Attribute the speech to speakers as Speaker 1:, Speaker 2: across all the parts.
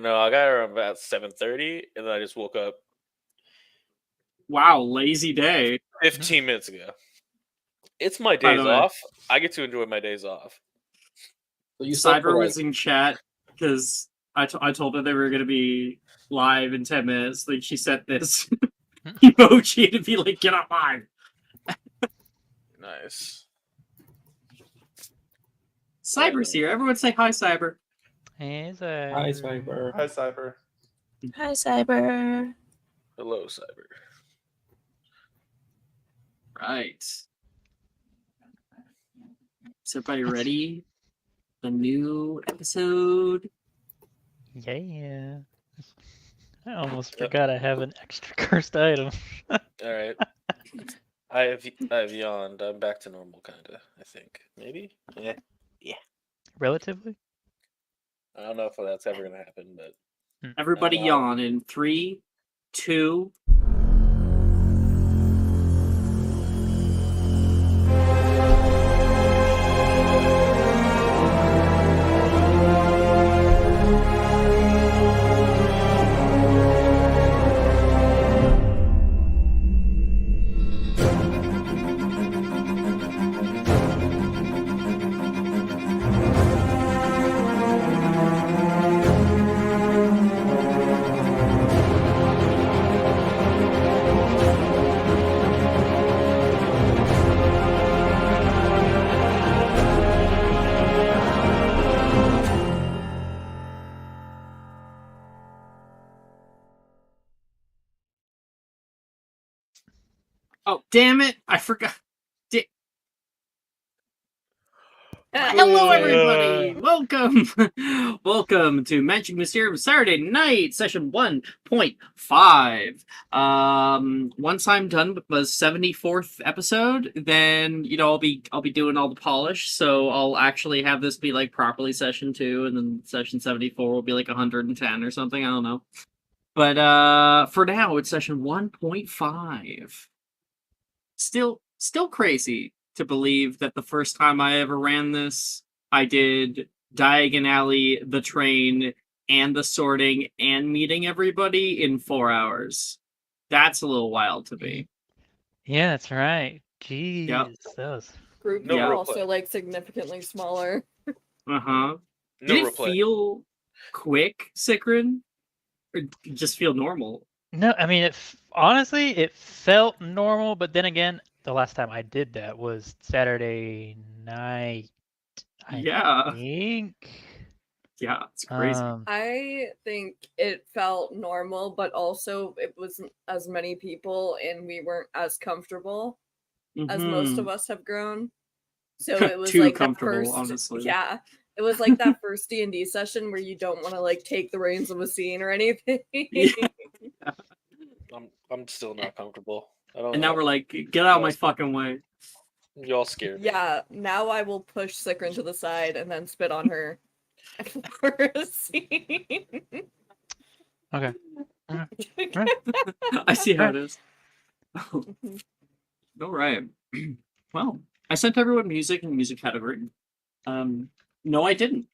Speaker 1: No, I got her about 7:30, and then I just woke up
Speaker 2: Wow, lazy day.
Speaker 1: 15 minutes ago. It's my
Speaker 2: By the
Speaker 1: days
Speaker 2: way.
Speaker 1: off. I get to enjoy my days off.
Speaker 3: So you slept for
Speaker 2: Cyber
Speaker 3: like
Speaker 2: was in chat because I told her they were going to be live in 10 minutes. Like, she sent this emoji to be like, get up live.
Speaker 1: Nice.
Speaker 2: Cyber's here. Everyone say hi, Cyber.
Speaker 4: Hey, Cyber.
Speaker 3: Hi, Cyber.
Speaker 5: Hi, Cyber.
Speaker 6: Hi, Cyber.
Speaker 1: Hello, Cyber.
Speaker 2: Right. Is everybody ready? The new episode.
Speaker 4: Yeah. I almost forgot I have an extra cursed item.
Speaker 1: All right. I have yawned. I'm back to normal, kinda. I think maybe. Yeah.
Speaker 4: Relatively?
Speaker 1: I don't know if that's ever gonna happen, but
Speaker 2: Everybody yawn in 3, 2. Oh, damn it! I forgot. Hello, everybody! Welcome! Welcome to Magic Mysterium Saturday Night, Session 1.5. Once I'm done with the 74th episode, then, I'll be doing all the polish, so I'll actually have this be, like, properly Session 2, and then Session 74 will be, like, 110 or something, I don't know. But, for now, it's Session 1.5. Still crazy to believe that the first time I ever ran this, I did Diagon Alley, the train, and the sorting, and meeting everybody in 4 hours. That's a little wild to me.
Speaker 4: Yeah, that's right. Jeez.
Speaker 2: Yep.
Speaker 4: That was...
Speaker 6: Groups
Speaker 1: No
Speaker 6: are
Speaker 1: replay.
Speaker 6: also like significantly smaller.
Speaker 2: Uh-huh.
Speaker 1: no
Speaker 2: Did it
Speaker 1: replay.
Speaker 2: feel quick, Sikrin? Or did it just feel normal?
Speaker 4: No, I mean, honestly, it felt normal, but then again, the last time I did that was Saturday night, I think.
Speaker 2: Yeah, it's crazy.
Speaker 6: I think it felt normal, but also it wasn't as many people and we weren't as comfortable as most of us have grown. So it was
Speaker 2: Too
Speaker 6: like
Speaker 2: comfortable,
Speaker 6: that first,
Speaker 2: honestly.
Speaker 6: Yeah, it was like that first D&D session where you don't want to like take the reins of a scene or anything.
Speaker 2: Yeah.
Speaker 1: I'm still not comfortable. I don't
Speaker 2: And
Speaker 1: know.
Speaker 2: now we're like, get out of my fucking way.
Speaker 1: Y'all scared me.
Speaker 6: Yeah, now I will push Sikrin to the side and then spit on her for a scene.
Speaker 4: Okay.
Speaker 2: I see how it is. All right. Well, I sent everyone music in the music category. No, I didn't.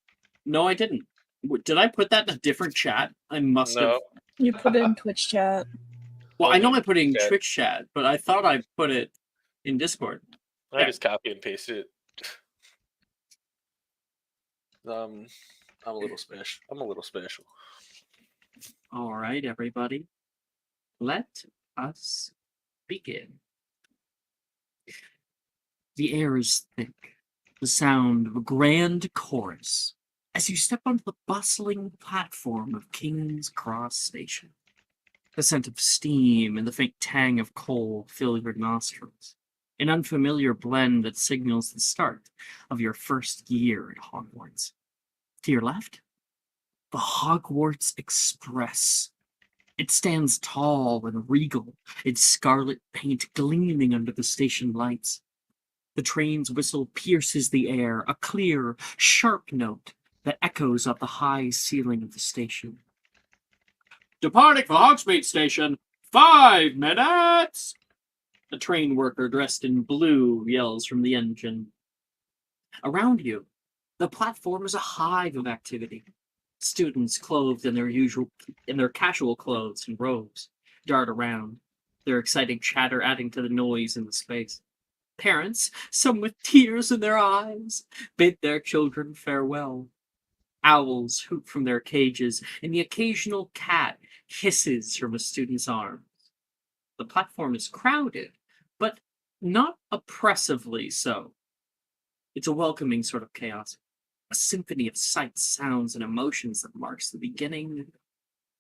Speaker 2: Did I put that in a different chat? I must have.
Speaker 6: You put it in Twitch chat.
Speaker 2: Well, I know I put it in Twitch chat, but I thought I put it in Discord.
Speaker 1: I just copy and paste it. I'm a little special.
Speaker 2: All right, everybody. Let us begin. The air is thick, the sound of a grand chorus, as you step onto the bustling platform of King's Cross Station. The scent of steam and the faint tang of coal fill your nostrils, an unfamiliar blend that signals the start of your first year at Hogwarts. To your left, the Hogwarts Express. It stands tall and regal, its scarlet paint gleaming under the station lights. The train's whistle pierces the air, a clear, sharp note that echoes up the high ceiling of the station. Departing for Hogsmeade Station, 5 minutes! A train worker dressed in blue yells from the engine. Around you, the platform is a hive of activity. Students clothed in their casual clothes and robes dart around, their excited chatter adding to the noise in the space. Parents, some with tears in their eyes, bid their children farewell. Owls hoot from their cages, and the occasional cat hisses from a student's arm. The platform is crowded, but not oppressively so. It's a welcoming sort of chaos, a symphony of sights, sounds, and emotions that marks the beginning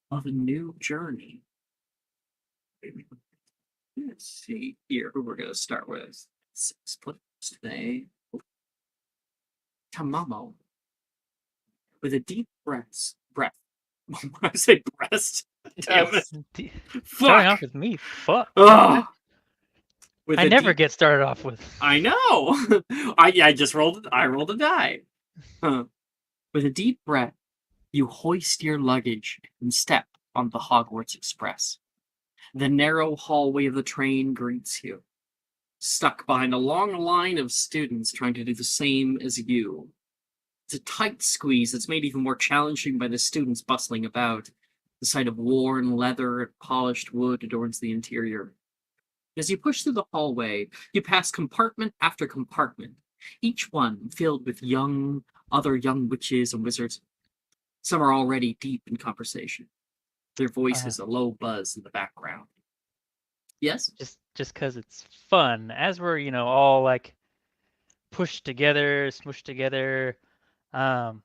Speaker 2: of a new journey. Let's see here who we're going to start with. 6 players today. Tamamo. With a deep breath. When I say breast, damn it.
Speaker 4: Starting
Speaker 2: Fuck.
Speaker 4: off with me. Fuck.
Speaker 2: Ugh. With
Speaker 4: I
Speaker 2: a
Speaker 4: never
Speaker 2: deep-
Speaker 4: get started off with.
Speaker 2: I know. I just rolled. I rolled a die. Huh. With a deep breath, you hoist your luggage and step on the Hogwarts Express. The narrow hallway of the train greets you, stuck behind a long line of students trying to do the same as you. It's a tight squeeze that's made even more challenging by the students bustling about. The sight of worn leather and polished wood adorns the interior. As you push through the hallway, you pass compartment after compartment, each one filled with other young witches and wizards. Some are already deep in conversation, their voices a low buzz in the background. Yes?
Speaker 4: Just because it's fun. As we're, all like pushed together, smushed together. I'm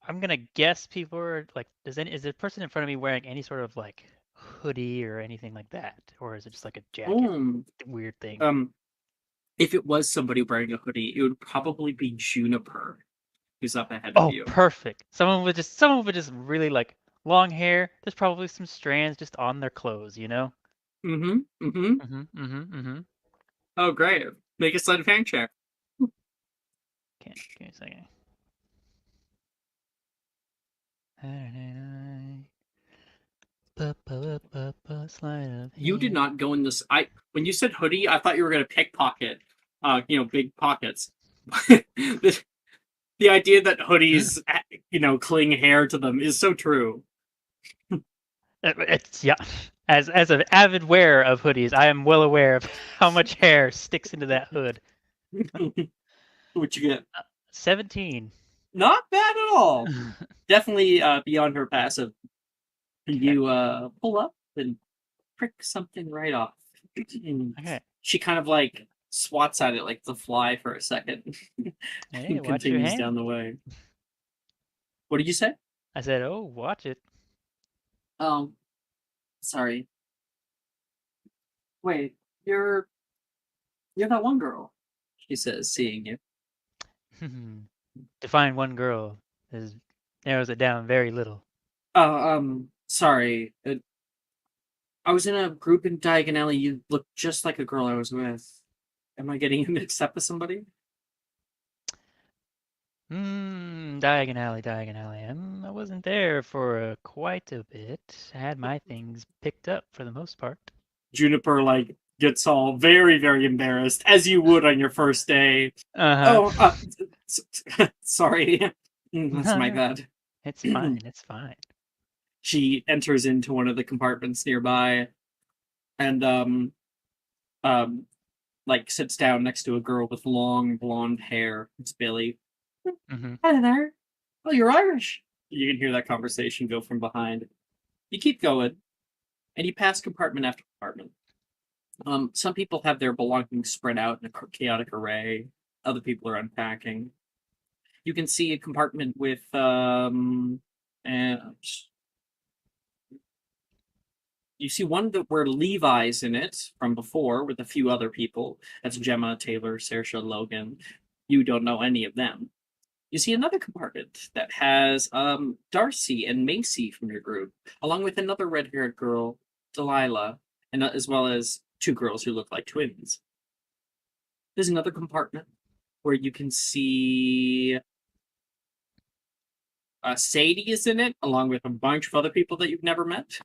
Speaker 4: gonna guess people are like, is the person in front of me wearing any sort of like hoodie or anything like that, or is it just like a jacket? Weird thing.
Speaker 2: If it was somebody wearing a hoodie, it would probably be Juniper, who's up ahead of
Speaker 4: Oh,
Speaker 2: you.
Speaker 4: perfect. Someone with just really like long hair. There's probably some strands just on their clothes,
Speaker 2: Mm-hmm. Mm-hmm. Oh, great. Make a sleight of hand check.
Speaker 4: Okay, give me a second. Sleight of
Speaker 2: You did
Speaker 4: hand.
Speaker 2: not go in this. When you said hoodie, I thought you were going to pickpocket. Big pockets. The idea that hoodies, cling hair to them is so true.
Speaker 4: It's yeah. As an avid wearer of hoodies, I am well aware of how much hair sticks into that hood.
Speaker 2: What'd you get?
Speaker 4: 17.
Speaker 2: Not bad at all. Definitely beyond her passive. You pull up and prick something right off.
Speaker 4: Okay.
Speaker 2: She kind of like swats at it like the fly for a second.
Speaker 4: Hey,
Speaker 2: and
Speaker 4: watch your
Speaker 2: continues
Speaker 4: hand.
Speaker 2: down the way. What did you say?
Speaker 4: I said, oh, watch it.
Speaker 2: Oh, sorry. Wait, you're that one girl, she says, seeing you.
Speaker 4: To find one girl narrows it down very little.
Speaker 2: Sorry. I was in a group in Diagon Alley. You look just like a girl I was with. Am I getting you mixed up with somebody?
Speaker 4: Diagon Alley. I wasn't there for quite a bit. I had my things picked up for the most part.
Speaker 2: Juniper, gets all very, very embarrassed, as you would on your first day.
Speaker 4: Uh-huh.
Speaker 2: Sorry. That's my bad.
Speaker 4: It's fine. It's fine.
Speaker 2: She enters into one of the compartments nearby and sits down next to a girl with long blonde hair. It's Billy. Hi there. Oh, you're Irish. You can hear that conversation go from behind. You keep going, and you pass compartment after compartment. Some people have their belongings spread out in a chaotic array. Other people are unpacking. You can see a compartment with and you see one where Levi's in it from before with a few other people. That's Gemma, Taylor, Saoirse, Logan. You don't know any of them. You see another compartment that has Darcy and Macy from your group, along with another red-haired girl, Delilah, and as well as 2 girls who look like twins. There's another compartment where you can see Sadie is in it, along with a bunch of other people that you've never met.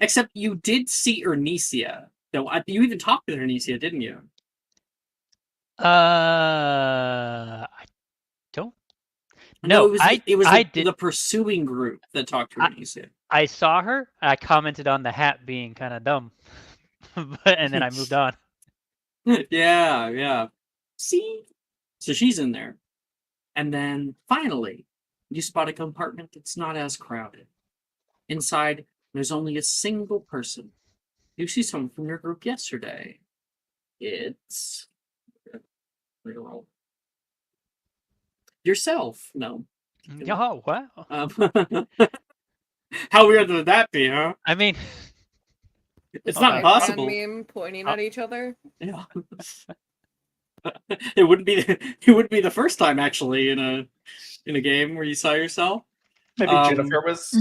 Speaker 2: Except you did see Ernesia. Though you even talked with Ernesia, didn't you?
Speaker 4: I don't. No,
Speaker 2: it was
Speaker 4: I
Speaker 2: the,
Speaker 4: did.
Speaker 2: the pursuing group that talked to her. You said.
Speaker 4: I saw her. I commented on the hat being kind of dumb, and then I moved on.
Speaker 2: Yeah. See? So she's in there. And then finally, you spot a compartment that's not as crowded. Inside, there's only a single person. You see someone from your group yesterday. It's yourself. No.
Speaker 4: Oh, wow.
Speaker 2: How weird would that be, huh?
Speaker 4: I mean,
Speaker 2: It's
Speaker 4: Okay.
Speaker 2: not
Speaker 6: Fan
Speaker 2: possible.
Speaker 6: meme pointing at each other.
Speaker 2: Yeah. It wouldn't be the first time actually in a game where you saw yourself.
Speaker 3: Maybe Jennifer was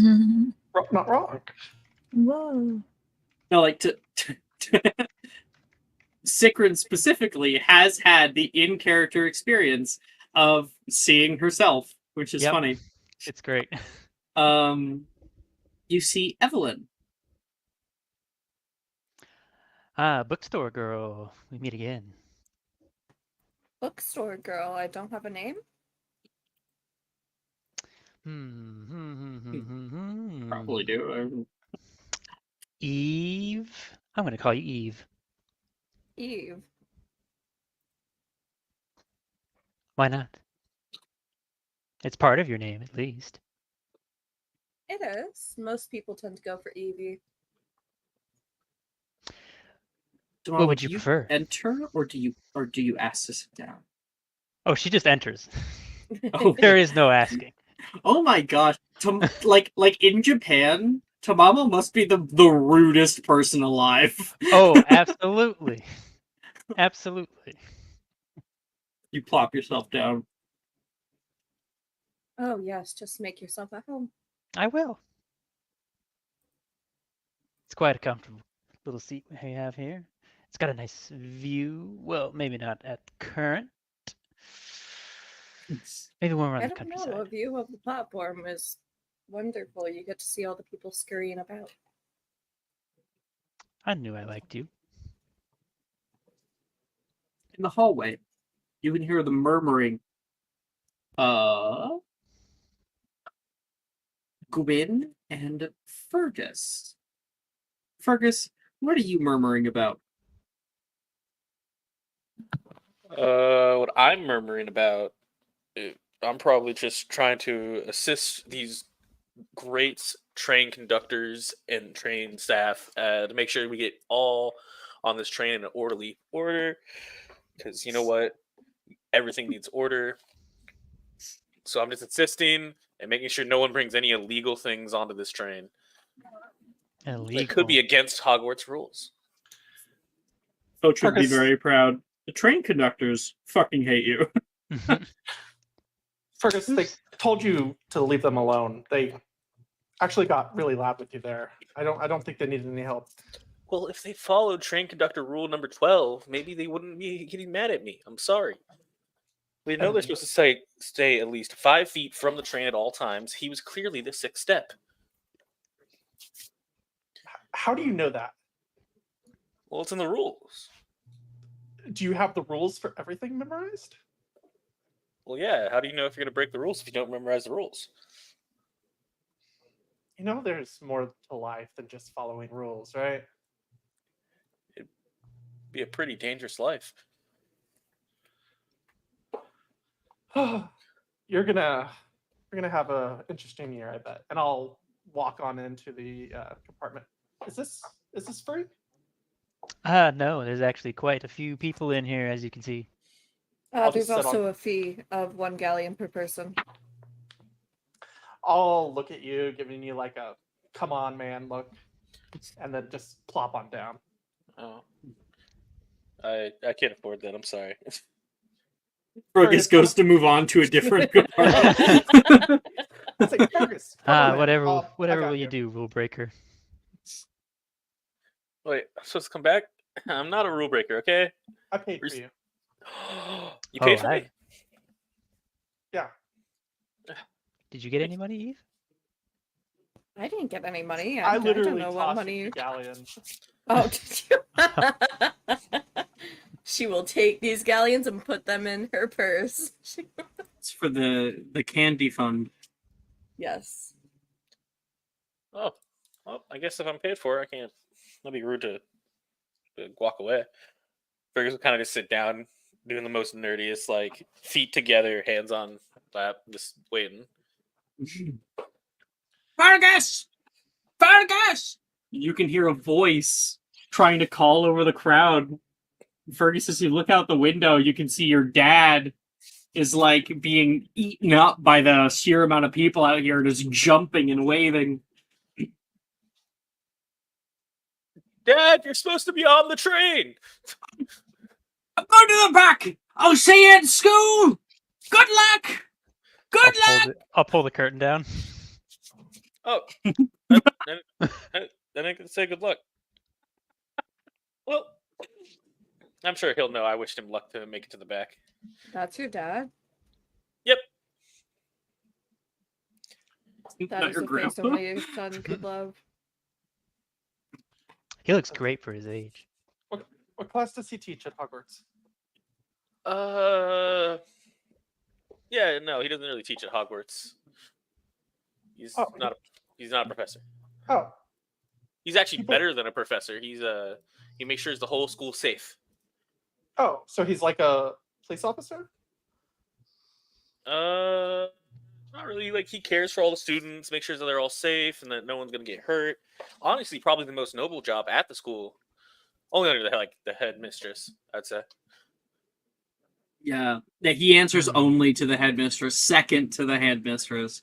Speaker 3: not wrong.
Speaker 5: Whoa.
Speaker 2: No, like Sikrin specifically has had the in-character experience of seeing herself, which is
Speaker 4: Yep.
Speaker 2: funny.
Speaker 4: it's great.
Speaker 2: You see Evelyn.
Speaker 4: Bookstore girl. We meet again.
Speaker 6: Bookstore girl. I don't have a name.
Speaker 2: Probably do.
Speaker 4: Eve. I'm going to call you Eve.
Speaker 6: Eve.
Speaker 4: Why not? It's part of your name, at least.
Speaker 6: It is. Most people tend to go for Evie.
Speaker 2: Tomorrow,
Speaker 4: would
Speaker 2: do
Speaker 4: you prefer?
Speaker 2: Enter or do you ask to sit down?
Speaker 4: Oh, she just enters.
Speaker 2: Oh,
Speaker 4: There is no asking.
Speaker 2: oh my gosh! Like in Japan, Tamamo must be the rudest person alive.
Speaker 4: Oh, absolutely. Absolutely.
Speaker 2: You plop yourself down.
Speaker 6: Oh yes, just make yourself at home.
Speaker 4: I will. It's quite a comfortable little seat we have here. It's got a nice view. Well, maybe not at current. Maybe when we're on
Speaker 6: I
Speaker 4: the
Speaker 6: don't know.
Speaker 4: countryside.
Speaker 6: A view of the platform is wonderful. You get to see all the people scurrying about.
Speaker 4: I knew I liked you.
Speaker 2: In the hallway, you can hear the murmuring. Gwyn and Fergus. Fergus, what are you murmuring about?
Speaker 1: What I'm murmuring about, I'm probably just trying to assist these great train conductors and train staff to make sure we get all on this train in an orderly order. Because you know what? Everything needs order. So I'm just insisting and making sure no one brings any illegal things onto this train.
Speaker 4: Illegal.
Speaker 1: It could be against Hogwarts rules.
Speaker 2: Coach would be
Speaker 3: Fergus.
Speaker 2: very proud. The train conductors fucking hate you.
Speaker 3: Fergus, they told you to leave them alone. They actually got really loud with you there. I don't think they needed any help.
Speaker 1: Well, if they followed train conductor rule number 12, maybe they wouldn't be getting mad at me. I'm sorry. We know they're supposed to stay at least 5 feet from the train at all times. He was clearly the 6th step.
Speaker 3: How do you know that?
Speaker 1: Well, it's in the rules.
Speaker 3: Do you have the rules for everything memorized?
Speaker 1: Well, yeah. How do you know if you're going to break the rules if you don't memorize the rules?
Speaker 3: You know, there's more to life than just following rules, right?
Speaker 1: It'd be a pretty dangerous life.
Speaker 3: You're gonna have a interesting year, I bet. And I'll walk on into the compartment. Is this free?
Speaker 4: No, there's actually quite a few people in here, as you can see.
Speaker 3: I'll
Speaker 6: There's
Speaker 3: just sit
Speaker 6: also
Speaker 3: on-
Speaker 6: a fee of 1 galleon per person.
Speaker 3: I'll look at you, giving you like a "come on, man" look, and then just plop on down.
Speaker 1: Oh, I can't afford that. I'm sorry.
Speaker 2: Fergus goes to move on to a different compartment.
Speaker 3: It's like, Fergus, come on, man.
Speaker 4: Whatever
Speaker 3: I
Speaker 4: whatever
Speaker 3: got
Speaker 4: will you do, rule breaker.
Speaker 1: Wait, I'm supposed to come back? I'm not a rule breaker, okay?
Speaker 3: I paid for you.
Speaker 1: You paid for
Speaker 4: I-
Speaker 1: me?
Speaker 3: Yeah.
Speaker 4: Did you get any money, Eve?
Speaker 6: I didn't get any money.
Speaker 3: I
Speaker 6: don't
Speaker 3: literally
Speaker 6: know what
Speaker 3: tossed
Speaker 6: money
Speaker 3: you
Speaker 6: you.
Speaker 3: galleons.
Speaker 6: Oh, did you? She will take these galleons and put them in her purse.
Speaker 2: It's for the candy fund.
Speaker 6: Yes.
Speaker 1: Oh, well, I guess if I'm paid for it, I can't. That'd be rude to walk away. Fergus will kind of just sit down, doing the most nerdiest, like feet together, hands on lap, just waiting.
Speaker 2: Fergus! Fergus! You can hear a voice trying to call over the crowd. Fergus, as you look out the window, you can see your dad is like being eaten up by the sheer amount of people out here, just jumping and waving.
Speaker 1: Dad, you're supposed to be on the train.
Speaker 2: I'm going to the back. I'll see you at school. Good luck. Good luck.
Speaker 4: I'll pull the curtain down.
Speaker 1: Oh, I didn't get to say good luck. Well, I'm sure he'll know I wished him luck to make it to the back.
Speaker 6: That's your dad?
Speaker 1: Yep.
Speaker 6: That
Speaker 2: Not
Speaker 6: is
Speaker 2: your
Speaker 6: the face
Speaker 2: grandpa.
Speaker 6: my son could love.
Speaker 4: He looks great for his age.
Speaker 3: What class does he teach at Hogwarts?
Speaker 1: Yeah, no, he doesn't really teach at Hogwarts. He's
Speaker 3: Oh.
Speaker 1: not a professor.
Speaker 3: Oh,
Speaker 1: He's actually
Speaker 3: People-
Speaker 1: better than a professor. He makes sure the whole school's safe.
Speaker 3: oh, so he's like a police officer?
Speaker 1: Not really. Like, he cares for all the students, make sure that they're all safe and that no one's gonna get hurt. Honestly, probably the most noble job at the school, only under the headmistress, I'd say.
Speaker 2: Yeah, that he answers only to the headmistress, second to the headmistress.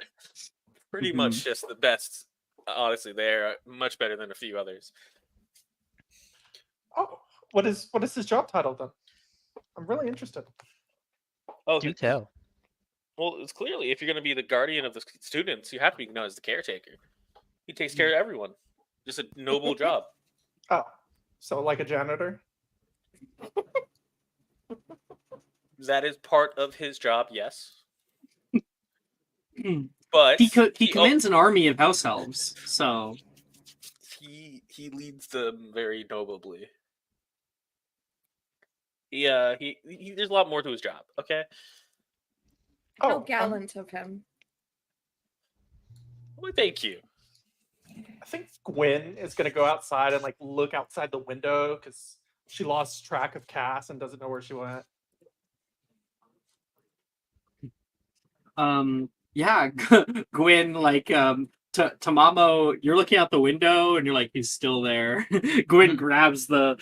Speaker 1: Pretty
Speaker 2: Mhm.
Speaker 1: much just the best. Honestly, they're much better than a few others.
Speaker 3: Oh, what is his job title then? I'm really interested.
Speaker 1: Oh,
Speaker 4: Do tell.
Speaker 1: well, it's clearly if you're going to be the guardian of the students, you have to be known as the caretaker. He takes care of everyone. Just a noble job.
Speaker 3: Oh, so like a janitor?
Speaker 1: That is part of his job, yes.
Speaker 2: Hmm.
Speaker 1: But
Speaker 2: He commands an army of house elves, so
Speaker 1: he leads them very nobly. He there's a lot more to his job. Okay.
Speaker 6: How
Speaker 3: Oh,
Speaker 6: gallant of him.
Speaker 1: Well, thank you.
Speaker 3: I think Gwen is gonna go outside and like look outside the window because she lost track of Cass and doesn't know where she went.
Speaker 2: yeah, Gwen, like, Tamamo, you're looking out the window and you're like, he's still there. Gwen grabs the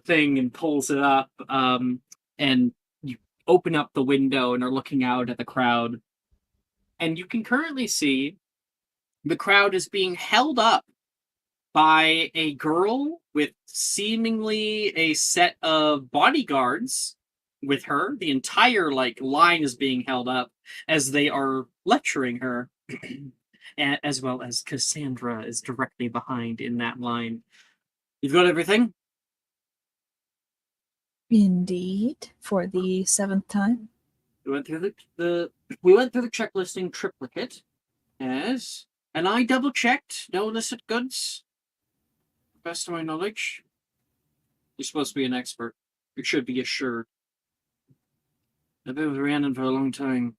Speaker 2: thing and pulls it up, and you open up the window and are looking out at the crowd. And you can currently see the crowd is being held up by a girl with seemingly a set of bodyguards with her. The entire line is being held up as they are lecturing her, as well as Cassandra is directly behind in that line. You've got everything?
Speaker 5: Indeed, for the 7th time.
Speaker 2: We went through the checklisting triplicate. Yes. And I double checked. No illicit goods. Best of my knowledge. You're supposed to be an expert. You should be assured. I've been with Rhiannon for a long time.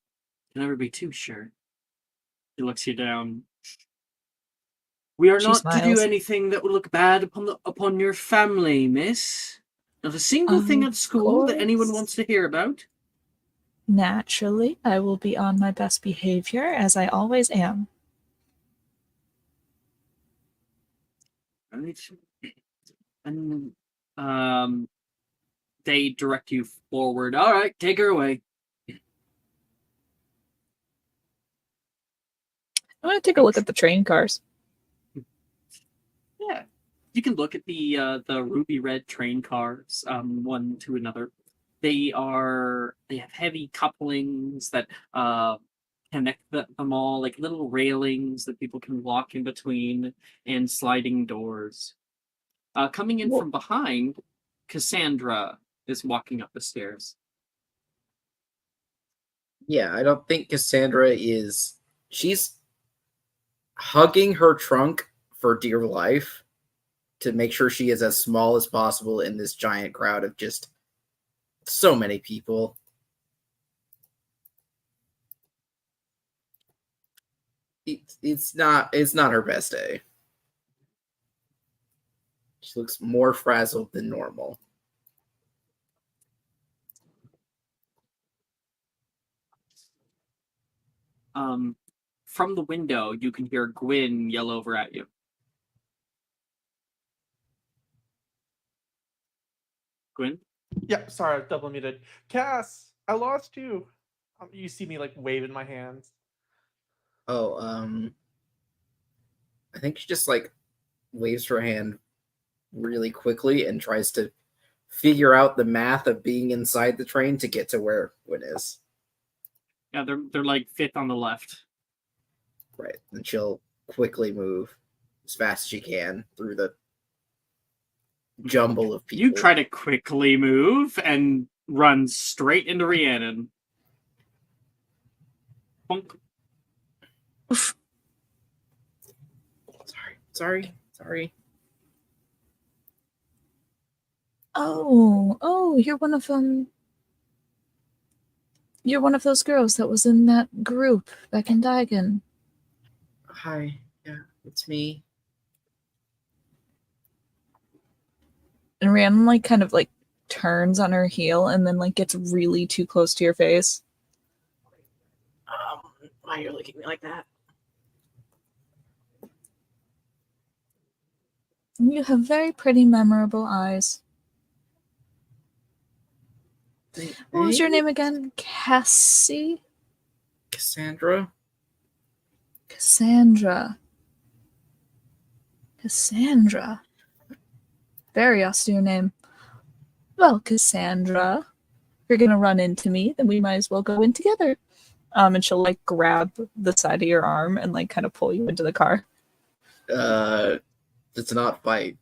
Speaker 2: Can never be too sure. He looks you down. We are
Speaker 5: She
Speaker 2: not to do
Speaker 5: smiles.
Speaker 2: anything that would look bad upon your family, miss. Not a single thing
Speaker 5: Of
Speaker 2: at school that anyone
Speaker 5: course.
Speaker 2: wants to hear about.
Speaker 5: Naturally, I will be on my best behavior, as I always am.
Speaker 2: Right. And they direct you forward. All right, take her away.
Speaker 5: I want to take a look at the train cars.
Speaker 2: Yeah, you can look at the ruby red train cars, one to another. They have heavy couplings that connect them all, like little railings that people can walk in between, and sliding doors. Coming in from behind, Cassandra is walking up the stairs.
Speaker 7: Yeah, I don't think Cassandra is. She's hugging her trunk for dear life to make sure she is as small as possible in this giant crowd of just so many people. It's not her best day. She looks more frazzled than normal.
Speaker 2: From the window, you can hear Gwyn yell over at you. Gwyn?
Speaker 3: Yep, sorry, I was double muted. Cass, I lost you. You see me like waving my hands.
Speaker 7: Oh, I think she just like waves her hand really quickly and tries to figure out the math of being inside the train to get to where Gwyn is.
Speaker 2: Yeah, they're like fifth on the left.
Speaker 7: Right. And she'll quickly move as fast as she can through the jumble of people.
Speaker 2: You try to quickly move and run straight into Rhiannon. Bonk.
Speaker 7: Sorry.
Speaker 5: Oh, you're one of You're one of those girls that was in that group back in Daigen.
Speaker 7: Hi. Yeah, it's me.
Speaker 5: And Rhiannon like kind of like turns on her heel and then like gets really too close to your face.
Speaker 7: Why are you looking at me like that?
Speaker 5: You have very pretty, memorable eyes. What was your name again? Cassie?
Speaker 7: Cassandra?
Speaker 5: Cassandra. Very austere name. Well, Cassandra, if you're gonna run into me, then we might as well go in together. And she'll like grab the side of your arm and like kind of pull you into the car.
Speaker 7: It's not fight.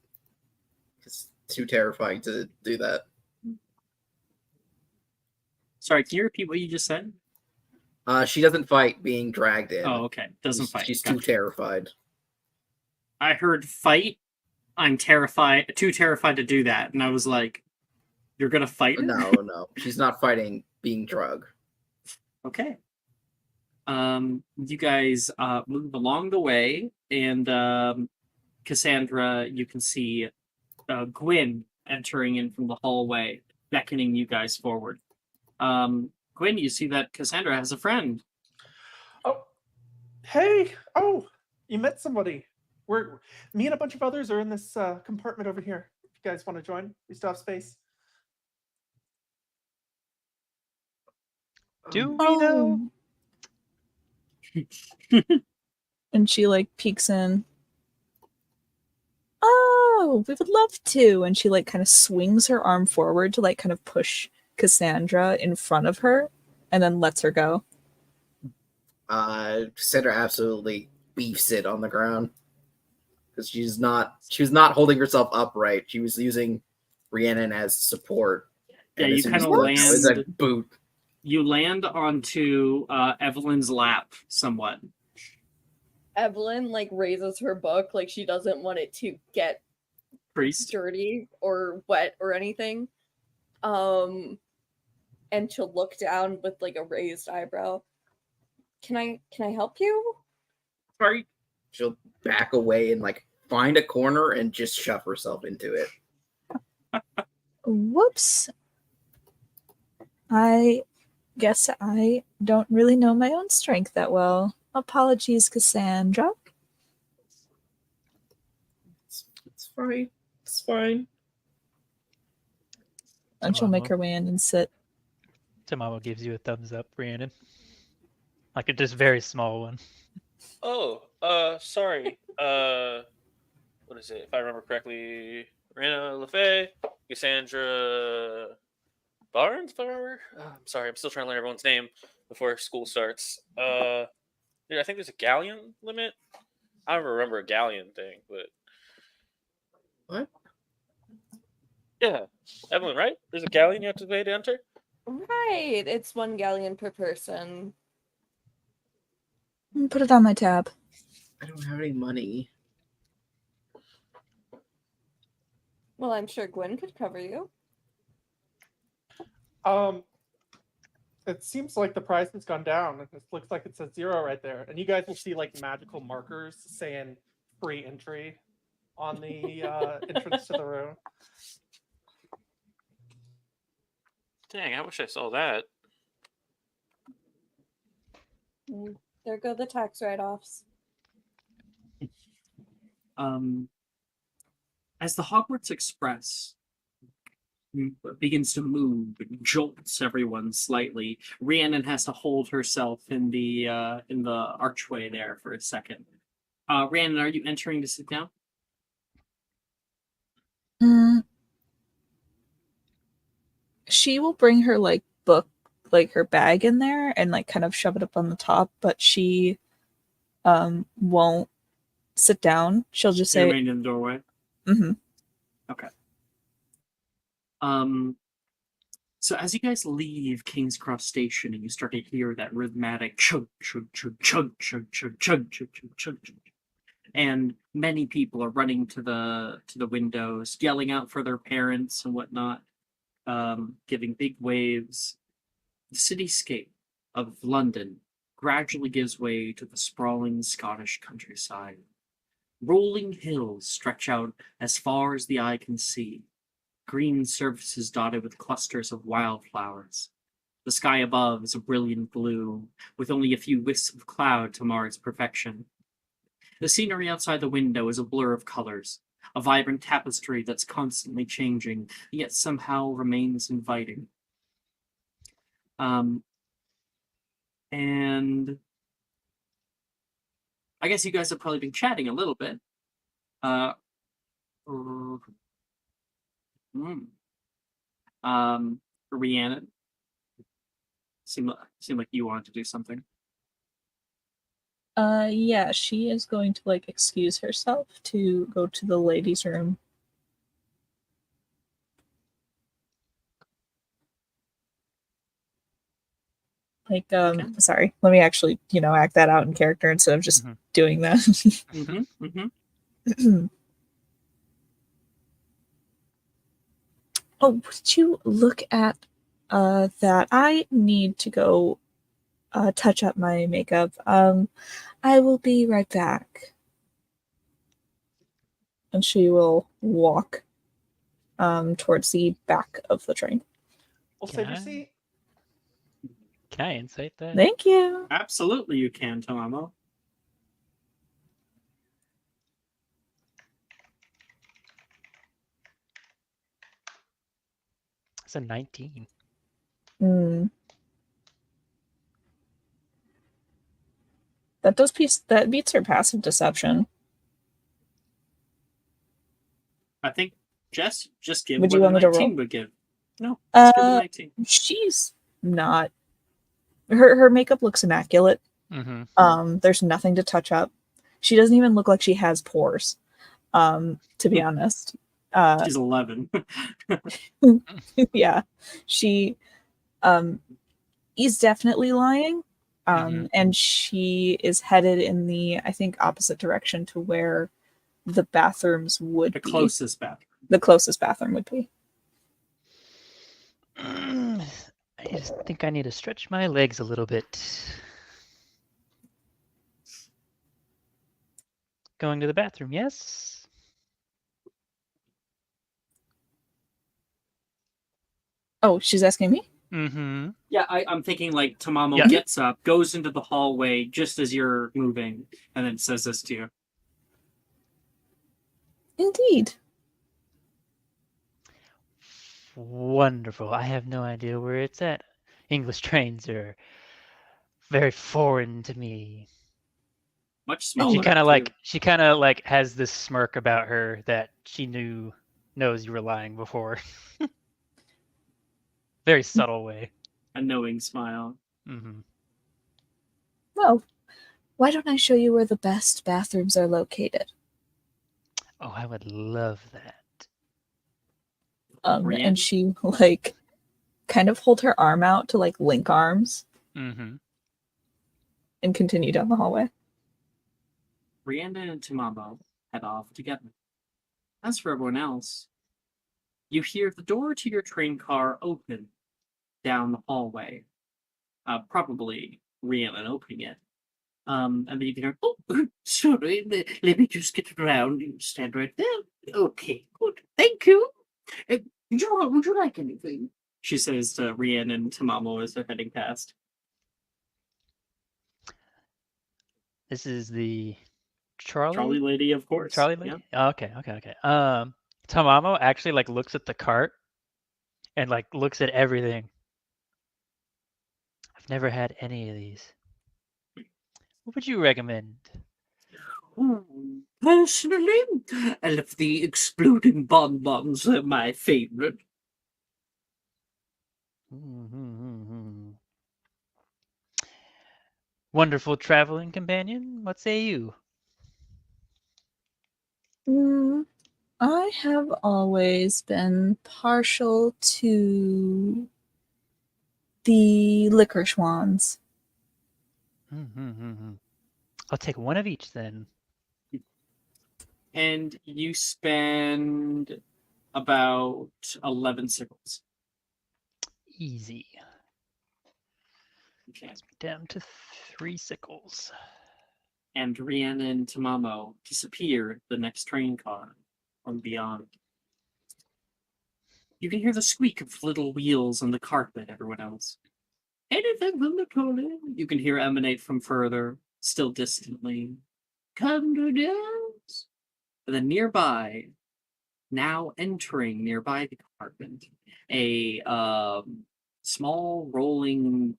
Speaker 7: It's too terrifying to do that.
Speaker 2: Sorry, can you repeat what you just said?
Speaker 7: She doesn't fight being dragged in.
Speaker 2: Oh, okay. Doesn't fight.
Speaker 7: She's
Speaker 2: Gotcha.
Speaker 7: too terrified.
Speaker 2: I heard fight. I'm terrified, too terrified to do that. And I was like, you're gonna fight her?
Speaker 7: No. She's not fighting being drugged.
Speaker 2: Okay. You guys move along the way, and Cassandra, you can see Gwyn entering in from the hallway, beckoning you guys forward. Gwyn, you see that Cassandra has a friend.
Speaker 3: Oh, hey! Oh, you met somebody. Me and a bunch of others are in this compartment over here. If you guys want to join, we still have space.
Speaker 4: Do we know?
Speaker 5: And she like peeks in. Oh, we would love to. And she like kind of swings her arm forward to like kind of push Cassandra in front of her and then lets her go.
Speaker 7: Cassandra absolutely beefs it on the ground. Because she was not holding herself upright. She was using Rhiannon as support.
Speaker 2: Yeah, you kind of
Speaker 7: land. It was a boot.
Speaker 2: You land onto Evelyn's lap somewhat.
Speaker 6: Evelyn like raises her book like she doesn't want it to get dirty or wet or anything. And she'll look down with like a raised eyebrow. Can I help you?
Speaker 7: Sorry. She'll back away and like find a corner and just shove herself into it.
Speaker 5: Whoops. I guess I don't really know my own strength that well. Apologies, Cassandra.
Speaker 7: It's fine. It's fine.
Speaker 5: And she'll make her way in and sit.
Speaker 4: Tamamo gives you a thumbs up, Rhiannon. Like a just very small one.
Speaker 1: Oh, sorry. What is it? If I remember correctly, Rena LaFay, Cassandra Barnes, if I remember. I'm sorry, I'm still trying to learn everyone's name before school starts. Dude, I think there's a galleon limit. I don't remember a galleon thing, but
Speaker 7: what?
Speaker 1: Yeah, Evelyn, right? There's a galleon you have to pay to enter.
Speaker 6: Right, it's 1 galleon per person.
Speaker 5: Put it on my tab.
Speaker 7: I don't have any money.
Speaker 6: Well, I'm sure Gwyn could cover you.
Speaker 3: It seems like the price has gone down. It looks like it says 0 right there. And you guys will see like magical markers saying free entry on the entrance to the room.
Speaker 1: Dang, I wish I saw that.
Speaker 6: There go the tax write-offs.
Speaker 2: As the Hogwarts Express begins to move and jolts everyone slightly, Rhiannon has to hold herself in the archway there for a second. Rhiannon, are you entering to sit down?
Speaker 5: She will bring her like book, like her bag in there and like kind of shove it up on the top, but she won't sit down. She'll just say,
Speaker 2: Remain in the doorway.
Speaker 5: Mm-hmm.
Speaker 2: Okay. So as you guys leave King's Cross Station and you start to hear that rhythmic chug chug chug chug chug chug chug chug chug chug chug, and many people are running to the windows, yelling out for their parents and whatnot, giving big waves. The cityscape of London gradually gives way to the sprawling Scottish countryside. Rolling hills stretch out as far as the eye can see. Green surfaces dotted with clusters of wildflowers. The sky above is a brilliant blue, with only a few wisps of cloud to mar its perfection. The scenery outside the window is a blur of colors, a vibrant tapestry that's constantly changing, yet somehow remains inviting. And I guess you guys have probably been chatting a little bit. Rhiannon, seemed like you wanted to do something.
Speaker 5: Yeah, she is going to like excuse herself to go to the ladies' room. Like, sorry, let me actually, act that out in character instead of just doing that. Oh, would you look at that? I need to go touch up my makeup. I will be right back. And she will walk towards the back of the train.
Speaker 3: We'll save your seat.
Speaker 4: Can I insight that?
Speaker 5: Thank you.
Speaker 2: Absolutely, you can, Tamamo.
Speaker 4: It's a 19.
Speaker 5: That beats her passive deception.
Speaker 2: I think Jess just give
Speaker 5: Would
Speaker 2: what
Speaker 5: you want
Speaker 2: a
Speaker 5: me to
Speaker 2: 19
Speaker 5: roll?
Speaker 2: would give. No, just give a 19.
Speaker 5: She's not. Her makeup looks immaculate. There's nothing to touch up. She doesn't even look like she has pores. To be honest.
Speaker 2: She's 11.
Speaker 5: Yeah. She is definitely lying. And she is headed in the, I think, opposite direction to where the bathrooms would be.
Speaker 2: The closest bathroom.
Speaker 5: The closest bathroom would be.
Speaker 4: I just think I need to stretch my legs a little bit. Going to the bathroom, yes?
Speaker 5: Oh, she's asking me?
Speaker 2: Yeah, I'm thinking like Tamamo gets up, goes into the hallway just as you're moving, and then says this to you.
Speaker 5: Indeed.
Speaker 4: Wonderful. I have no idea where it's at. English trains are very foreign to me.
Speaker 2: Much smaller.
Speaker 4: She kind of like has this smirk about her that she knows you were lying before. Very subtle way.
Speaker 2: A knowing smile.
Speaker 5: Well, why don't I show you where the best bathrooms are located?
Speaker 4: Oh, I would love that.
Speaker 5: And she like kind of hold her arm out to like link arms. And continue down the hallway.
Speaker 2: Rhiannon and Tamamo head off together. As for everyone else, you hear the door to your train car open down the hallway, probably Rhiannon opening it. And then you can hear, oh, sorry, let me just get around. You stand right there. Okay, good. Thank you. Would you like anything? She says to Rhiannon and Tamamo as they're heading past.
Speaker 4: This is the Charlie?
Speaker 2: Charlie lady, of course.
Speaker 4: Charlie lady? Yeah. Okay. Tamamo actually like looks at the cart and like looks at everything. I've never had any of these. What would you recommend?
Speaker 2: Personally, I love the exploding bonbons. They're my favorite.
Speaker 4: Wonderful traveling companion. What say you?
Speaker 5: I have always been partial to the licorice wands.
Speaker 4: I'll take one of each then.
Speaker 2: And you spend about 11 sickles.
Speaker 4: Easy.
Speaker 2: Okay.
Speaker 4: Gets me down to 3 sickles.
Speaker 2: And Rhiannon and Tamamo disappear the next train car or beyond. You can hear the squeak of little wheels on the carpet, everyone else. Anything from the toilet? You can hear emanate from further, still distantly. Come to dance. And then nearby, now entering nearby the apartment, a small rolling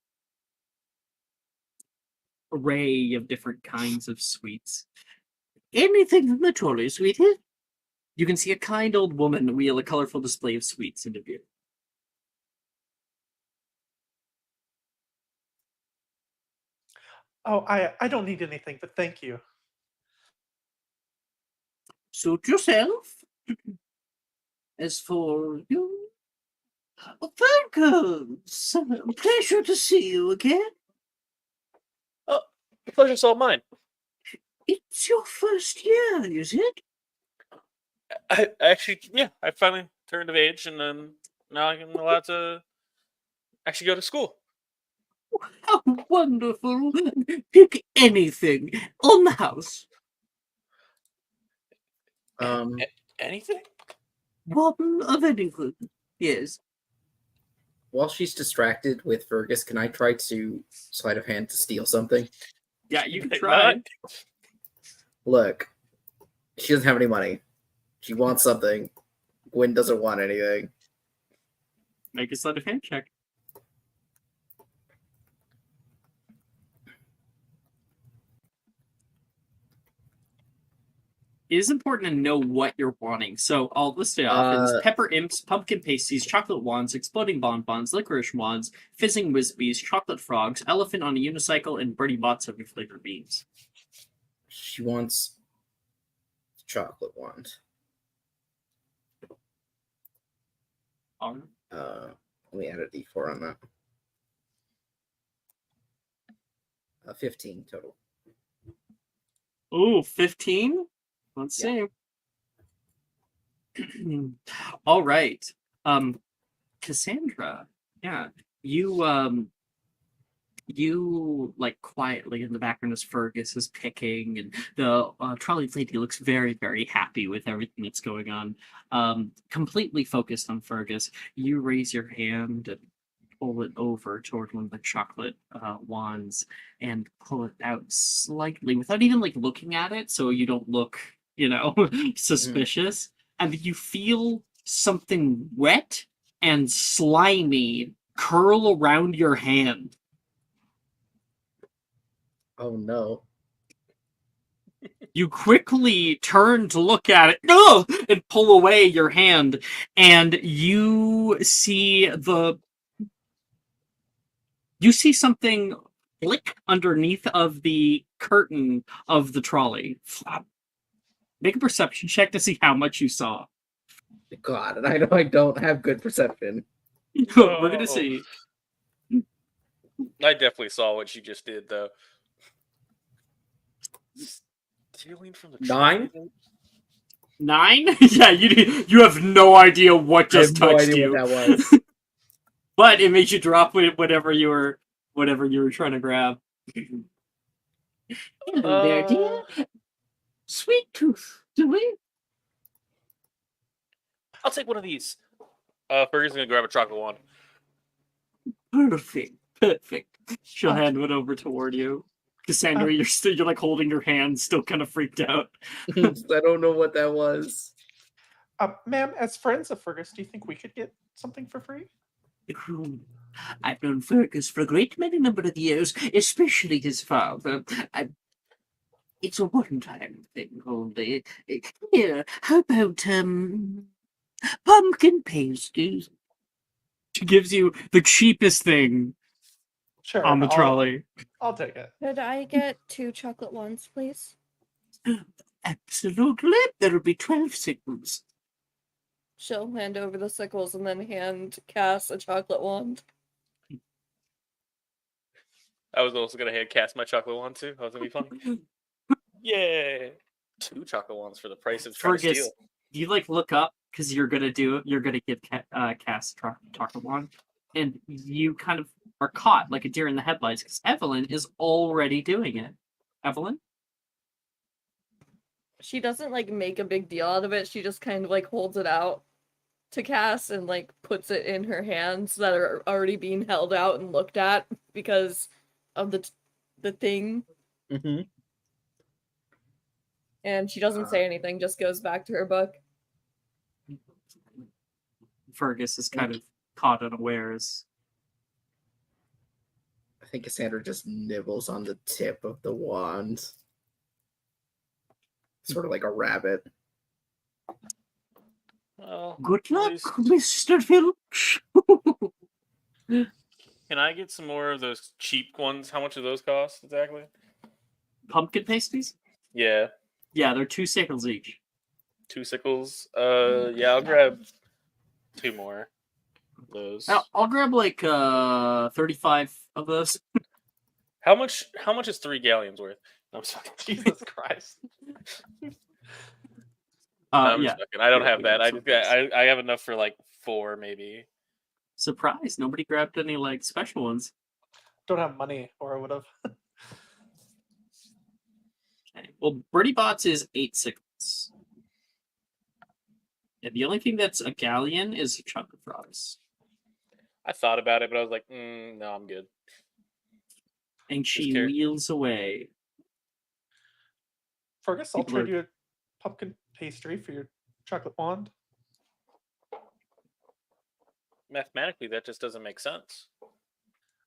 Speaker 2: array of different kinds of sweets. Anything from the trolley, sweetie? You can see a kind old woman wheel a colorful display of sweets into view.
Speaker 3: Oh, I don't need anything, but thank you.
Speaker 2: Suit yourself. As for you, Fergus, pleasure to see you again.
Speaker 1: Oh, the pleasure's all mine.
Speaker 2: It's your first year, is it?
Speaker 1: I actually, yeah, I finally turned of age, and then now I'm allowed to actually go to school.
Speaker 2: How wonderful. Pick anything on the house.
Speaker 1: Anything?
Speaker 2: One of anything. Yes.
Speaker 7: While she's distracted with Fergus, can I try to sleight of hand to steal something?
Speaker 2: Yeah, you can
Speaker 1: Like
Speaker 2: try.
Speaker 1: that?
Speaker 7: Look, she doesn't have any money. She wants something. Gwen doesn't want anything.
Speaker 2: Make a sleight of hand check. It is important to know what you're wanting. So I'll list it off. It's pepper imps, pumpkin pasties, chocolate wands, exploding bonbons, licorice wands, fizzing whizbees, chocolate frogs, elephant on a unicycle, and Bertie Bott's every flavored beans.
Speaker 7: She wants the chocolate wand. Let me add a D4 on that. 15 total.
Speaker 2: Ooh, 15? Let's see. All right. Cassandra, yeah. You like quietly in the background as Fergus is picking, and the trolley lady looks very, very happy with everything that's going on. Completely focused on Fergus. You raise your hand and pull it over toward one of the chocolate wands and pull it out slightly without even like looking at it, so you don't look, suspicious. And you feel something wet and slimy curl around your hand.
Speaker 7: Oh no.
Speaker 2: You quickly turn to look at it and pull away your hand, and you see something flick underneath of the curtain of the trolley. Make a perception check to see how much you saw.
Speaker 7: God, and I know I don't have good perception.
Speaker 2: We're gonna see.
Speaker 1: I definitely saw what you just did, though. Stealing from the
Speaker 7: 9?
Speaker 2: 9? Yeah, you have no idea what just touched you.
Speaker 7: What that was.
Speaker 2: But it made you drop whatever you were. whatever you were trying to grab. Hello there, dear. Sweet tooth, do we?
Speaker 1: I'll take one of these. Ferguson's gonna grab a chocolate one.
Speaker 2: Perfect. She'll hand one over toward you. Cassandra, you're like holding your hand, still kind of freaked out.
Speaker 7: I don't know what that was.
Speaker 3: Ma'am, as friends of Fergus, do you think we could get something for free?
Speaker 2: I've known Fergus for a great many number of years, especially his father. It's a one-time thing only. Here, how about pumpkin pastries? She gives you the cheapest thing
Speaker 3: Sure.
Speaker 2: on the trolley.
Speaker 3: I'll take it.
Speaker 6: Could I get 2 chocolate ones, please?
Speaker 2: Absolutely. There'll be 12 sickles.
Speaker 6: She'll hand over the sickles and then hand Cass a chocolate wand.
Speaker 1: I was also gonna hand Cass my chocolate wand too. That was gonna be fun. Yay! 2 chocolate wands for the price of trying to
Speaker 2: Fergus,
Speaker 1: steal.
Speaker 2: you like look up because you're gonna give Cass chocolate wand, and you kind of are caught like a deer in the headlights because Evelyn is already doing it. Evelyn?
Speaker 6: She doesn't like make a big deal out of it. She just kind of like holds it out to Cass and like puts it in her hands that are already being held out and looked at because of the thing.
Speaker 7: Mm-hmm.
Speaker 6: And she doesn't say anything, just goes back to her book.
Speaker 2: Fergus is kind of caught unawares.
Speaker 7: I think Cassandra just nibbles on the tip of the wand. Sort of like a rabbit.
Speaker 1: Well,
Speaker 2: Good luck,
Speaker 1: least-
Speaker 2: Mr. Filch.
Speaker 1: Can I get some more of those cheap ones? How much do those cost exactly?
Speaker 2: Pumpkin pasties?
Speaker 1: Yeah,
Speaker 2: Yeah, they're 2 sickles each.
Speaker 1: 2 sickles. Yeah, I'll grab 2 more of those.
Speaker 2: I'll grab like 35 of those.
Speaker 1: How much is 3 galleons worth? No, I'm sorry.
Speaker 3: Jesus Christ.
Speaker 1: I'm
Speaker 2: Yeah.
Speaker 1: just fucking, I don't
Speaker 2: Yeah,
Speaker 1: have
Speaker 2: we
Speaker 1: that.
Speaker 2: got
Speaker 1: I
Speaker 2: some
Speaker 1: just got, I have enough for like 4 maybe.
Speaker 2: Surprise! Nobody grabbed any like special ones.
Speaker 3: Don't have money, or I would have.
Speaker 2: Okay. Well, Birdie Bots is 8 sickles. Yeah, the only thing that's a galleon is chocolate frogs.
Speaker 1: I thought about it, but I was like, no, I'm good.
Speaker 2: And she
Speaker 1: care.
Speaker 2: wheels away.
Speaker 3: Fergus, I'll
Speaker 2: People
Speaker 3: trade you a pumpkin pastry for your chocolate wand.
Speaker 1: Mathematically, that just doesn't make sense.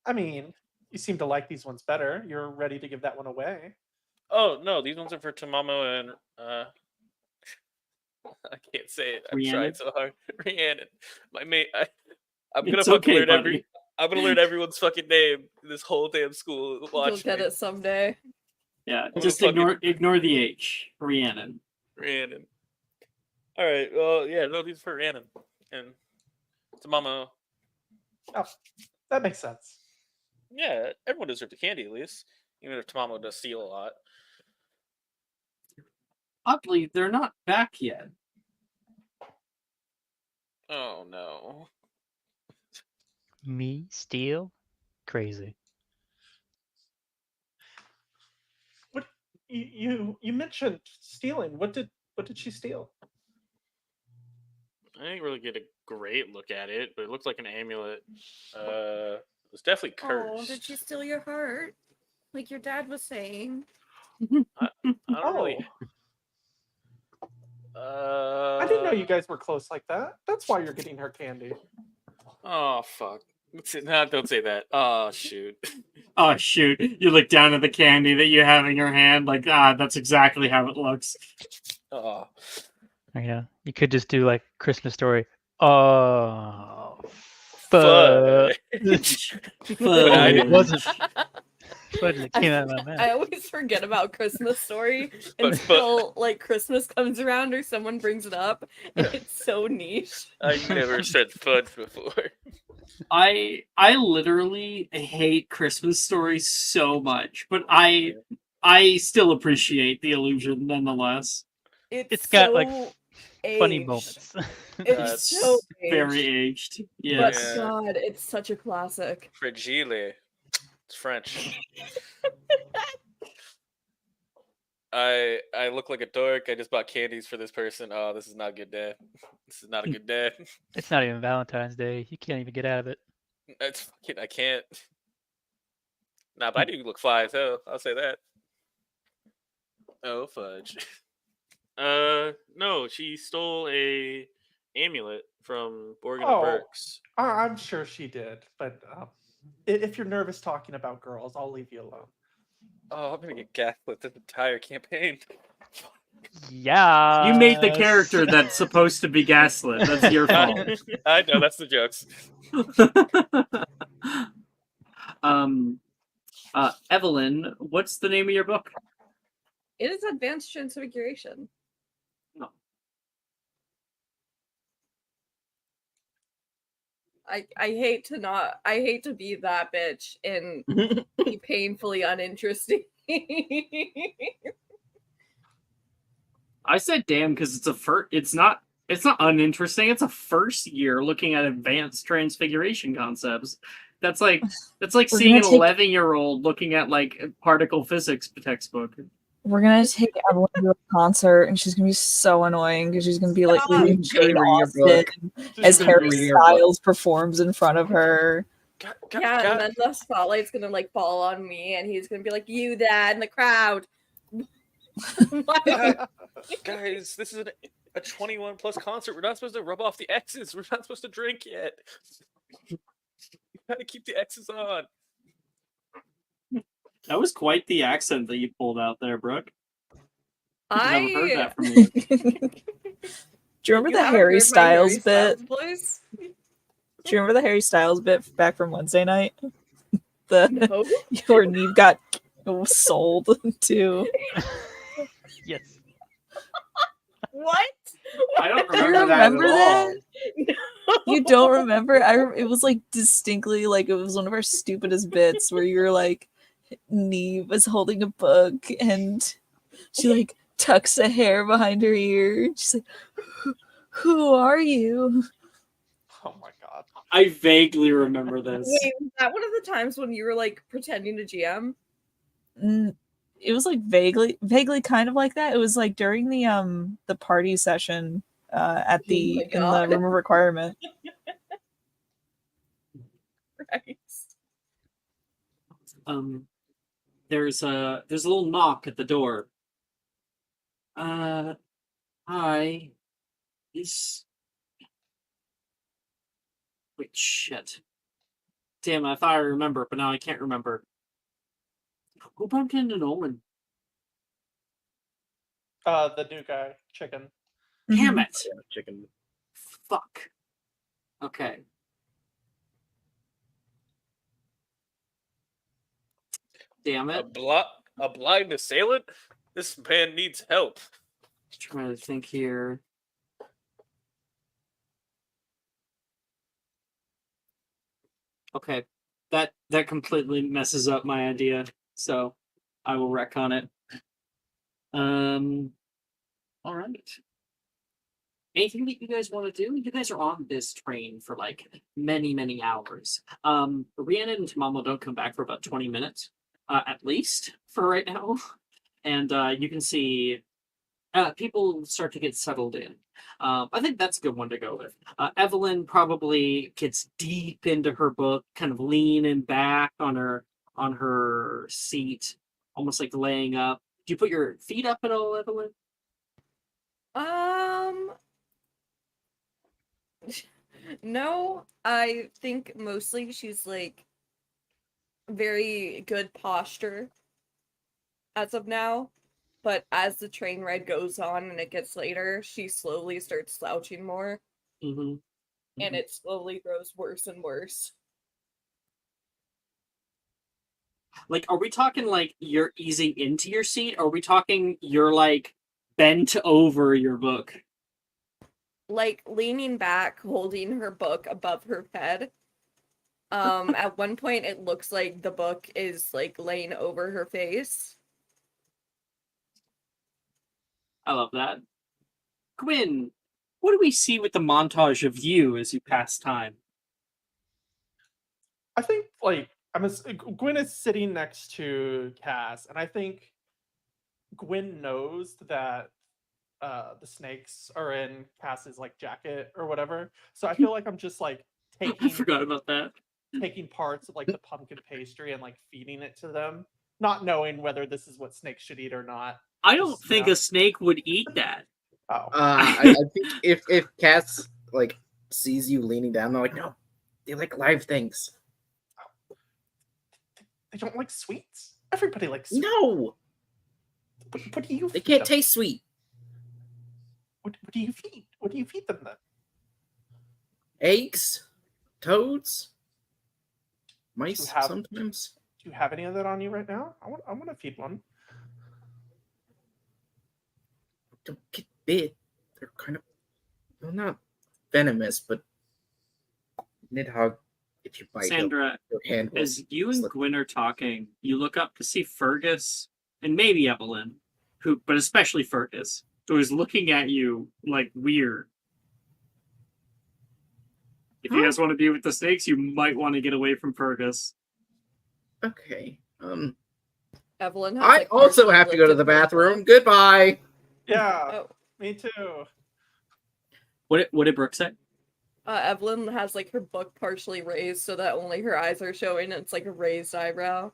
Speaker 3: I mean, you seem to like these ones better. You're ready to give that one away.
Speaker 1: Oh no, these ones are for Tamamo and I can't say it. I'm trying
Speaker 2: Rhiannon?
Speaker 1: so hard. Rhiannon, my mate. I'm gonna
Speaker 2: It's
Speaker 1: fucking
Speaker 2: okay,
Speaker 1: learn
Speaker 2: buddy.
Speaker 1: I'm gonna learn everyone's fucking name in this whole damn school. Watch
Speaker 6: You'll get
Speaker 1: me.
Speaker 6: it someday.
Speaker 2: Yeah,
Speaker 1: gonna
Speaker 2: just
Speaker 1: fucking-
Speaker 2: ignore the H. Rhiannon.
Speaker 1: Rhiannon. All right. Well, yeah. No, these are for Rhiannon and Tamamo.
Speaker 3: Oh, that makes sense.
Speaker 1: Yeah, everyone deserves a candy at least, even if Tamamo does steal a lot.
Speaker 2: Oddly, they're not back yet.
Speaker 1: Oh no.
Speaker 4: Me steal? Crazy.
Speaker 3: What you mentioned stealing? What did she steal?
Speaker 1: I didn't really get a great look at it, but it looked like an amulet. It was definitely cursed.
Speaker 6: Oh, did she steal your heart? Like your dad was saying.
Speaker 1: I don't really.
Speaker 3: I didn't know you guys were close like that. That's why you're getting her candy.
Speaker 1: Oh fuck! No, don't say that. Oh shoot!
Speaker 2: Oh shoot! You look down at the candy that you have in your hand, like that's exactly how it looks.
Speaker 1: Oh,
Speaker 4: Yeah, you could just do like Christmas story. Oh,
Speaker 1: fuck!
Speaker 4: But
Speaker 1: I
Speaker 4: it
Speaker 1: didn't-
Speaker 4: wasn't. But it came out of my mouth.
Speaker 6: I always forget about Christmas Story
Speaker 1: But-
Speaker 6: until like Christmas comes around or someone brings it up, and it's so niche.
Speaker 1: I never said fudge before.
Speaker 2: I literally hate Christmas stories so much, but I still appreciate the illusion nonetheless.
Speaker 4: It's got, like, Funny
Speaker 6: aged.
Speaker 4: moments.
Speaker 6: It's so
Speaker 2: Very
Speaker 6: aged.
Speaker 2: aged.
Speaker 6: But
Speaker 2: Yes.
Speaker 1: Yeah.
Speaker 6: God, it's such a classic.
Speaker 1: Fragile. It's French. I look like a dork. I just bought candies for this person. Oh, this is not a good day. This is not a good day.
Speaker 4: It's not even Valentine's Day. You can't even get out of it.
Speaker 1: It's fucking. I can't. Nah, but I do look fly as hell. I'll say that. Oh fudge. No, she stole a amulet from Borgin and
Speaker 3: Oh.
Speaker 1: Burks.
Speaker 3: I'm sure she did, but if you're nervous talking about girls, I'll leave you alone.
Speaker 1: Oh, I'm gonna get gaslit this entire campaign.
Speaker 4: Yeah.
Speaker 2: You made the character that's supposed to be gaslit. That's your fault.
Speaker 1: I know, that's the jokes.
Speaker 2: Evelyn, what's the name of your book?
Speaker 6: It is Advanced Transfiguration.
Speaker 2: No.
Speaker 6: I hate to be that bitch and be painfully uninteresting.
Speaker 2: I said damn because it's not uninteresting. It's a first year looking at advanced transfiguration concepts. That's like
Speaker 5: We're
Speaker 2: seeing an
Speaker 5: gonna take-
Speaker 2: 11-year-old looking at like particle physics textbook.
Speaker 5: We're gonna take Evelyn to a concert, and she's gonna be so annoying because she's gonna be like
Speaker 6: Stop.
Speaker 5: reading
Speaker 7: She's gonna
Speaker 5: Jane
Speaker 7: read your book.
Speaker 5: Austen
Speaker 3: She's
Speaker 5: as
Speaker 3: gonna
Speaker 5: Harry
Speaker 7: read your book.
Speaker 5: Styles performs in front of her.
Speaker 6: Yeah, and then the spotlight's gonna like fall on me, and he's gonna be like, "You, Dad," in the crowd. What?
Speaker 1: Guys, this is a 21 plus concert. We're not supposed to rub off the X's. We're not supposed to drink yet. You gotta keep the X's on.
Speaker 2: That was quite the accent that you pulled out there, Brooke.
Speaker 6: I
Speaker 2: Never heard that from you.
Speaker 5: Do you remember the
Speaker 6: haven't
Speaker 5: Harry
Speaker 6: heard my
Speaker 5: Styles
Speaker 6: Harry
Speaker 5: bit?
Speaker 6: Styles voice?
Speaker 5: Do you remember the Harry Styles bit back from Wednesday night?
Speaker 6: No.
Speaker 5: Your Neve got sold to.
Speaker 4: Yes.
Speaker 6: What?
Speaker 2: I don't
Speaker 5: Do you
Speaker 2: remember that at
Speaker 5: remember
Speaker 2: all.
Speaker 5: that? You don't remember? It was like distinctly like it was one of our stupidest bits where you're like, Neve was holding a book and she like tucks a hair behind her ear. She's like, "Who are you?"
Speaker 3: Oh my god.
Speaker 2: I vaguely remember this.
Speaker 6: Wait, was that one of the times when you were like pretending to GM?
Speaker 5: It was like vaguely kind of like that. It was like during the party session at the
Speaker 6: my
Speaker 5: in the
Speaker 6: God.
Speaker 5: room of requirement.
Speaker 6: Christ.
Speaker 2: There's a little knock at the door. Hi. Wait, shit. Damn, I thought I remember, but now I can't remember. Who bumped into Nolan?
Speaker 3: The new guy, Chicken.
Speaker 2: Damn it!
Speaker 7: Yeah, chicken.
Speaker 2: Fuck. Okay. Damn it.
Speaker 1: A blind assailant? This man needs help.
Speaker 2: Trying to think here. Okay. That completely messes up my idea, so I will wreck on it. All right. Anything that you guys want to do? You guys are on this train for like many hours. Rhiannon and Tamamo don't come back for about 20 minutes, at least for right now. And you can see people start to get settled in. I think that's a good one to go with. Evelyn probably gets deep into her book, kind of leaning back on her seat, almost like laying up. Do you put your feet up at all, Evelyn?
Speaker 6: No, I think mostly she's like very good posture as of now. But as the train ride goes on and it gets later, she slowly starts slouching more.
Speaker 2: Mm-hmm.
Speaker 6: And it slowly grows worse and worse.
Speaker 2: Like, are we talking like you're easing into your seat? Or are we talking you're like bent over your book?
Speaker 6: Like leaning back, holding her book above her head. At one point it looks like the book is like laying over her face.
Speaker 2: I love that. Gwyn, what do we see with the montage of you as you pass time?
Speaker 3: I think Gwyn is sitting next to Cass, and I think Gwyn knows that the snakes are in Cass's like jacket or whatever. So I feel like I'm just like
Speaker 2: I
Speaker 3: taking
Speaker 2: forgot about that.
Speaker 3: taking parts of like the pumpkin pastry and like feeding it to them, not knowing whether this is what snakes should eat or not.
Speaker 2: I don't
Speaker 3: Just,
Speaker 2: think a snake would eat that.
Speaker 3: Oh,
Speaker 7: I think if Cass like sees you leaning down, they're like, no, they like live things.
Speaker 3: they don't like sweets. Everybody likes sweets.
Speaker 7: No,
Speaker 3: What do you?
Speaker 7: they
Speaker 3: feed
Speaker 7: can't
Speaker 3: them?
Speaker 7: taste sweet.
Speaker 3: What do you feed? What do you feed them then?
Speaker 7: Eggs, toads, mice
Speaker 3: have-
Speaker 7: sometimes.
Speaker 3: Do you have any of that on you right now? I want to feed one.
Speaker 7: Don't get bit. They're kind of, well, not venomous, but Nidhogg, if you bite,
Speaker 2: Sandra,
Speaker 7: your hand will
Speaker 2: as you and
Speaker 7: slip.
Speaker 2: Gwyn are talking, you look up to see Fergus and maybe Evelyn, but especially Fergus, who is looking at you like weird. If you guys want to be with the snakes, you might want to get away from Fergus.
Speaker 7: Okay.
Speaker 6: Evelyn has,
Speaker 7: I
Speaker 6: like,
Speaker 7: also
Speaker 6: partially
Speaker 7: have to go to
Speaker 6: lifted
Speaker 7: the
Speaker 6: her
Speaker 7: bathroom.
Speaker 6: book.
Speaker 7: Goodbye.
Speaker 3: Yeah,
Speaker 6: Oh,
Speaker 3: me too.
Speaker 2: What did Brooke say?
Speaker 6: Evelyn has like her book partially raised so that only her eyes are showing. And it's like a raised eyebrow.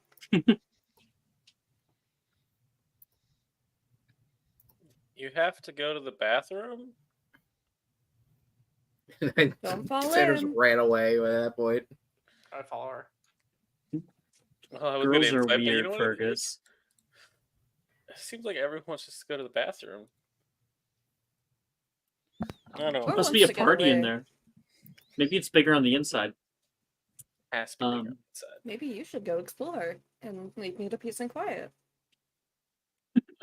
Speaker 1: You have to go to the bathroom?
Speaker 6: Don't fall
Speaker 7: Sanders
Speaker 6: in.
Speaker 7: ran away at that point.
Speaker 3: I follow her.
Speaker 1: Oh, I was
Speaker 2: Girls
Speaker 1: gonna
Speaker 2: are
Speaker 1: invite, but
Speaker 2: weird,
Speaker 1: know what?
Speaker 2: Fergus.
Speaker 1: It seems like everyone wants just to go to the bathroom. I don't know.
Speaker 6: Or
Speaker 2: Must be a
Speaker 6: wants to get
Speaker 2: party in
Speaker 6: away.
Speaker 2: there. Maybe it's bigger on the inside.
Speaker 1: Has to be bigger
Speaker 2: Um,
Speaker 1: on the inside.
Speaker 6: Maybe you should go explore and leave me to peace and quiet.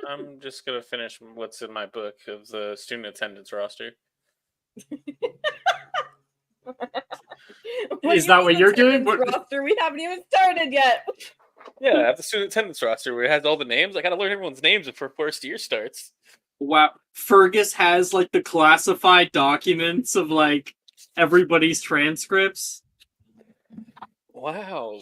Speaker 1: I'm just gonna finish what's in my book of the student attendance roster.
Speaker 2: Is that what you're doing?
Speaker 6: Roster? We haven't even started yet.
Speaker 1: Yeah, I have the student attendance roster where it has all the names. I gotta learn everyone's names before first year starts.
Speaker 2: Wow. Fergus has like the classified documents of like everybody's transcripts.
Speaker 1: Wow.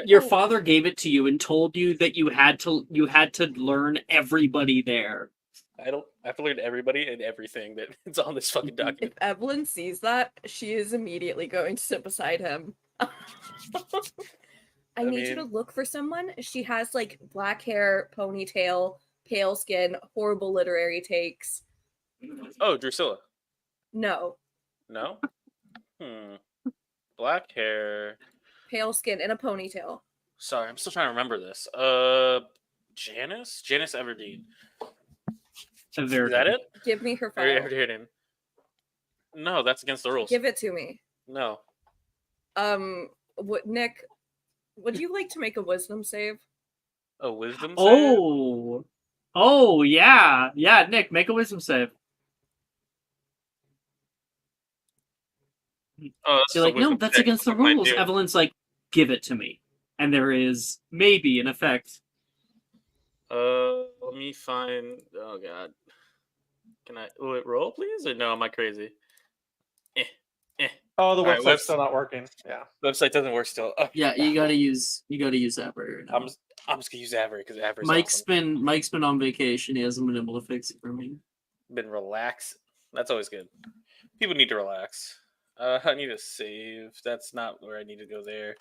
Speaker 2: Your father gave it to you and told you that you had to learn everybody there.
Speaker 1: I have to learn everybody and everything that is on this fucking
Speaker 6: If
Speaker 1: document.
Speaker 6: Evelyn sees that, she is immediately going to sit beside him. I need you to
Speaker 1: mean-
Speaker 6: look for someone. She has like black hair, ponytail, pale skin, horrible literary takes.
Speaker 1: Oh, Drusilla.
Speaker 6: No,
Speaker 1: No? Black hair.
Speaker 6: pale skin and a ponytail.
Speaker 1: Sorry, I'm still trying to remember this. Janice? Janice Everdeen. Is that it?
Speaker 6: Give me her
Speaker 1: Or
Speaker 6: file.
Speaker 1: Everdeen. No, that's against the rules.
Speaker 6: Give it to me.
Speaker 1: No.
Speaker 6: What, Nick? Would you like to make a wisdom save?
Speaker 1: A wisdom save?
Speaker 2: Oh, yeah. Yeah, Nick, make a wisdom save.
Speaker 1: Oh, that's
Speaker 2: You're
Speaker 1: a
Speaker 2: like, no,
Speaker 1: wisdom
Speaker 2: that's
Speaker 1: check.
Speaker 2: against the
Speaker 1: What can I
Speaker 2: rules.
Speaker 1: do?
Speaker 2: Evelyn's like, give it to me. And there is maybe an effect.
Speaker 1: Let me find. Oh god. Can I? Will it roll, please? Or no? Am I crazy?
Speaker 3: Oh, the
Speaker 1: All right,
Speaker 3: website's
Speaker 1: let's-
Speaker 3: still not working. Yeah.
Speaker 1: Website doesn't work still. Oh,
Speaker 2: Yeah, you gotta use Avery.
Speaker 1: I'm just gonna use Avery because Avery's
Speaker 2: Mike's
Speaker 1: awesome.
Speaker 2: been on vacation. He hasn't been able to fix it for me.
Speaker 1: Been relaxed. That's always good. People need to relax. I need to save. That's not where I need to go there.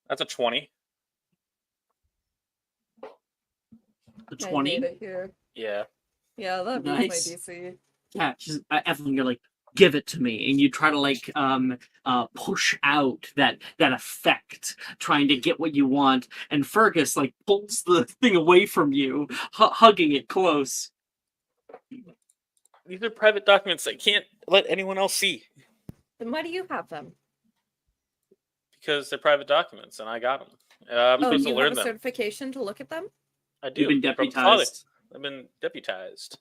Speaker 1: That's a 20.
Speaker 2: The
Speaker 6: I
Speaker 2: 20.
Speaker 6: made it here.
Speaker 1: Yeah.
Speaker 6: Yeah, that beats
Speaker 2: Nice.
Speaker 6: my DC.
Speaker 2: Yeah, she's Evelyn. You're like, give it to me, and you try to like push out that effect, trying to get what you want. And Fergus like pulls the thing away from you, hugging it close.
Speaker 1: These are private documents I can't let anyone else see
Speaker 6: Then why do you have them?
Speaker 1: because they're private documents and I got them. I'm
Speaker 6: Oh,
Speaker 1: supposed to
Speaker 6: you
Speaker 1: learn
Speaker 6: have a
Speaker 1: them.
Speaker 6: certification to look at them?
Speaker 1: I do.
Speaker 2: You've been
Speaker 1: from the father.
Speaker 2: deputized.
Speaker 1: I've been deputized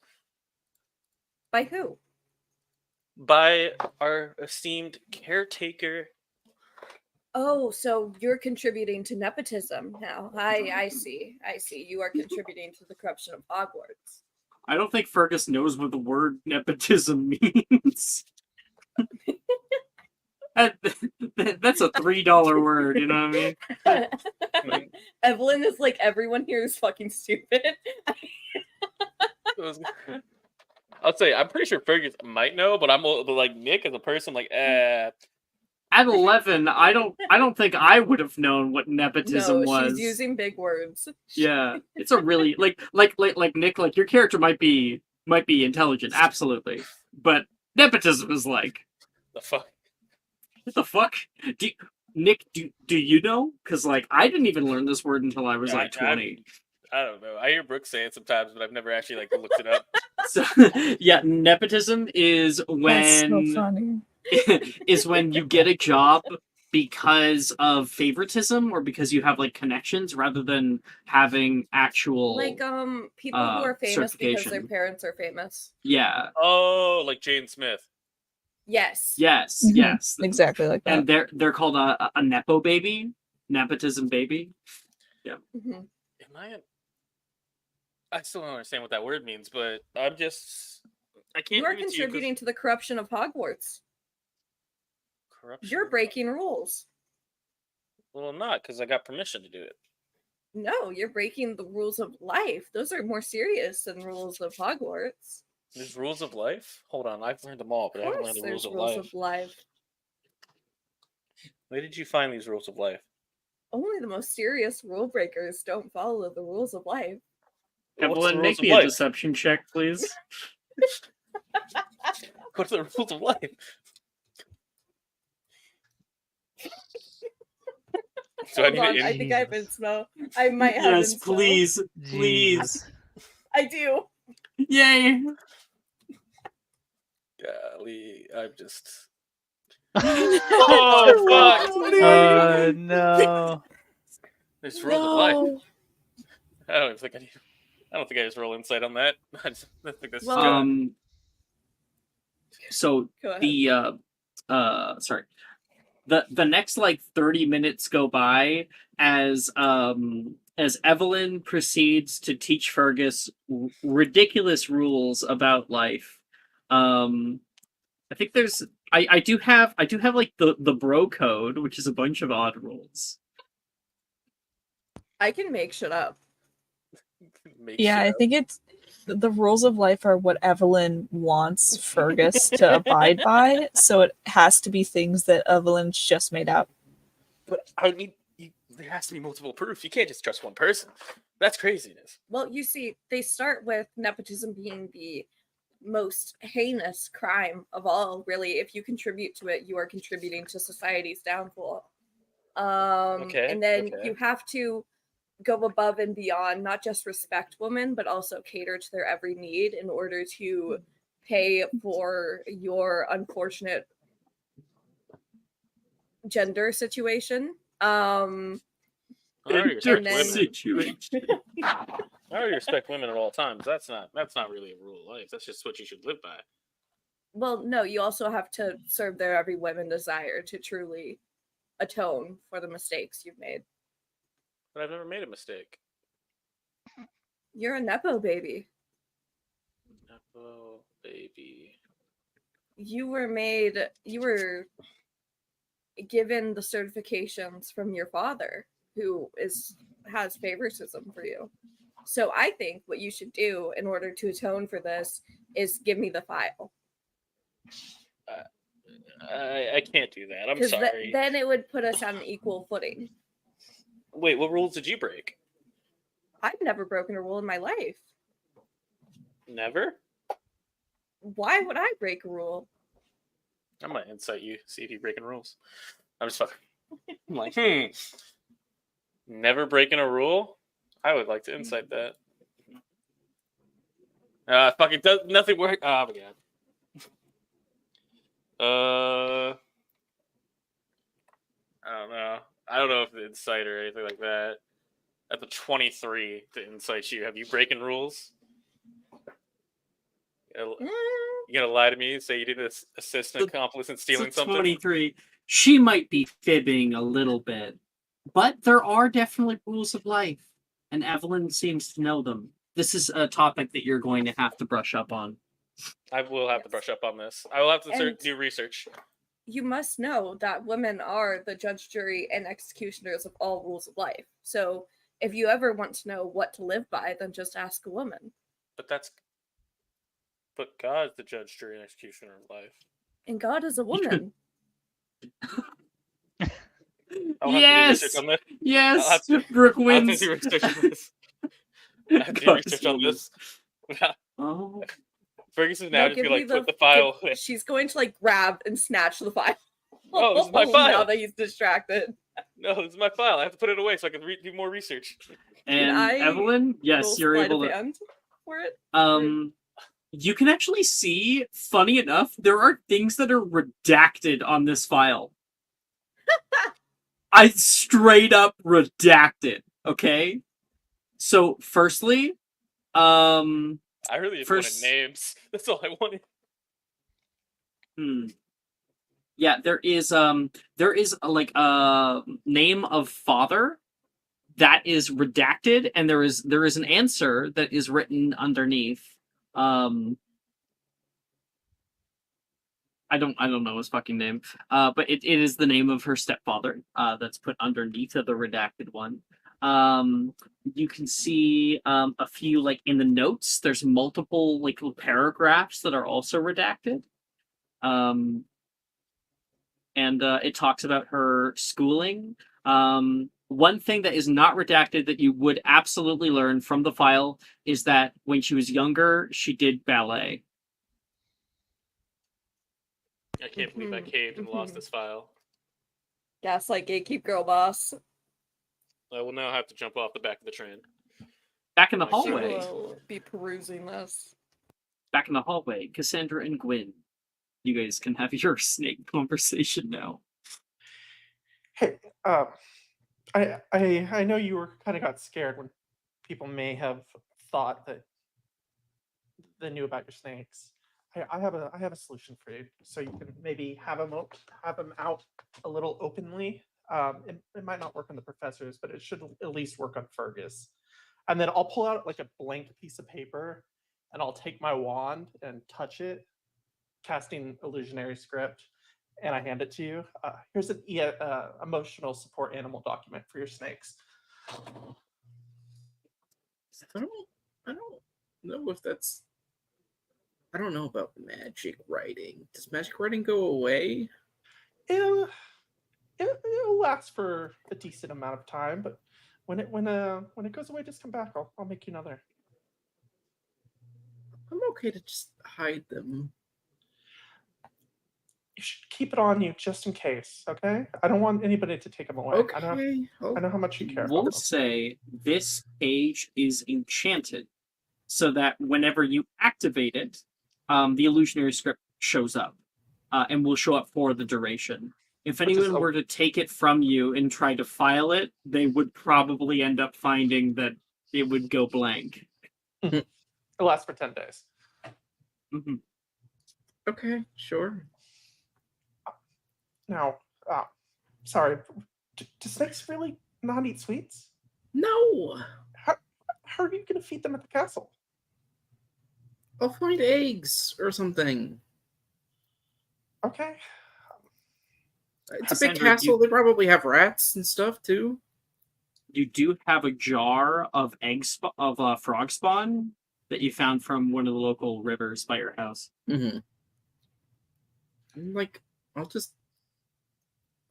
Speaker 6: By who?
Speaker 1: by our esteemed caretaker.
Speaker 6: Oh, so you're contributing to nepotism now. I see. I see. You are contributing to the corruption of Hogwarts.
Speaker 2: I don't think Fergus knows what the word nepotism means. That's a $3 word, you know what I mean?
Speaker 6: Evelyn is like, everyone here is fucking stupid.
Speaker 1: I'll say I'm pretty sure Fergus might know, but like Nick as a person, like,
Speaker 2: At 11, I don't think I would have known what nepotism
Speaker 6: No,
Speaker 2: was.
Speaker 6: she's using big words.
Speaker 2: Yeah, it's a really like Nick, like your character might be intelligent, absolutely, but nepotism is like
Speaker 1: the fuck.
Speaker 2: what the fuck? Nick, do you know? Because like I didn't even learn this word until I was like 20.
Speaker 1: I don't know. I hear Brooke say it sometimes, but I've never actually like looked it up.
Speaker 2: So yeah, nepotism is when
Speaker 5: That's so funny.
Speaker 2: is when you get a job because of favoritism or because you have like connections rather than having actual
Speaker 6: Like people who are famous because their
Speaker 2: certification.
Speaker 6: parents are famous.
Speaker 2: Yeah.
Speaker 1: Oh, like Jane Smith.
Speaker 6: Yes.
Speaker 2: Yes.
Speaker 5: Mhm.
Speaker 2: Yes.
Speaker 5: Exactly like that.
Speaker 2: And they're called a nepo baby, nepotism baby. Yeah.
Speaker 6: Mhm.
Speaker 1: I still don't understand what that word means, but I can't.
Speaker 6: You are
Speaker 1: read it to
Speaker 6: contributing to the corruption of Hogwarts.
Speaker 1: corruption.
Speaker 6: You're breaking rules.
Speaker 1: Well, I'm not because I got permission to do it.
Speaker 6: No, you're breaking the rules of life. Those are more serious than rules of Hogwarts.
Speaker 1: There's rules of life. Hold on, I've learned them all, but I
Speaker 6: Of
Speaker 1: haven't
Speaker 6: course,
Speaker 1: learned the
Speaker 6: there's
Speaker 1: rules of life. Where did you find these rules of life?
Speaker 6: Only the most serious rule breakers don't follow the rules of life.
Speaker 1: What's the
Speaker 2: Evelyn,
Speaker 1: rules
Speaker 2: make
Speaker 1: of
Speaker 2: me a
Speaker 1: life?
Speaker 2: deception check, please.
Speaker 1: What are the rules of life? So
Speaker 6: Hold on, I think I have inspo. I might have
Speaker 2: Yes,
Speaker 6: inspo.
Speaker 2: please, please.
Speaker 6: I do.
Speaker 2: Yay!
Speaker 1: Golly, I'm just.
Speaker 2: Oh,
Speaker 1: fuck!
Speaker 4: No.
Speaker 1: There's rules of life. I don't think I just roll insight on that. I think this is good.
Speaker 2: So
Speaker 6: Go ahead.
Speaker 2: sorry. The next like 30 minutes go by as Evelyn proceeds to teach Fergus ridiculous rules about life. I think there's I do have like the bro code, which is a bunch of odd rules.
Speaker 6: I can make shit up.
Speaker 5: Yeah, I think it's the rules of life are what Evelyn wants Fergus to abide by, so it has to be things that Evelyn's just made up.
Speaker 1: But I mean, there has to be multiple proof. You can't just trust one person. That's craziness.
Speaker 6: Well, you see, they start with nepotism being the most heinous crime of all. Really, if you contribute to it, you are contributing to society's downfall. And then you have to go above and beyond, not just respect women, but also cater to their every need in order to pay for your unfortunate gender situation.
Speaker 1: I already respect women.
Speaker 2: Situation.
Speaker 1: I already respect women at all times. That's not really a rule of life. That's just what you should live by.
Speaker 6: Well, no, you also have to serve their every women desire to truly atone for the mistakes you've made.
Speaker 1: But I've never made a mistake.
Speaker 6: You're a Nepo baby.
Speaker 1: Nepo baby.
Speaker 6: You were given the certifications from your father, who has favoritism for you. So I think what you should do in order to atone for this is give me the file.
Speaker 1: I can't do that. I'm sorry.
Speaker 6: Then it would put us on an equal footing.
Speaker 1: Wait, what rules did you break?
Speaker 6: I've never broken a rule in my life.
Speaker 1: Never?
Speaker 6: Why would I break a rule?
Speaker 1: I'm gonna insight you, see if you're breaking rules. I'm just fucking. I'm like, never breaking a rule? I would like to insight that. Fucking does nothing work. Oh my god. I don't know. I don't know if the insight or anything like that. At the 23 to insight you, have you breaking rules? You gonna lie to me and say you didn't assist an accomplice in stealing something?
Speaker 2: 23. She might be fibbing a little bit, but there are definitely rules of life, and Evelyn seems to know them. This is a topic that you're going to have to brush up on.
Speaker 1: I will have to brush up on this. I will have to do research.
Speaker 6: You must know that women are the judge, jury, and executioners of all rules of life. So if you ever want to know what to live by, then just ask a woman.
Speaker 1: But God's the judge, jury, and executioner of life.
Speaker 6: And God is a woman.
Speaker 1: I'll have to do research on this.
Speaker 2: Yes, Brooke wins.
Speaker 1: I'll have to do research on this. I have to do research on this.
Speaker 2: Oh.
Speaker 1: Ferguson now just be like, put the file.
Speaker 6: She's going to like grab and snatch the file.
Speaker 1: Oh, this is my file.
Speaker 6: Now that he's distracted.
Speaker 1: No, this is my file. I have to put it away so I can do more research.
Speaker 2: And Evelyn, yes, you're able to.
Speaker 6: For it.
Speaker 2: You can actually see, funny enough, there are things that are redacted on this file. I straight up redacted. Okay, so firstly,
Speaker 1: I really just wanted names. That's all I wanted.
Speaker 2: Yeah, there is like a name of father that is redacted, and there is an answer that is written underneath. I don't know his fucking name. But it is the name of her stepfather. That's put underneath of the redacted one. You can see a few like in the notes. There's multiple like little paragraphs that are also redacted. And it talks about her schooling. One thing that is not redacted that you would absolutely learn from the file is that when she was younger, she did ballet.
Speaker 1: I can't believe I caved and lost this file.
Speaker 6: Gaslight gatekeep girl boss.
Speaker 1: I will now have to jump off the back of the train.
Speaker 2: Back in the hallway.
Speaker 6: Will be perusing this.
Speaker 2: Back in the hallway, Cassandra and Gwyn. You guys can have your snake conversation now.
Speaker 3: Hey, I know you were kind of got scared when people may have thought that they knew about your snakes. I have a solution for you, so you can maybe have them out a little openly. It might not work on the professors, but it should at least work on Fergus. And then I'll pull out like a blank piece of paper, and I'll take my wand and touch it, casting illusionary script, and I hand it to you. Here's an emotional support animal document for your snakes.
Speaker 7: I don't know if that's. I don't know about magic writing. Does magic writing go away?
Speaker 3: It'll last for a decent amount of time, but when it goes away, just come back. I'll make you another.
Speaker 7: I'm okay to just hide them.
Speaker 3: You should keep it on you just in case, okay? I don't want anybody to take them away.
Speaker 7: Okay.
Speaker 3: I know how much you care.
Speaker 2: We'll say this page is enchanted, so that whenever you activate it, the illusionary script shows up, and will show up for the duration. If anyone were to take it from you and try to file it, they would probably end up finding that it would go blank.
Speaker 3: It lasts for 10 days.
Speaker 2: Mm-hmm.
Speaker 7: Okay, sure.
Speaker 3: Now, sorry, do snakes really not eat sweets?
Speaker 7: No!
Speaker 3: How are you going to feed them at the castle?
Speaker 7: I'll find eggs or something.
Speaker 3: Okay.
Speaker 7: It's a big castle. They probably have rats and stuff too.
Speaker 2: You do have a jar of frog spawn that you found from one of the local rivers by your house.
Speaker 7: Mm-hmm. I'll just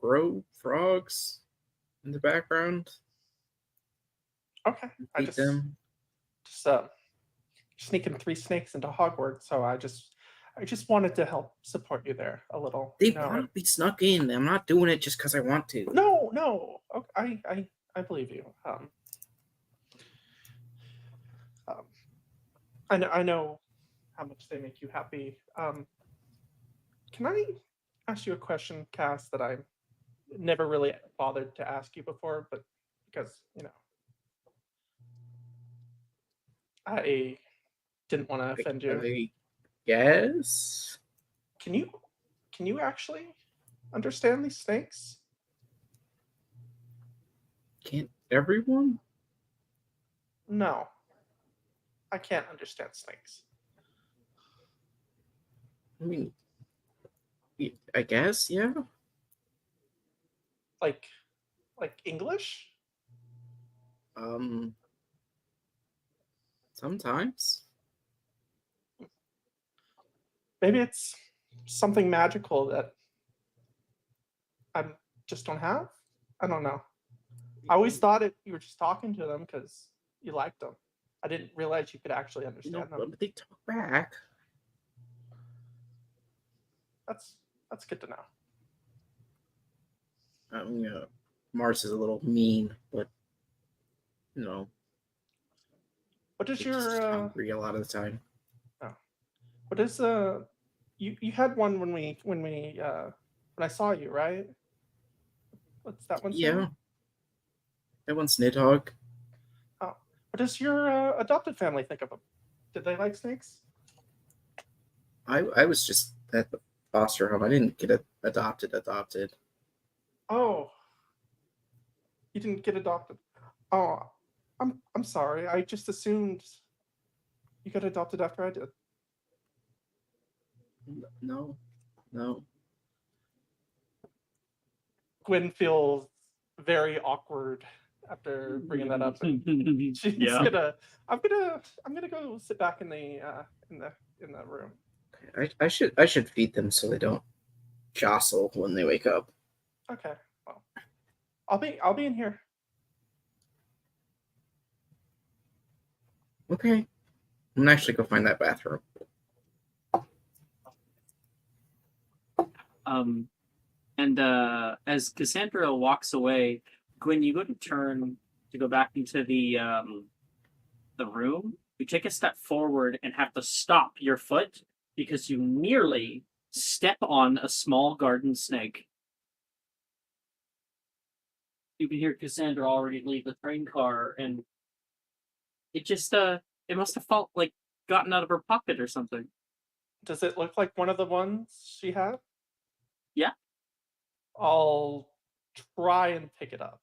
Speaker 7: grow frogs in the background.
Speaker 3: Okay. I
Speaker 7: Eat them.
Speaker 3: Just sneaking 3 snakes into Hogwarts, so I just wanted to help support you there a little.
Speaker 7: They want to be snuck in. I'm not doing it just because I want to.
Speaker 3: No. Okay, I believe you. I know how much they make you happy. Can I ask you a question, Cass, that I never really bothered to ask you before, but because I didn't want to offend you.
Speaker 7: Yes.
Speaker 3: Can you actually understand these snakes?
Speaker 7: Can't everyone?
Speaker 3: No. I can't understand snakes.
Speaker 7: I mean, I guess, yeah.
Speaker 3: Like English?
Speaker 7: Sometimes.
Speaker 3: Maybe it's something magical that I just don't have. I don't know. I always thought you were just talking to them because you liked them. I didn't realize you could actually understand them.
Speaker 7: But they talk back.
Speaker 3: That's good to know.
Speaker 7: Mars is a little mean, but
Speaker 3: What is
Speaker 7: he's
Speaker 3: your
Speaker 7: hungry a lot of the time.
Speaker 3: what is you had one when I saw you, right? What's that one?
Speaker 7: Yeah. That one's Nidhogg.
Speaker 3: Oh, what does your adopted family think of them? Did they like snakes?
Speaker 7: I was just at the foster home. I didn't get adopted.
Speaker 3: Oh, you didn't get adopted. Oh, I'm sorry. I just assumed you got adopted after I did.
Speaker 7: No.
Speaker 3: Gwen feels very awkward after bringing that up. She's
Speaker 2: Yeah.
Speaker 3: I'm gonna go sit back in the room.
Speaker 7: I should feed them so they don't jostle when they wake up.
Speaker 3: Okay. Well, I'll be in here.
Speaker 7: Okay. I'm gonna actually go find that bathroom.
Speaker 2: And as Cassandra walks away, Gwen, you go to turn to go back into the room. You take a step forward and have to stop your foot because you nearly step on a small garden snake. You can hear Cassandra already leave the train car, and it just it must have gotten out of her pocket or something.
Speaker 3: Does it look like one of the ones she had?
Speaker 2: Yeah.
Speaker 3: I'll try and pick it up.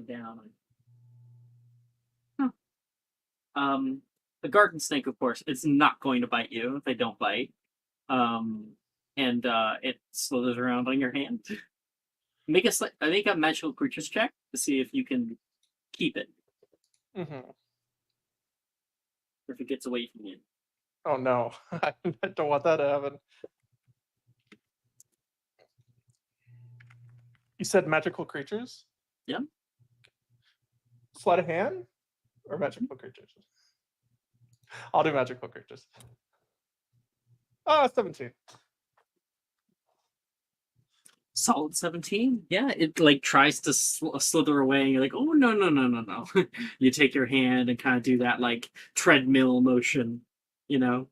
Speaker 2: Down. The garden snake, of course, it's not going to bite you. They don't bite. And it slithers around on your hand. Make a magical creatures check to see if you can keep it.
Speaker 3: Mm-hmm.
Speaker 2: Or if it gets away from you.
Speaker 3: Oh no, I don't want that to happen. You said magical creatures?
Speaker 2: Yeah.
Speaker 3: Sleight of hand or magical creatures? I'll do magical creatures. 17.
Speaker 2: Solid 17. Yeah, it tries to slither away, and you're like, oh no. You take your hand and kind of do that treadmill motion, and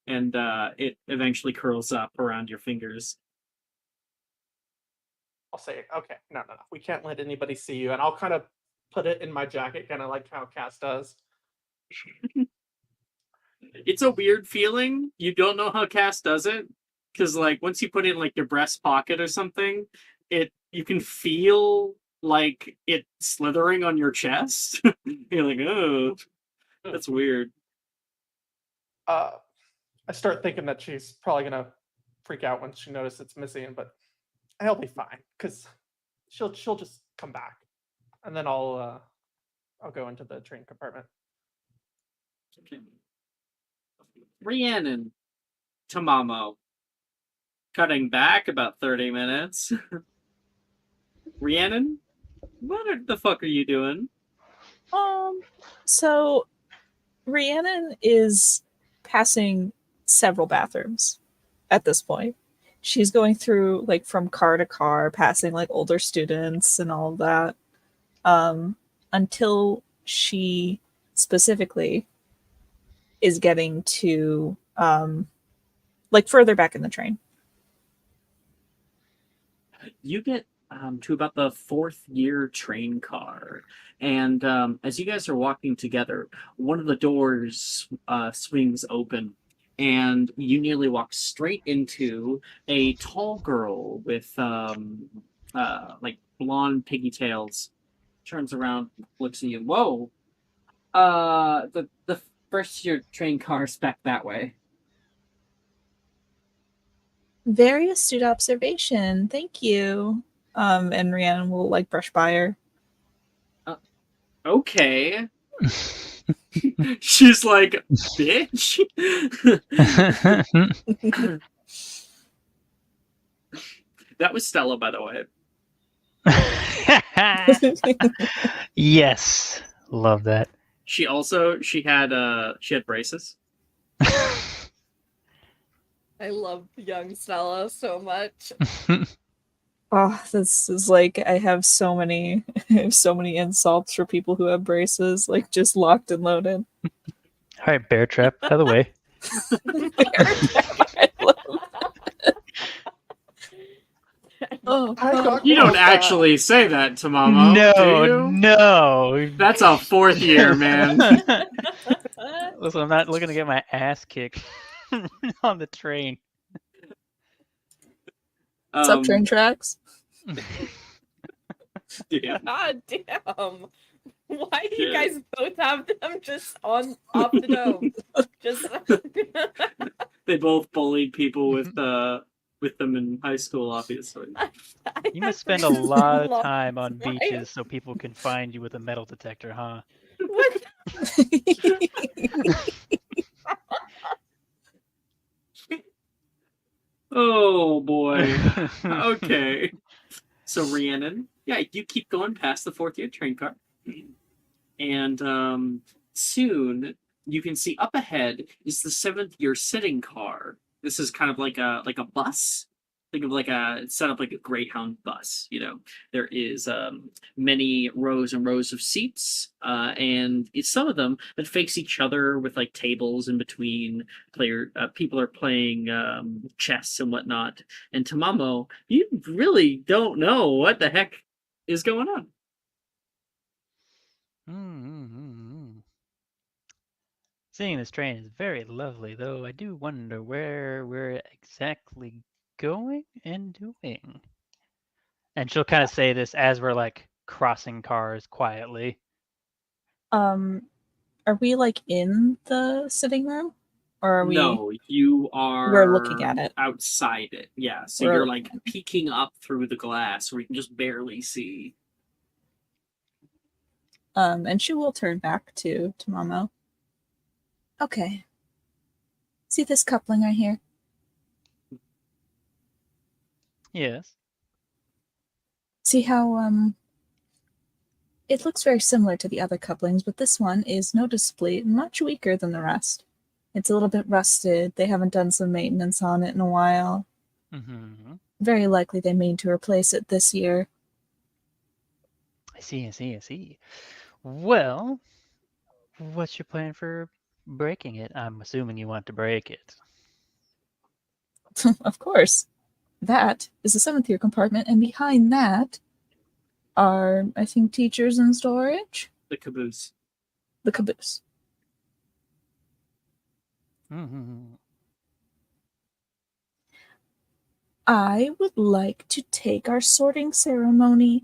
Speaker 2: it eventually curls up around your fingers.
Speaker 3: I'll say, okay, no. We can't let anybody see you. And I'll kind of put it in my jacket, kind of like how Cass does.
Speaker 2: It's a weird feeling. You don't know how Cass does it. Because once you put it in your breast pocket or something, you can feel it slithering on your chest. You're like, oh, that's weird.
Speaker 3: I start thinking that she's probably gonna freak out when she notices it's missing, but I'll be fine because she'll just come back, and then I'll go into the train compartment.
Speaker 2: Okay. Rhiannon, Tamamo, cutting back about 30 minutes. Rhiannon, what the fuck are you doing?
Speaker 5: So Rhiannon is passing several bathrooms at this point. She's going through from car to car, passing older students and all of that, until she specifically is getting to further back in the train.
Speaker 2: You get to about the 4th year train car, and as you guys are walking together, one of the doors swings open, and you nearly walk straight into a tall girl with blonde pigtails. Turns around, looks at you. Whoa! The 1st year train car's back that way.
Speaker 5: Very astute observation. Thank you. And Rhiannon will like brush by her.
Speaker 2: Okay. She's like, bitch. That was Stella, by the way.
Speaker 4: Yes, love that.
Speaker 2: She had braces.
Speaker 6: I love young Stella so much.
Speaker 5: Oh, this is like I have so many insults for people who have braces, like just locked and loaded.
Speaker 4: All right, bear trap, by the way.
Speaker 5: Oh,
Speaker 3: got
Speaker 2: You don't
Speaker 3: called that.
Speaker 2: actually say that, Tamamo, do you?
Speaker 4: No.
Speaker 2: That's a 4th year, man.
Speaker 4: Listen, I'm not looking to get my ass kicked on the train.
Speaker 5: What's up, train tracks?
Speaker 2: Yeah.
Speaker 6: God damn. Why do you guys both have them just off the dome? Just
Speaker 2: They both bullied people with them in high school, obviously.
Speaker 4: You must spend a lot of time on beaches so people can find you with a metal detector, huh?
Speaker 6: What?
Speaker 2: Oh boy. Okay. So Rhiannon, yeah, you keep going past the 4th year train car. And soon you can see up ahead is the 7th year sitting car. This is kind of like a bus. Think of it's set up like a Greyhound bus. There is many rows and rows of seats, and it's some of them that face each other with like tables in between. People are playing chess and whatnot. And Tamamo, you really don't know what the heck is going on.
Speaker 4: Seeing this train is very lovely, though I do wonder where we're exactly going and doing. And she'll kind of say this as we're like crossing cars quietly.
Speaker 5: Are we like in the sitting room, or are we?
Speaker 2: No, you are.
Speaker 5: We're looking at it
Speaker 2: outside it. Yeah, so you're like peeking up through the glass, where you can just barely see.
Speaker 5: And she will turn back to Momo. Okay. See this coupling right here?
Speaker 4: Yes.
Speaker 5: See how it looks very similar to the other couplings, but this one is noticeably much weaker than the rest. It's a little bit rusted. They haven't done some maintenance on it in a while.
Speaker 4: Mm-hmm.
Speaker 5: Very likely they mean to replace it this year.
Speaker 4: I see. Well, what's your plan for breaking it? I'm assuming you want to break it.
Speaker 5: Of course. That is the 7th year compartment, and behind that are, I think, teachers in storage?
Speaker 2: The caboose.
Speaker 5: The caboose.
Speaker 4: Mm-hmm.
Speaker 5: I would like to take our sorting ceremony,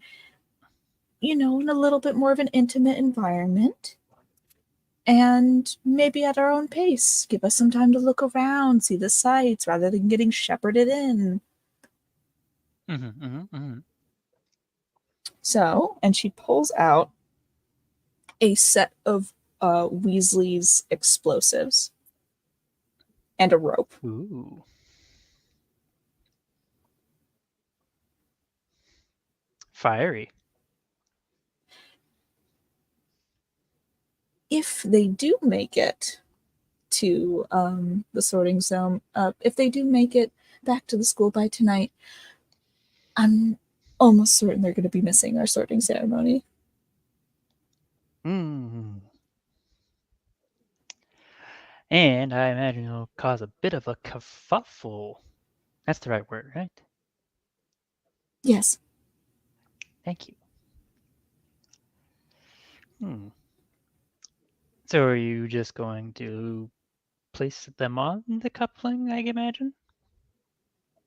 Speaker 5: in a little bit more of an intimate environment. And maybe at our own pace. Give us some time to look around, see the sights, rather than getting shepherded in. So, and she pulls out a set of Weasley's explosives and a rope.
Speaker 4: Ooh. Fiery.
Speaker 5: If they do make it to the sorting zone, if they do make it back to the school by tonight, I'm almost certain they're going to be missing our sorting ceremony.
Speaker 4: Mm. And I imagine it'll cause a bit of a kerfuffle. That's the right word, right?
Speaker 5: Yes.
Speaker 4: Thank you. So are you just going to place them on the coupling, I imagine?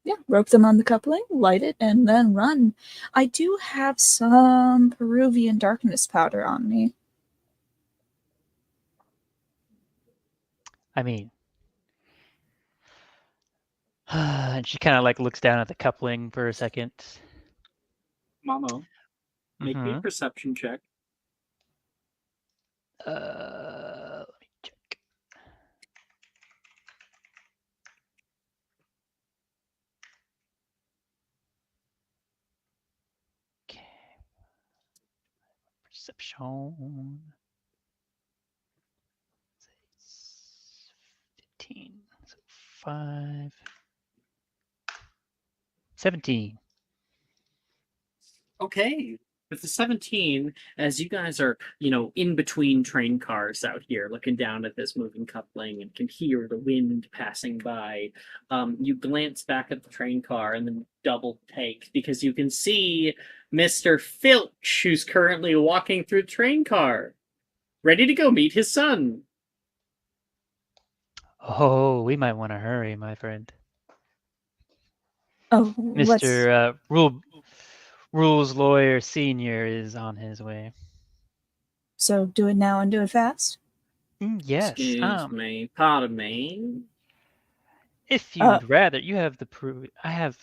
Speaker 5: Yeah, rope them on the coupling, light it, and then run. I do have some Peruvian darkness powder on me.
Speaker 4: I mean, And she kind of like looks down at the coupling for a second.
Speaker 2: Mamo, make me a
Speaker 4: Mhm.
Speaker 2: perception check.
Speaker 4: Let me check. Okay. Perception. 15. So 5. 17.
Speaker 2: Okay. With the 17, as you guys are, in between train cars out here, looking down at this moving coupling and can hear the wind passing by, you glance back at the train car and then double take because you can see Mr. Filch, who's currently walking through the train car, ready to go meet his son.
Speaker 4: Oh, we might want to hurry, my friend.
Speaker 5: Oh, let's.
Speaker 4: Mr. Rules Lawyer Senior is on his way.
Speaker 5: So do it now and do it fast.
Speaker 4: Yes.
Speaker 2: Excuse me, pardon me.
Speaker 4: If you'd rather, you have the proof. I have.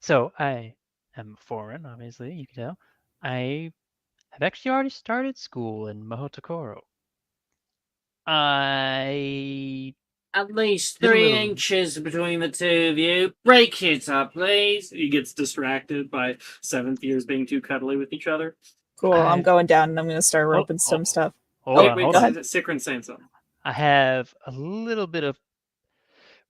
Speaker 4: So I am foreign, obviously. You can tell. I have actually already started school in Mahotokoro. I
Speaker 2: At least
Speaker 4: Did a
Speaker 2: 3
Speaker 4: little-
Speaker 2: inches between the two of you. Break it up, please. He gets distracted by 7th years being too cuddly with each other.
Speaker 5: Cool. I'm
Speaker 4: I-
Speaker 5: going down and I'm going to start roping some stuff.
Speaker 4: Hold on,
Speaker 2: wait,
Speaker 4: hold
Speaker 5: go
Speaker 4: on.
Speaker 5: ahead.
Speaker 2: Sikrin's saying something.
Speaker 4: I have a little bit of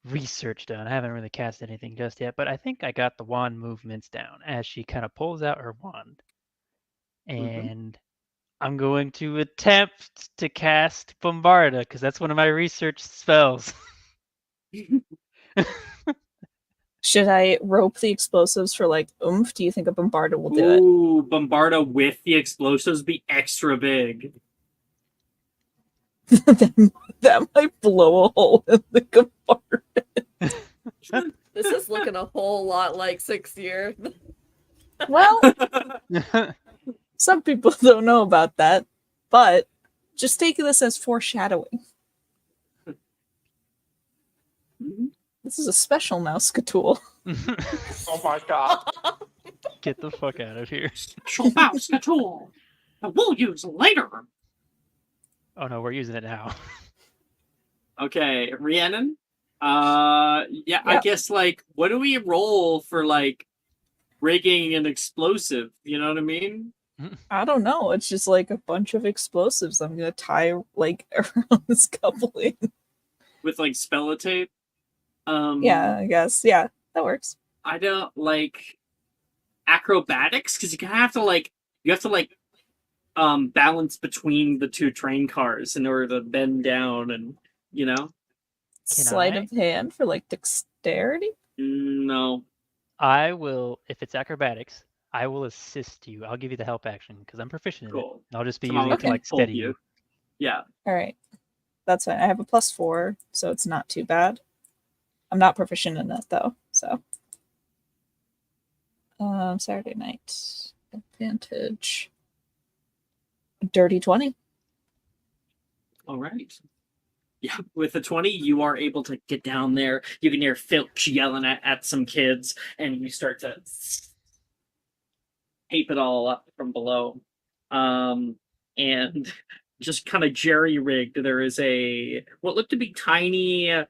Speaker 4: research done. I haven't really cast anything just yet, but I think I got the wand movements down as she kind of pulls out her wand. And I'm going to attempt to cast Bombarda because that's one of my research spells.
Speaker 5: Should I rope the explosives for like oomph? Do you think a bombarda will do it?
Speaker 2: Ooh, Bombarda with the explosives be extra big.
Speaker 5: that might blow a hole in the compartment.
Speaker 6: This is looking a whole lot like 6th year.
Speaker 5: Well, some people don't know about that, but just take this as foreshadowing. This is a special mouse tool.
Speaker 3: Oh my god.
Speaker 4: Get the fuck out of here.
Speaker 2: Special mouse tool that we'll use later.
Speaker 4: Oh no, we're using it now.
Speaker 2: Okay, Rhiannon. I guess what do we roll for rigging an explosive? You know what I mean?
Speaker 5: I don't know. It's just like a bunch of explosives I'm gonna tie around this coupling.
Speaker 2: With spellotape.
Speaker 5: Yeah, I guess. Yeah, that works.
Speaker 2: I don't like acrobatics because you have to balance between the two train cars in order to bend down and
Speaker 5: Sleight of hand for dexterity.
Speaker 2: No.
Speaker 4: I will, if it's acrobatics, I will assist you. I'll give you the help action because I'm proficient in it.
Speaker 2: Cool.
Speaker 4: I'll just be
Speaker 2: Come on,
Speaker 4: using it to
Speaker 5: okay.
Speaker 4: steady you.
Speaker 2: Yeah.
Speaker 5: All right, that's fine. I have a +4, so it's not too bad. I'm not proficient in it though, so. Saturday night advantage. Dirty 20.
Speaker 2: All right. Yeah, with a 20, you are able to get down there. You can hear Filch yelling at some kids, and you start to tape it all up from below. And just kind of jerry-rigged, there is what looked to be tiny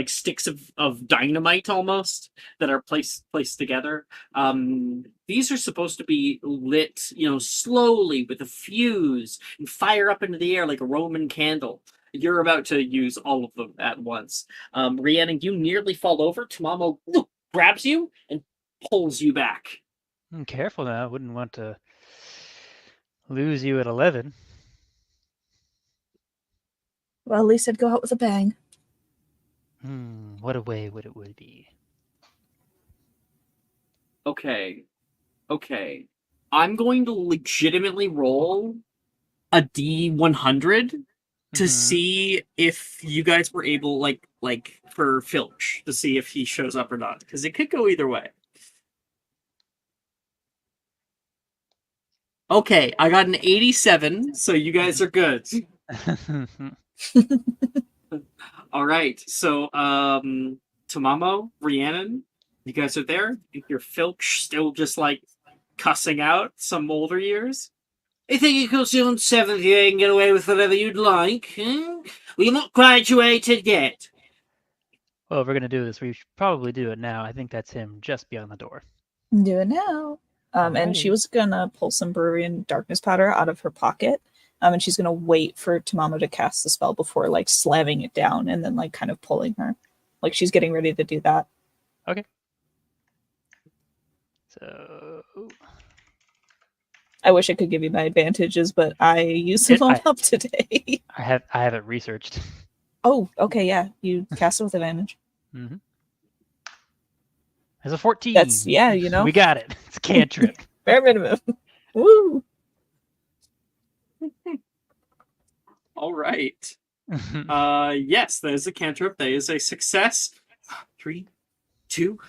Speaker 2: sticks of dynamite almost that are placed together. These are supposed to be lit, slowly with a fuse and fire up into the air like a Roman candle. You're about to use all of them at once. Rhiannon, you nearly fall over. Tamamo grabs you and pulls you back.
Speaker 4: Careful now. I wouldn't want to lose you at 11.
Speaker 5: Well, at least I'd go out with a bang.
Speaker 4: What a way would it be?
Speaker 2: Okay. I'm going to legitimately roll a D100 to see if you guys were able, for Filch, to see if he shows up or not, because it could go either way. Okay, I got an 87, so you guys are good. All right. So, Tamamo, Rhiannon, you guys are there. Your Filch still just like cussing out some older years.
Speaker 8: You think because you're on 7th year you can get away with whatever you'd like? Well, you're not graduated yet.
Speaker 4: Well, if we're gonna do this, we should probably do it now. I think that's him just beyond the door.
Speaker 5: Do it now. And she
Speaker 4: Alrighty.
Speaker 5: was gonna pull some brewery and darkness powder out of her pocket. And she's gonna wait for Tamamo to cast the spell before like slamming it down and then like kind of pulling her. Like she's getting ready to do that.
Speaker 4: So
Speaker 5: I wish I could give you my advantages, but I used them all up today.
Speaker 4: I have it researched.
Speaker 5: Oh, okay, yeah. You cast it with advantage.
Speaker 4: Mm-hmm. It's a 14.
Speaker 5: That's you know.
Speaker 4: We got it. It's a cantrip.
Speaker 5: Bare minimum. Woo!
Speaker 2: All right. Yes, that is a cantrip. That is a success. 3, 2,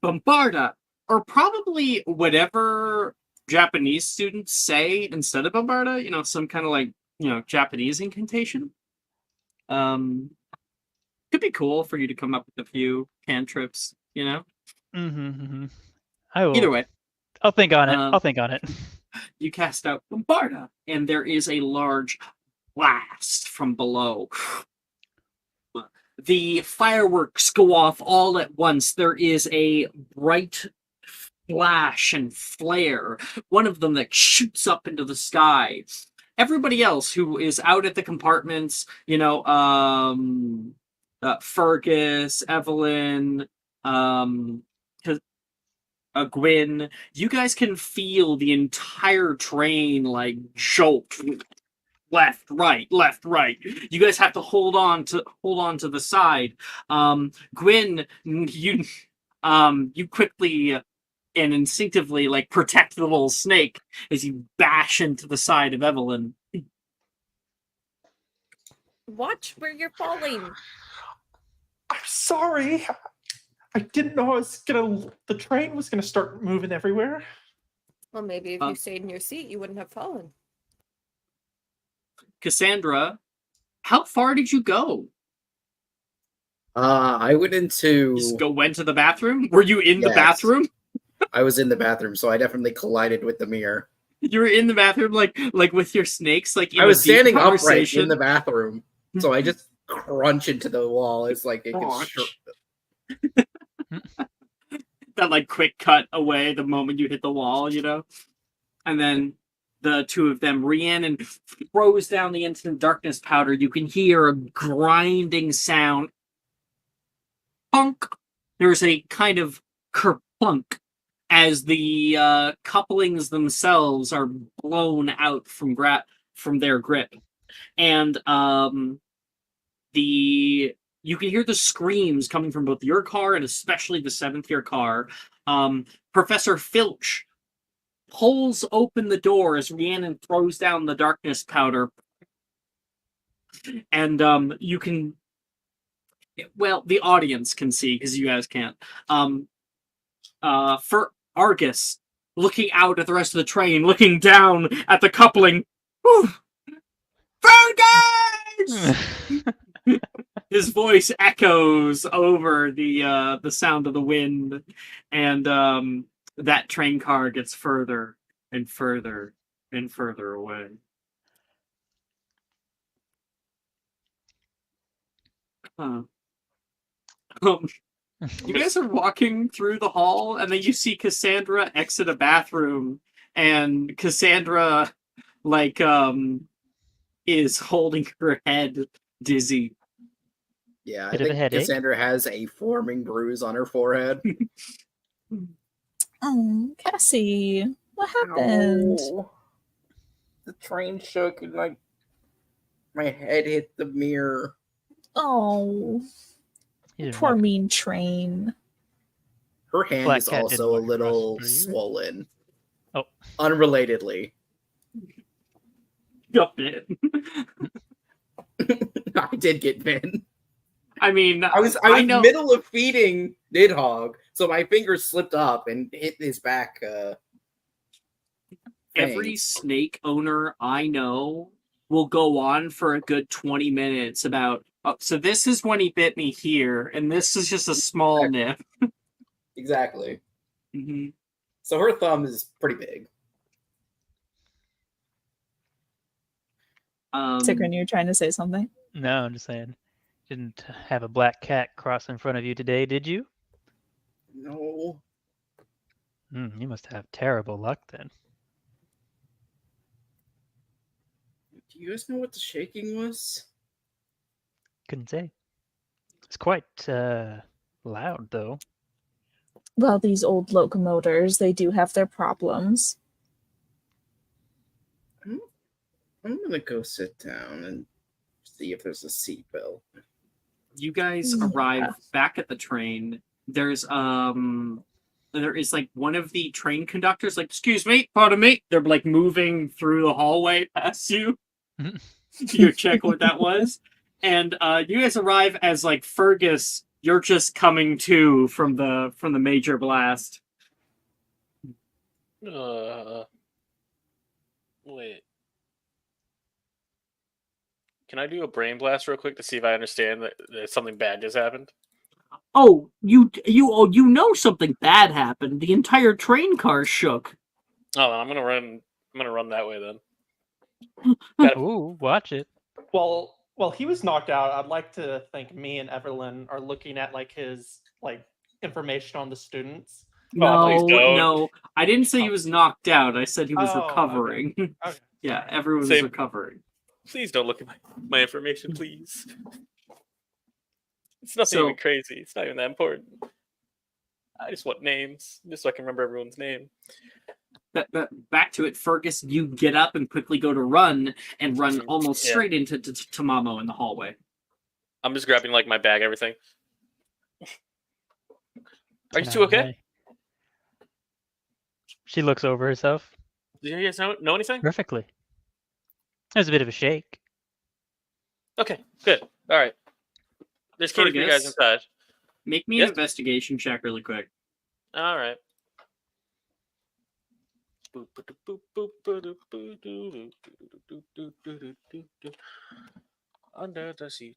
Speaker 2: Bombarda, or probably whatever Japanese students say instead of Bombarda. You know, some kind of like Japanese incantation. Could be cool for you to come up with a few cantrips. You know.
Speaker 4: Mm-hmm. I will.
Speaker 2: Either way,
Speaker 4: I'll think on it. I'll think on it.
Speaker 2: you cast out Bombarda, and there is a large blast from below. The fireworks go off all at once. There is a bright flash and flare. One of them that shoots up into the sky. Everybody else who is out at the compartments, Fergus, Evelyn, Gwyn, you guys can feel the entire train like jolt left, right. You guys have to hold on to the side. Gwyn, you quickly and instinctively like protect the little snake as you bash into the side of Evelyn.
Speaker 6: Watch where you're falling.
Speaker 3: I'm sorry. I didn't know the train was gonna start moving everywhere.
Speaker 6: Well, maybe if you stayed in your seat, you wouldn't have fallen.
Speaker 2: Cassandra, how far did you go?
Speaker 7: I went into.
Speaker 2: Just went to the bathroom? Were you in the
Speaker 7: Yes.
Speaker 2: bathroom?
Speaker 7: I was in the bathroom, so I definitely collided with the mirror.
Speaker 2: You were in the bathroom, like with your snakes, like in
Speaker 7: I was
Speaker 2: a deep
Speaker 7: standing upright
Speaker 2: conversation?
Speaker 7: in the bathroom, so I just crunch into the wall. It's like it
Speaker 2: Crunch.
Speaker 7: gets
Speaker 2: That like quick cut away the moment you hit the wall, and then the two of them, Rhiannon throws down the instant darkness powder. You can hear a grinding sound. Punk. There's a kind of kerplunk as the couplings themselves are blown out from their grip, and you can hear the screams coming from both your car and especially the 7th year car. Professor Filch pulls open the door as Rhiannon throws down the darkness powder. And you can... Well, the audience can see, because you guys can't. For Argus, looking out at the rest of the train, looking down at the coupling. Fergus! His voice echoes over the sound of the wind, and that train car gets further and further and further away. You guys are walking through the hall, and then you see Cassandra exit a bathroom, and Cassandra, is holding her head dizzy.
Speaker 7: Yeah, I
Speaker 4: Bit of a
Speaker 7: think
Speaker 4: headache.
Speaker 7: Cassandra has a forming bruise on her forehead.
Speaker 5: Oh, Cassie, what happened?
Speaker 7: Ow. The train shook and my head hit the mirror.
Speaker 5: Oh,
Speaker 4: You didn't
Speaker 5: poor
Speaker 4: walk-
Speaker 5: mean train.
Speaker 7: Her hand
Speaker 4: Black
Speaker 7: is
Speaker 4: cat
Speaker 7: also
Speaker 4: didn't
Speaker 7: a
Speaker 4: walk across
Speaker 7: little
Speaker 4: for you.
Speaker 7: swollen.
Speaker 4: Oh.
Speaker 7: Unrelatedly.
Speaker 2: Got bit.
Speaker 7: I did get bitten.
Speaker 2: I mean,
Speaker 7: I was
Speaker 2: know
Speaker 7: middle of feeding Nidhogg, so my fingers slipped up and hit his back.
Speaker 2: every
Speaker 7: thing.
Speaker 2: snake owner I know will go on for a good 20 minutes about Oh, so this is when he bit me here, and this is just a small nip.
Speaker 7: Exactly.
Speaker 2: Mm-hmm.
Speaker 7: So her thumb is pretty big.
Speaker 5: Sigrin, you're trying to say something?
Speaker 4: No, I'm just saying. Didn't have a black cat cross in front of you today, did you?
Speaker 7: No.
Speaker 4: You must have terrible luck then.
Speaker 7: Do you guys know what the shaking was?
Speaker 4: Couldn't say. It's quite loud, though.
Speaker 5: Well, these old locomotors, they do have their problems.
Speaker 7: I'm gonna go sit down and see if there's a seatbelt.
Speaker 2: You guys arrive back at the train. There is like one of the train conductors, like, excuse me, pardon me. They're like moving through the hallway past you. You check what that was. And you guys arrive as like Fergus, you're just coming to from the major blast.
Speaker 1: Wait. Can I do a brain blast real quick to see if I understand that something bad just happened?
Speaker 8: Oh, you know something bad happened. The entire train car shook.
Speaker 1: Oh, I'm gonna run that way then.
Speaker 4: Ooh, watch it.
Speaker 3: Well, he was knocked out. I'd like to think me and Evelyn are looking at like his like information on the students.
Speaker 1: please don't.
Speaker 2: No, I didn't say he was knocked out. I said he was
Speaker 3: Oh,
Speaker 2: recovering.
Speaker 3: Okay.
Speaker 2: Yeah, everyone
Speaker 1: Same.
Speaker 2: was recovering.
Speaker 1: Please don't look at my information, please. It's nothing
Speaker 2: So-
Speaker 1: even crazy. It's not even that important. I just want names, just so I can remember everyone's name.
Speaker 2: Back to it, Fergus. You get up and quickly go to run and run almost
Speaker 1: Yeah.
Speaker 2: straight into Mamo in the hallway.
Speaker 1: I'm just grabbing like my bag, everything. Are you
Speaker 4: Can
Speaker 1: two
Speaker 4: I-
Speaker 1: okay?
Speaker 4: She looks over herself.
Speaker 1: Do you guys know anything?
Speaker 4: Perfectly. There's a bit of a shake.
Speaker 1: Okay, good. All right. There's Katie for you guys
Speaker 2: Fergus?
Speaker 1: inside.
Speaker 2: Make me
Speaker 1: Yes?
Speaker 2: an investigation check really quick.
Speaker 1: All right. Under the sea.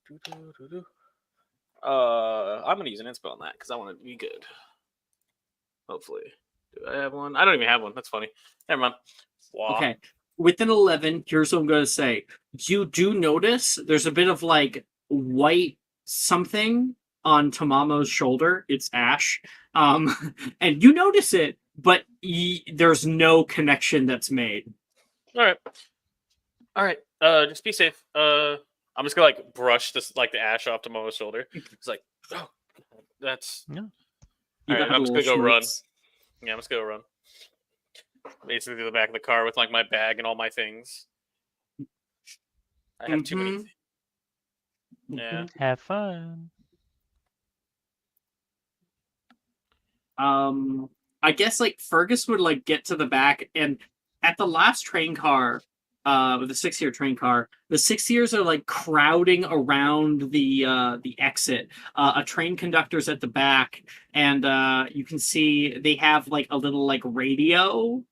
Speaker 1: I'm gonna use an inspo on that because I want to be good. Hopefully, do I have one? I don't even have one. That's funny. Never mind. Wow.
Speaker 2: Okay. With an 11, here's what I'm going to say. You do notice there's a bit of like white something on Tamamo's shoulder. It's ash. And you notice it, but there's no connection that's made.
Speaker 1: All right. Just be safe. I'm just gonna like brush this like the ash off Tomo's shoulder. It's like, oh, that's.
Speaker 4: No.
Speaker 2: You
Speaker 1: All right,
Speaker 2: got
Speaker 1: I'm just
Speaker 2: little
Speaker 1: gonna go run.
Speaker 2: schmutz.
Speaker 1: Yeah, I'm just gonna run. Basically, to the back of the car with like my bag and all my things. I have too many.
Speaker 2: Mhm.
Speaker 1: Yeah.
Speaker 4: Have fun.
Speaker 2: I guess like Fergus would like get to the back, and at the last train car, the 6-year train car, the 6 years are like crowding around the exit. A train conductor's at the back, and you can see they have like a little like radio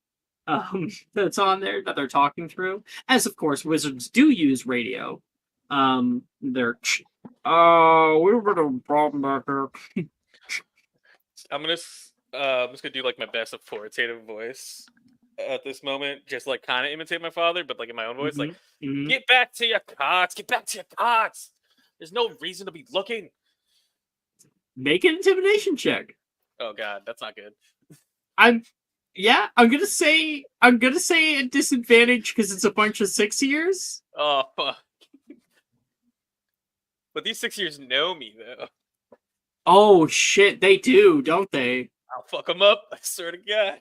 Speaker 2: that's on there that they're talking through. As of course wizards do use radio. They're we've got a problem back here.
Speaker 1: I'm just gonna do like my best authoritative voice at this moment, just like kind of imitate my father, but like in my own voice, like
Speaker 2: Mhm.
Speaker 1: get back to your cots, get back to your cots. There's no reason to be looking.
Speaker 2: Make an intimidation check.
Speaker 1: Oh god, that's not good.
Speaker 2: I'm gonna say a disadvantage because it's a bunch of 6 years.
Speaker 1: Oh fuck. But these 6 years know me though.
Speaker 2: Oh shit, they do, don't they?
Speaker 1: I'll fuck them up. I swear to God.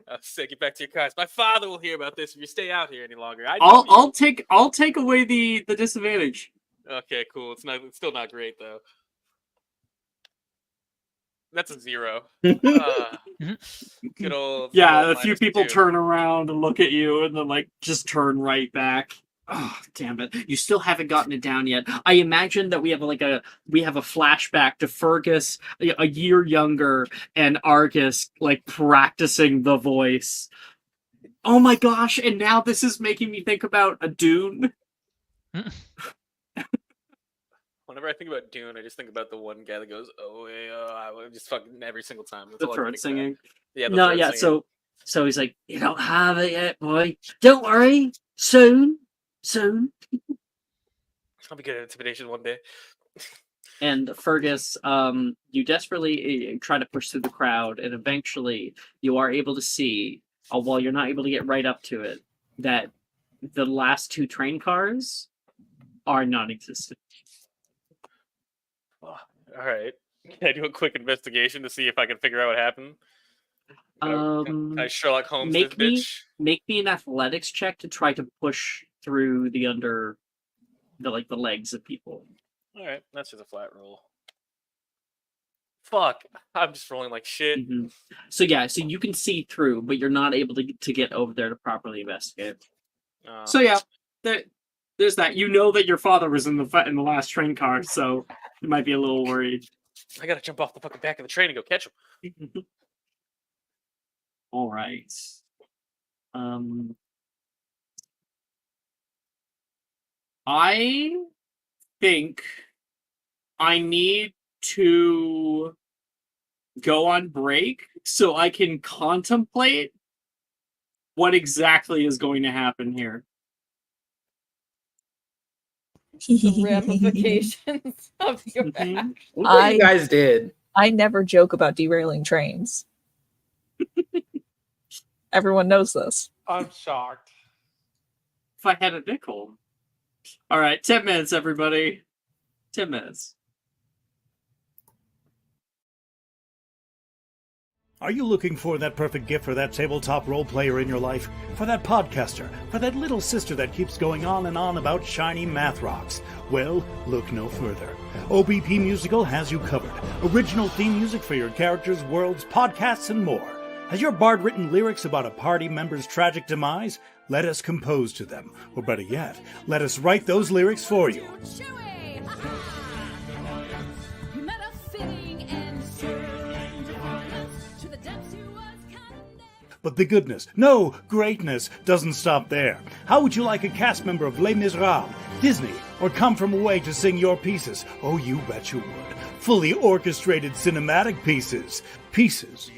Speaker 1: I'll say get back to your cars. My father will hear about this if you stay out here any longer. I know you.
Speaker 2: I'll take away the disadvantage.
Speaker 1: Okay, cool. It's still not great though. That's a 0. Good old.
Speaker 2: Yeah,
Speaker 1: good
Speaker 2: a
Speaker 1: old
Speaker 2: few people
Speaker 1: -2.
Speaker 2: turn around and look at you and then like just turn right back. Oh, damn it. You still haven't gotten it down yet. I imagine that we have a flashback to Fergus a year younger and Argus like practicing the voice. Oh my gosh, and now this is making me think about a Dune.
Speaker 1: Whenever I think about Dune, I just think about the one guy that goes, "Oh yeah," I would just fucking every single time. That's
Speaker 2: The
Speaker 1: all I
Speaker 2: throat
Speaker 1: think about.
Speaker 2: singing.
Speaker 1: Yeah, the
Speaker 2: No,
Speaker 1: throat
Speaker 2: yeah.
Speaker 1: singing.
Speaker 2: So he's like, you don't have it yet, boy. Don't worry. Soon.
Speaker 1: I'll be good at intimidation one day.
Speaker 2: And Fergus, you desperately try to push through the crowd, and eventually you are able to see, while you're not able to get right up to it, that the last 2 train cars are non-existent.
Speaker 1: Oh, all right. Can I do a quick investigation to see if I can figure out what happened? Can I Sherlock Holmes this bitch?
Speaker 2: Make me an athletics check to try to push through the legs of people.
Speaker 1: All right, that's just a flat roll. Fuck, I'm just rolling like shit.
Speaker 2: Mm-hmm. So you can see through, but you're not able to get over there to properly investigate. So yeah, there's that. You know that your father was in the last train car, so you might be a little worried.
Speaker 1: I gotta jump off the fucking back of the train and go catch him.
Speaker 2: All right. I think I need to go on break so I can contemplate what exactly is going to happen here.
Speaker 6: The ramifications of your action.
Speaker 7: Look what you guys did.
Speaker 5: I never joke about derailing trains. Everyone knows this.
Speaker 3: I'm shocked.
Speaker 2: If I had a nickel. All right, 10 minutes, everybody. 10 minutes.
Speaker 9: Are you looking for that perfect gift for that tabletop role player in your life? For that podcaster? For that little sister that keeps going on and on about shiny math rocks? Well, look no further. OBP Musical has you covered. Original theme music for your characters, worlds, podcasts, and more. Has your bard written lyrics about a party member's tragic demise? Let us compose to them. Or better yet, let us write those lyrics for you. But the goodness, no, greatness, doesn't stop there. How would you like a cast member of Les Miserables, Disney, or Come From Away to sing your pieces? Oh, you bet you would. Fully orchestrated cinematic pieces. Pieces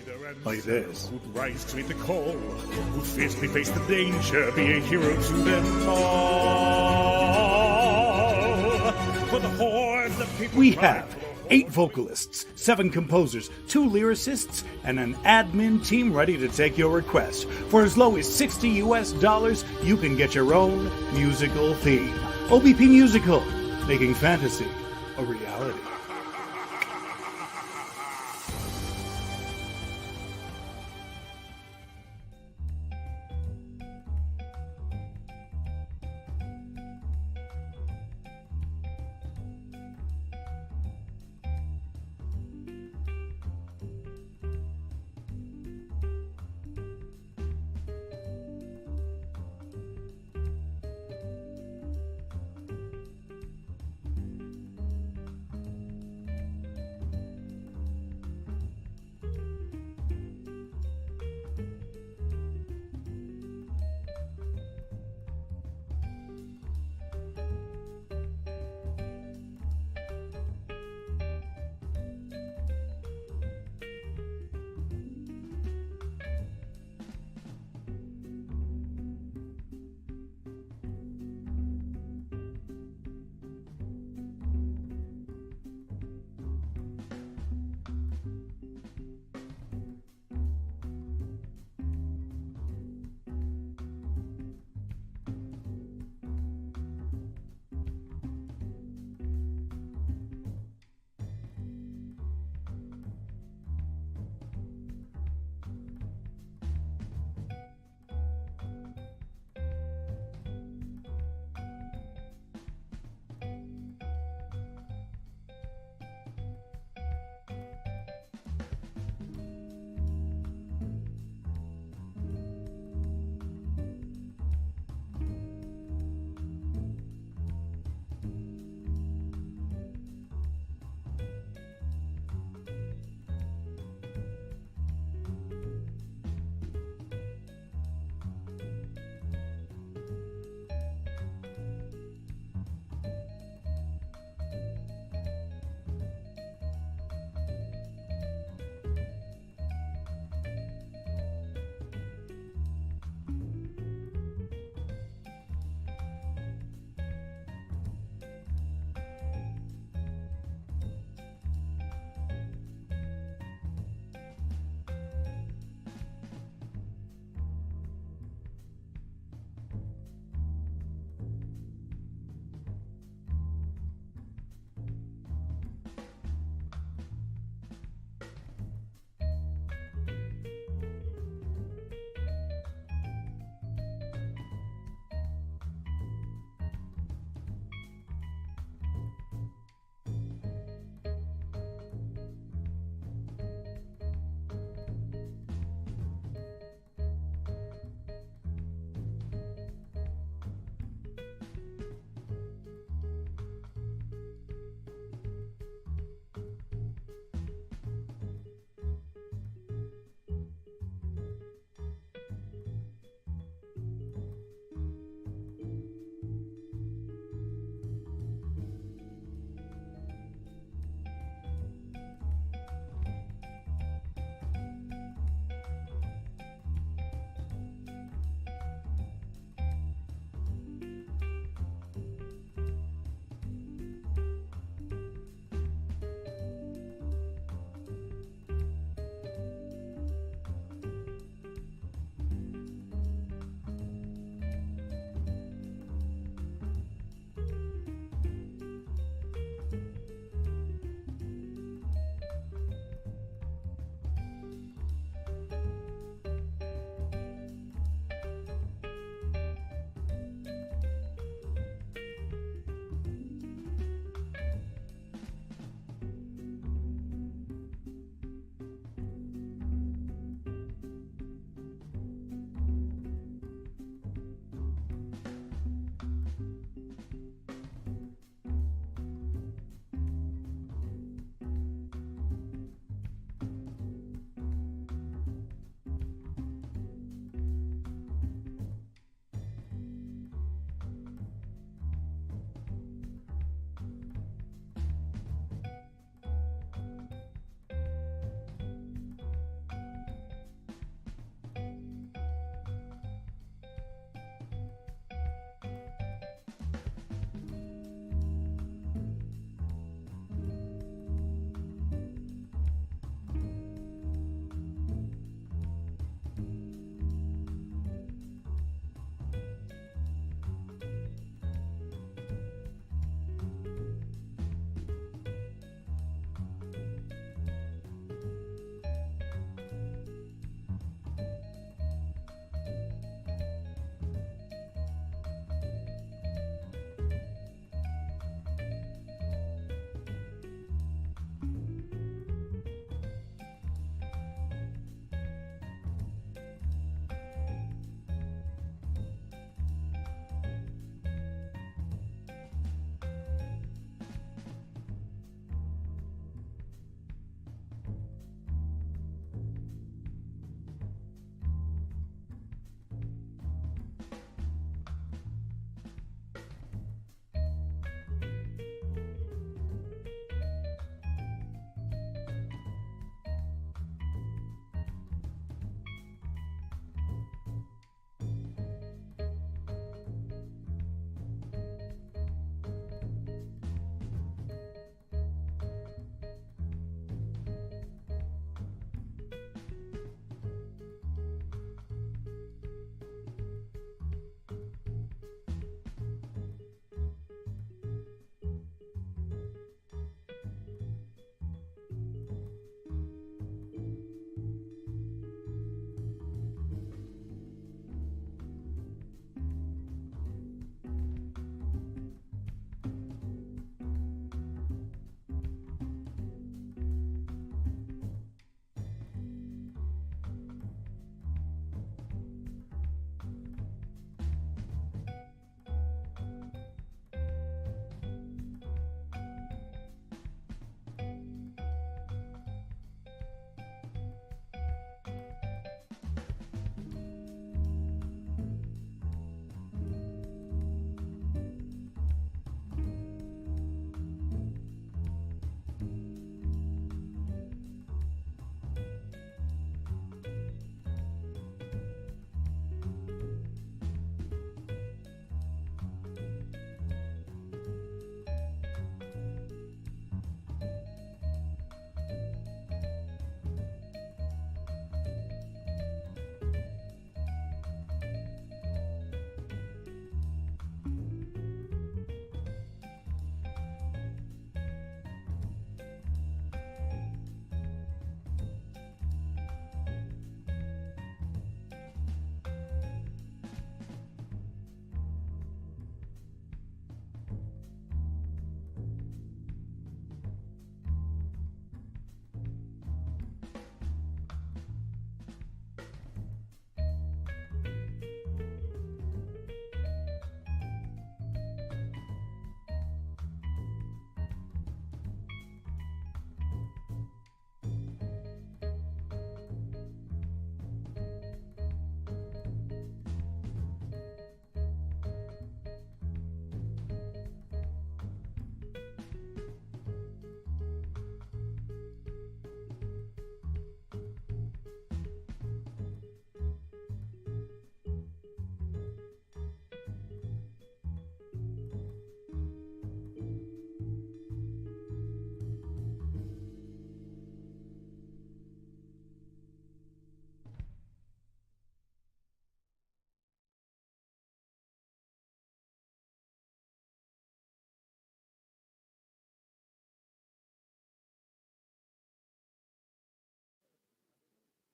Speaker 9: like this.
Speaker 10: Who'd rise to meet the call, who'd fiercely face the danger, be a hero to them all. For the hordes of people
Speaker 9: we have 8 vocalists, 7 composers, 2 lyricists, and an admin team ready to take your request. For as low as $60 US, you can get your own musical theme. OBP Musical, making fantasy a reality.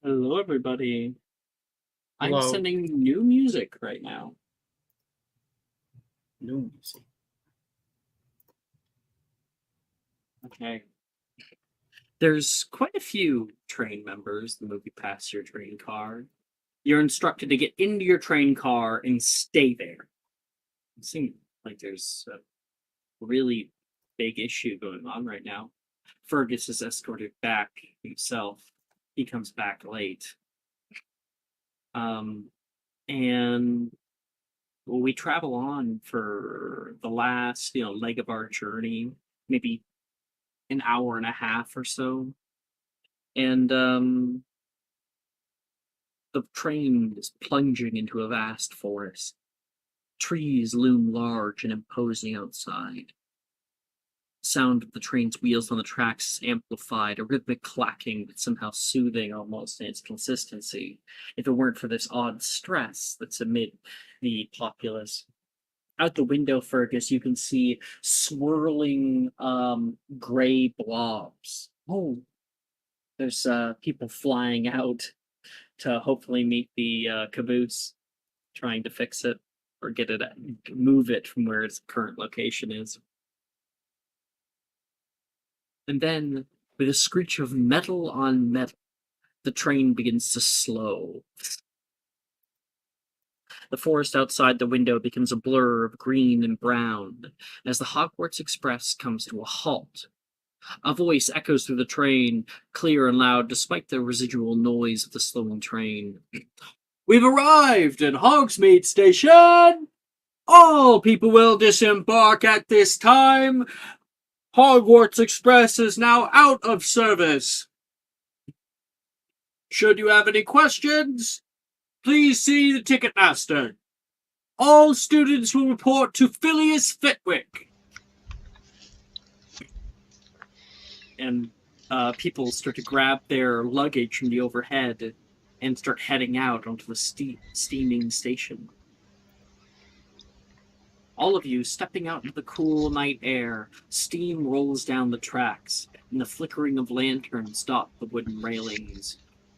Speaker 2: Hello, everybody. I'm
Speaker 7: Hello.
Speaker 2: sending new music right now.
Speaker 7: New music.
Speaker 2: Okay. There's quite a few train members that move you past your train car. You're instructed to get into your train car and stay there. It seems like there's a really big issue going on right now. Fergus is escorted back himself. He comes back late. And we travel on for the last, leg of our journey, maybe an hour and a half or so. And the train is plunging into a vast forest. Trees loom large and imposing outside. Sound of the train's wheels on the tracks is amplified, a rhythmic clacking but somehow soothing almost in its consistency, if it weren't for this odd stress that's amid the populace. Out the window, Fergus, you can see swirling gray blobs. Oh, there's people flying out to hopefully meet the caboose, trying to fix it or move it from where its current location is. And then, with a screech of metal on metal, the train begins to slow. The forest outside the window becomes a blur of green and brown as the Hogwarts Express comes to a halt. A voice echoes through the train, clear and loud despite the residual noise of the slowing train. We've arrived at Hogsmeade Station! All people will disembark at this time. Hogwarts Express is now out of service. Should you have any questions, please see the ticket master. All students will report to Phileas Fitwick. And people start to grab their luggage from the overhead and start heading out onto the steaming station. All of you stepping out into the cool night air, steam rolls down the tracks, and the flickering of lanterns dot the wooden railings.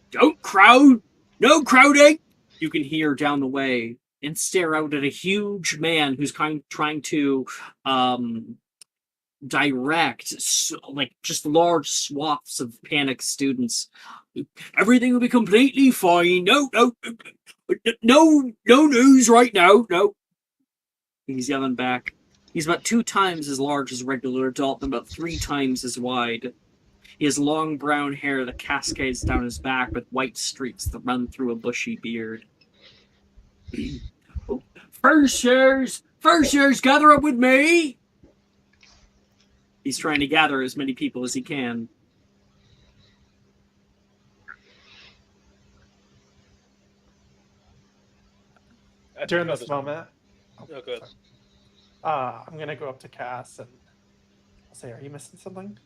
Speaker 2: Don't crowd! No crowding! You can hear down the way, and stare out at a huge man who's trying to direct just large swaths of panicked students. Everything will be completely fine. No news right now. No. He's yelling back. He's about 2 times as large as a regular adult and about 3 times as wide. He has long brown hair that cascades down his back with white streaks that run through a bushy beard. First years, gather up with me! He's trying to gather as many people as he can.
Speaker 3: During this moment,
Speaker 1: Oh, good.
Speaker 3: I'm gonna go up to Cass and I'll say, "Are you missing something?"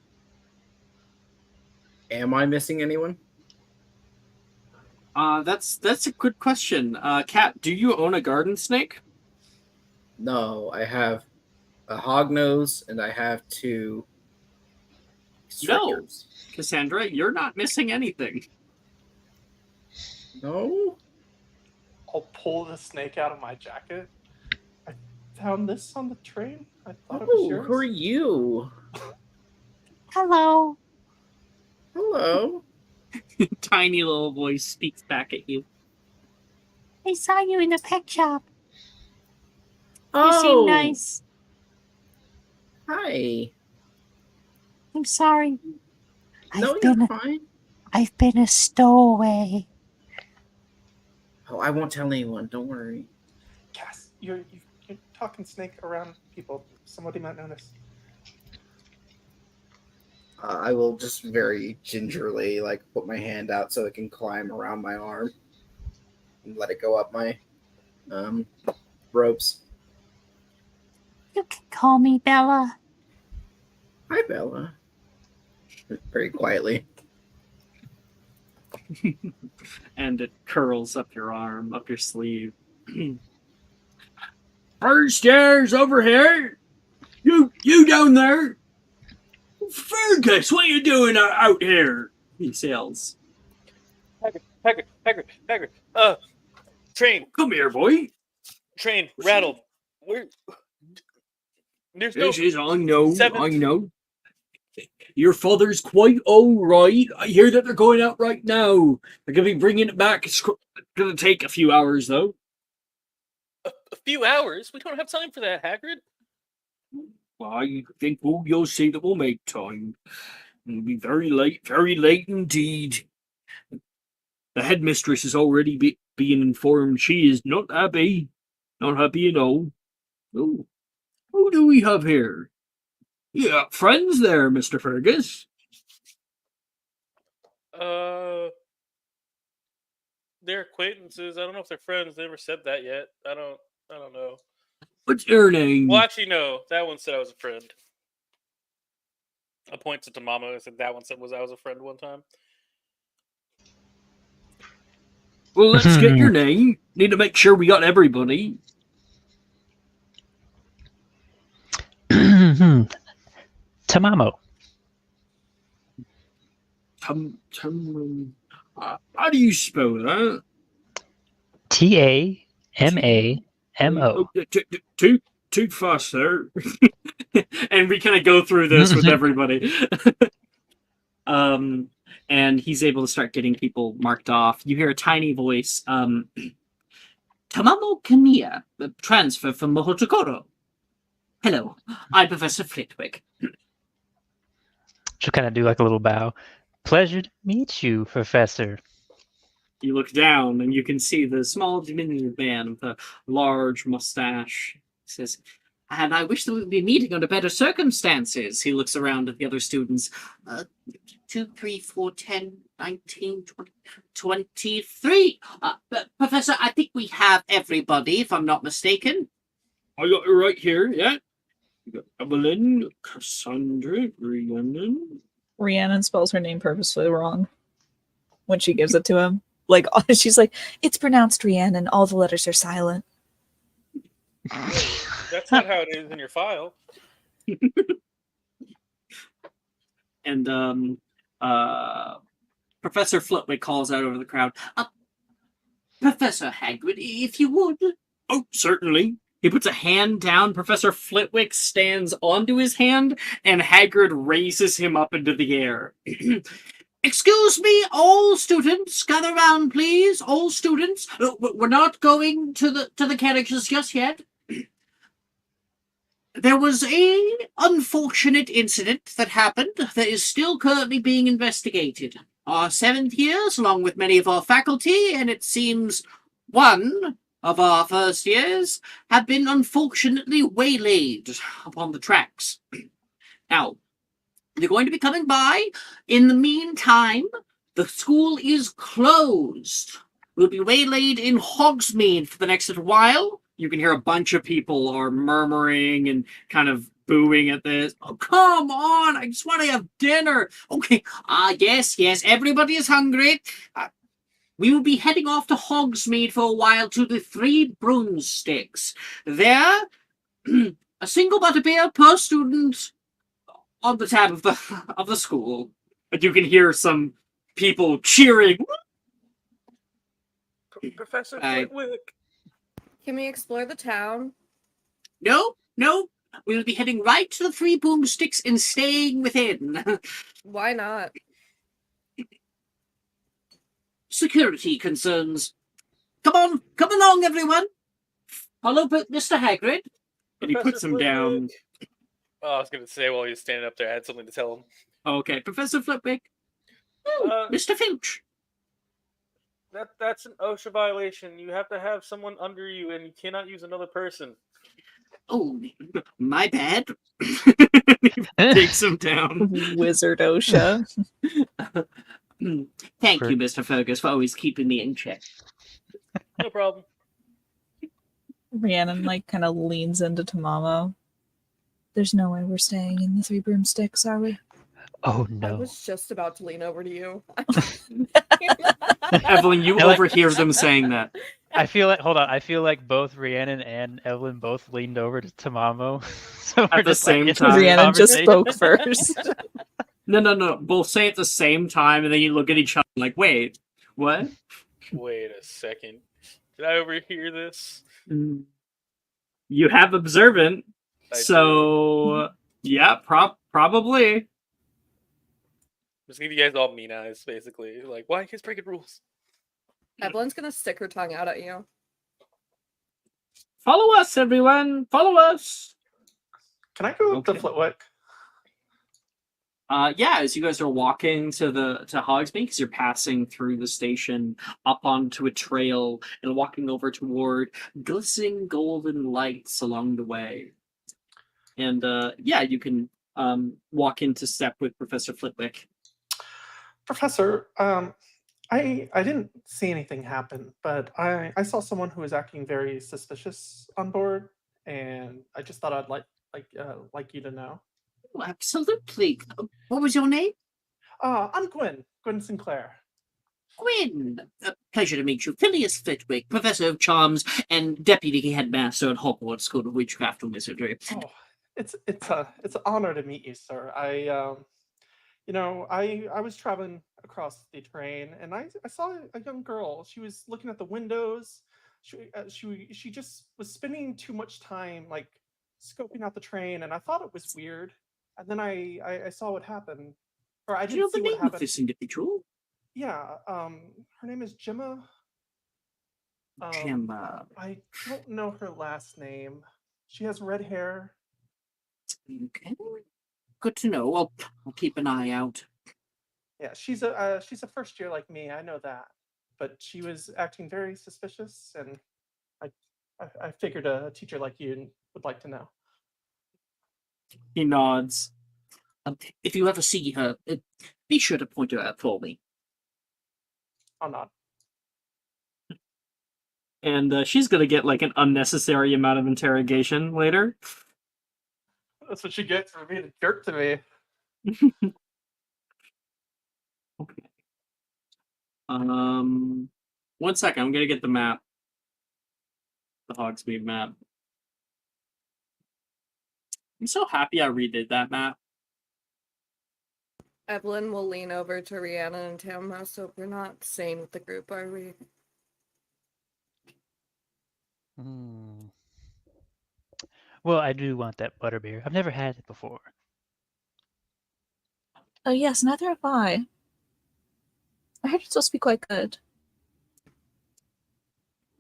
Speaker 7: Am I missing anyone?
Speaker 2: That's a good question. Kat, do you own a garden snake?
Speaker 7: No, I have a hognose and I have 2 strickers.
Speaker 2: Cassandra, you're not missing anything.
Speaker 7: No?
Speaker 3: I'll pull the snake out of my jacket. I found this on the train. I thought it was
Speaker 7: Oh,
Speaker 3: yours.
Speaker 7: who are you?
Speaker 5: Hello.
Speaker 7: Hello.
Speaker 2: Tiny little voice speaks back at you.
Speaker 5: I saw you in the pet shop.
Speaker 7: Oh,
Speaker 5: You seem nice.
Speaker 7: Hi.
Speaker 5: I'm sorry.
Speaker 7: No, you're fine.
Speaker 5: I've been a stowaway.
Speaker 7: Oh, I won't tell anyone. Don't worry.
Speaker 3: Cass, you're talking snake around people. Somebody might notice.
Speaker 7: I will just very gingerly put my hand out so it can climb around my arm and let it go up my ropes.
Speaker 5: You can call me Bella.
Speaker 7: Hi, Bella. Very quietly.
Speaker 2: And it curls up your arm, up your sleeve. First years over here. You down there. Fergus, what you doing out here? He sails.
Speaker 1: Hagrid. Train,
Speaker 2: Come here, boy.
Speaker 1: rattled. Where? There's no.
Speaker 2: This is, I know,
Speaker 1: seventh-
Speaker 2: I know. Your father's quite all right. I hear that they're going out right now. They're going to be bringing it back. It's going to take a few hours, though.
Speaker 1: A few hours? We don't have time for that, Hagrid.
Speaker 2: I think you'll see that we'll make time. It'll be very late indeed. The headmistress is already being informed. She is not happy. Not happy at all. Oh, who do we have here? You got friends there, Mr. Fergus.
Speaker 1: They're acquaintances. I don't know if they're friends. They never said that yet. I don't know.
Speaker 2: What's your name?
Speaker 1: Well, actually, no. That one said I was a friend. I pointed to Mama and said that one said I was a friend one time.
Speaker 2: Well, let's get your name. Need to make sure we got everybody.
Speaker 4: Tamamo.
Speaker 2: How do you spell that?
Speaker 4: Tamamo.
Speaker 2: Too fast there. And we kind of go through this with everybody. And he's able to start getting people marked off. You hear a tiny voice. Tamamo Kamiya, transfer from Mohotokoro. Hello, I'm Professor Flitwick.
Speaker 4: She'll kind of do like a little bow. Pleasure to meet you, Professor.
Speaker 2: You look down and you can see the small diminutive man with a large mustache. He says, and I wish that we would be meeting under better circumstances. He looks around at the other students. 2, 3, 4, 10, 19, 20, 23. Professor, I think we have everybody, if I'm not mistaken. I got it right here, yeah. You got Evelyn, Cassandra, Rhiannon.
Speaker 5: Rhiannon spells her name purposefully wrong when she gives it to him. Like, she's like, it's pronounced Rhiannon. All the letters are silent.
Speaker 1: That's not how it is in your file.
Speaker 2: And Professor Flitwick calls out over the crowd, Professor Hagrid, if you would. Oh, certainly. He puts a hand down. Professor Flitwick stands onto his hand, and Hagrid raises him up into the air. Excuse me, all students, gather round, please. All students. We're not going to the carriages just yet. There was an unfortunate incident that happened that is still currently being investigated. Our 7th years, along with many of our faculty, and it seems one of our first years, have been unfortunately waylaid upon the tracks. Now, they're going to be coming by. In the meantime, the school is closed. We'll be waylaid in Hogsmeade for the next little while. You can hear a bunch of people are murmuring and kind of booing at this. Oh, come on, I just want to have dinner. Okay, yes, everybody is hungry. We will be heading off to Hogsmeade for a while to the Three Broomsticks. There, a single butterbeer per student on the tab of the school. But you can hear some people cheering.
Speaker 1: Professor Flitwick.
Speaker 6: Can we explore the town?
Speaker 2: No. We will be heading right to the Three Broomsticks and staying within.
Speaker 6: Why not?
Speaker 2: Security concerns. Come along, everyone. Follow Mr. Hagrid. And he puts him down.
Speaker 1: Oh, I was going to say while he was standing up there, I had something to tell him.
Speaker 2: Okay, Professor Flitwick. Oh, Mr. Filch.
Speaker 1: That's an OSHA violation. You have to have someone under you, and you cannot use another person.
Speaker 2: Oh, my bad. Takes him down.
Speaker 5: Wizard OSHA.
Speaker 2: Thank you, Mr. Fergus, for always keeping me in check.
Speaker 1: No problem.
Speaker 5: Rhiannon kind of leans into Tamamo. There's no way we're staying in the Three Broomsticks, are we?
Speaker 4: Oh
Speaker 6: I
Speaker 4: no.
Speaker 6: was just about to lean over to you.
Speaker 2: Evelyn, you overhear them saying that.
Speaker 4: I feel like both Rhiannon and Evelyn both leaned over to Tamamo. So
Speaker 2: At the same time.
Speaker 5: Rhiannon just spoke first.
Speaker 2: No. Both say at the same time, and then you look at each other like, wait, What?
Speaker 1: Wait a second. Did I overhear this?
Speaker 2: You have observant,
Speaker 1: I
Speaker 2: so yeah, probably.
Speaker 1: I'm just giving you guys all mean eyes, basically. Like, why are you guys breaking rules?
Speaker 6: Evelyn's gonna stick her tongue out at you.
Speaker 2: Follow us, everyone. Follow us.
Speaker 3: Can I go up
Speaker 2: Okay.
Speaker 3: to Flitwick?
Speaker 2: Yeah, as you guys are walking to Hogsmeade, because you're passing through the station up onto a trail and walking over toward glistening golden lights along the way. And yeah, you can walk into step with Professor Flitwick.
Speaker 3: Professor, I didn't see anything happen, but I saw someone who was acting very suspicious on board, and I just thought I'd like you to know.
Speaker 8: Oh, absolutely. What was your name?
Speaker 3: I'm Gwen Sinclair.
Speaker 8: Gwyn. Pleasure to meet you. Phileas Flitwick, Professor of Charms and Deputy Headmaster at Hogwarts School of Witchcraft and Wizardry.
Speaker 3: Oh, it's an honor to meet you, sir. I was traveling across the train, and I saw a young girl. She was looking at the windows. She just was spending too much time like scoping out the train, and I thought it was weird. And then I saw what happened, or I
Speaker 8: Do you know
Speaker 3: didn't see
Speaker 8: the
Speaker 3: what
Speaker 8: name of
Speaker 3: happened.
Speaker 8: this individual?
Speaker 3: Yeah, her name is Gemma.
Speaker 8: Gemma.
Speaker 3: I don't know her last name. She has red hair.
Speaker 8: Okay. Good to know. I'll keep an eye out.
Speaker 3: Yeah, she's a first year like me. I know that, but she was acting very suspicious, and I figured a teacher like you would like to know.
Speaker 2: He nods.
Speaker 8: If you ever see her, be sure to point her out for me.
Speaker 3: I'll nod.
Speaker 2: And she's gonna get like an unnecessary amount of interrogation later.
Speaker 3: That's what she gets for being a jerk to me.
Speaker 2: Okay. 1 second. I'm gonna get the map. The Hogsmeade map. I'm so happy I redid that map.
Speaker 6: Evelyn will lean over to Rihanna and Tamma, so we're not sane with the group, are we?
Speaker 4: Well, I do want that butterbeer. I've never had it before.
Speaker 5: Oh yes, neither have I. I heard it's supposed to be quite good.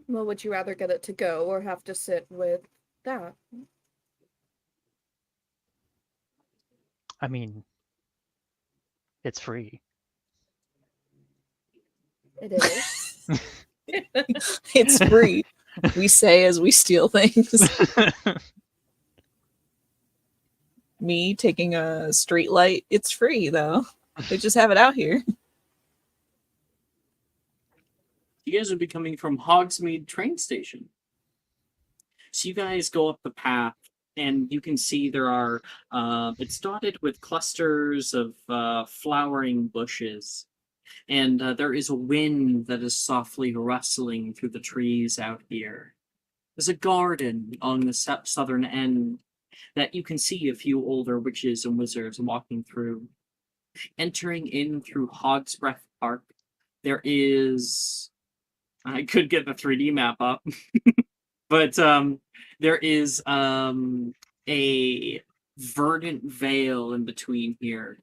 Speaker 6: Well, would you rather get it to go or have to sit with that?
Speaker 4: I mean, it's free.
Speaker 6: It is.
Speaker 5: It's free. We say as we steal things. Me taking a street light, it's free though. They just have it out here.
Speaker 2: You guys would be coming from Hogsmeade train station. So you guys go up the path, and you can see there are. It's dotted with clusters of flowering bushes, and there is a wind that is softly rustling through the trees out here. There's a garden on the southern end that you can see a few older witches and wizards walking through. Entering in through Hogsbreath Park, there is. I could get the 3D map up, but there is a verdant vale in between here.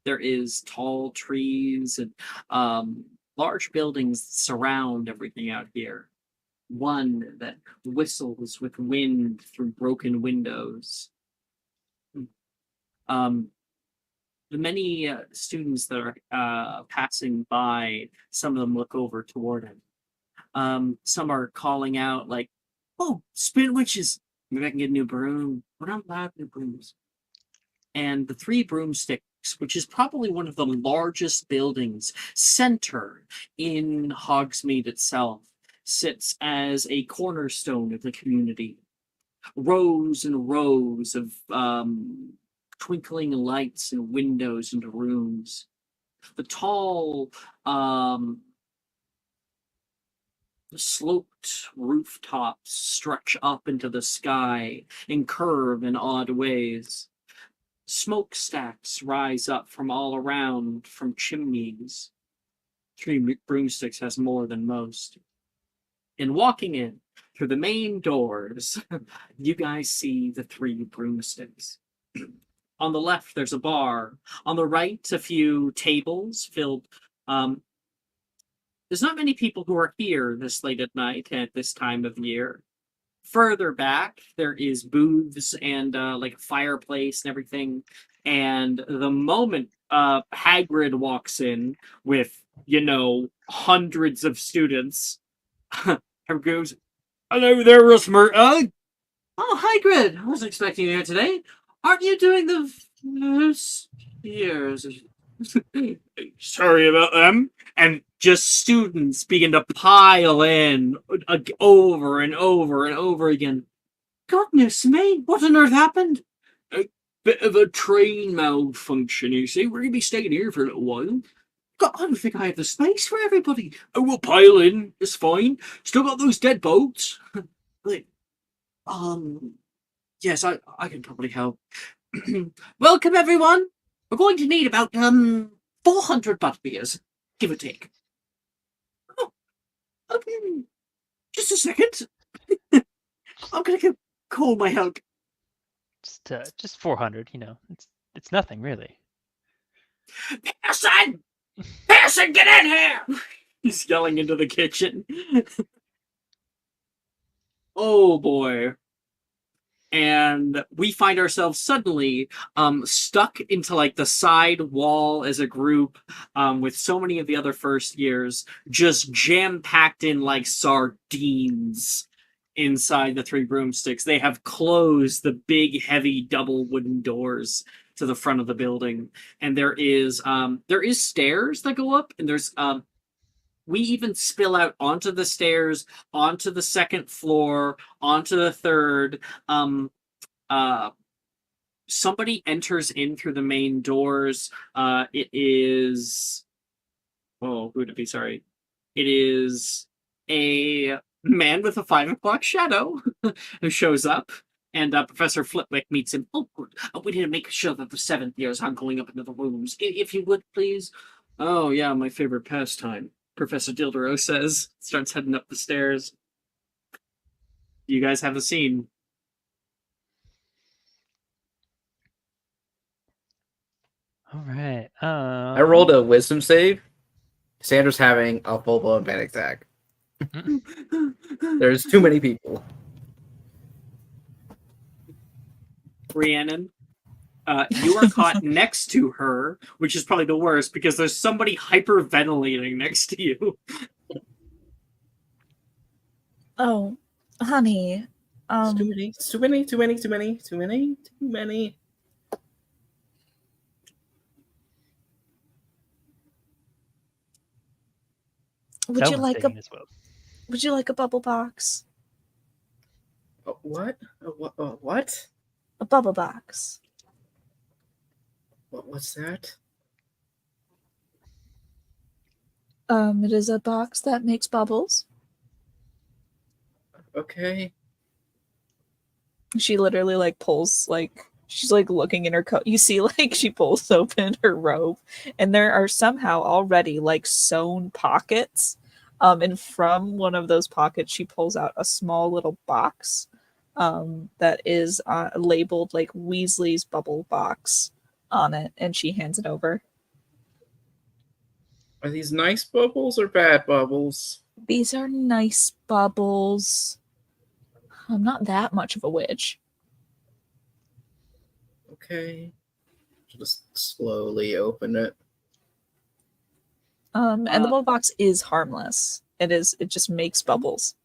Speaker 2: There is tall trees and large buildings that surround everything out here. One that whistles with wind through broken windows. The many students that are passing by, some of them look over toward him. Some are calling out like, "Oh, spin witches! Maybe I can get a new broom. We're not allowed new brooms." And the Three Broomsticks, which is probably one of the largest buildings, center in Hogsmeade itself, sits as a cornerstone of the community. Rows and rows of twinkling lights and windows into rooms. The tall sloped rooftops stretch up into the sky and curve in odd ways. Smokestacks rise up from all around from chimneys. Three Broomsticks has more than most. And walking in through the main doors, you guys see the three broomsticks. On the left, there's a bar. On the right, a few tables filled. There's not many people who are here this late at night at this time of year. Further back, there is booths and like a fireplace and everything. And the moment Hagrid walks in with, hundreds of students, Hagrid goes, "Hello there, Rusmer.
Speaker 8: Oh, Hagrid! I wasn't expecting you here today. Aren't you doing the first years?
Speaker 2: Sorry about them." And just students begin to pile in over and over and over again. Goodness me, what on earth happened? A bit of a train malfunction, you see. We're going to be staying here for a little while. God, I don't think I have the space for everybody. Oh, we'll pile in. It's fine. Still got those dead boats. Like, yes, I can probably help.
Speaker 8: Welcome, everyone. We're going to need about 400 butterbeers, give or take.
Speaker 2: Oh, just a second. I'm going to go call my help.
Speaker 4: Just 400. It's nothing really.
Speaker 8: Pearson! Pearson, get in here!
Speaker 2: He's yelling into the kitchen. Oh boy. And we find ourselves suddenly stuck into like the side wall as a group with so many of the other first years just jam-packed in like sardines inside the three broomsticks. They have closed the big heavy double wooden doors to the front of the building, and there is stairs that go up, and there's we even spill out onto the stairs, onto the second floor, onto the third. Somebody enters in through the main doors. It is... Oh, who would it be? Sorry. It is a man with a 5 o'clock shadow who shows up, and Professor Flitwick meets him. Oh, good. We need to make sure that the 7th years aren't going up into the rooms. If you would, please. Oh, yeah, my favorite pastime. Professor Dildero says, starts heading up the stairs. You guys have the scene.
Speaker 4: All right.
Speaker 7: I rolled a wisdom save. Sandra's having a full-blown panic attack. There's too many people.
Speaker 2: Rhiannon, you are caught next to her, which is probably the worst because there's somebody hyperventilating next to you.
Speaker 5: Oh, honey.
Speaker 7: It's too many.
Speaker 5: Would you
Speaker 4: Someone's
Speaker 5: like a
Speaker 4: taking this well.
Speaker 5: Would you like a bubble box?
Speaker 7: What? What?
Speaker 5: A bubble box.
Speaker 7: What's that?
Speaker 5: It is a box that makes bubbles.
Speaker 7: Okay.
Speaker 5: She literally like pulls she's like looking in her coat. You see like she pulls open her robe and there are somehow already like sewn pockets. And from one of those pockets she pulls out a small little box that is labeled like Weasley's bubble box on it, and she hands it over.
Speaker 7: Are these nice bubbles or bad bubbles?
Speaker 5: These are nice bubbles. I'm not that much of a witch.
Speaker 7: Okay. Just slowly open it.
Speaker 5: And the bubble box is harmless. It just makes bubbles.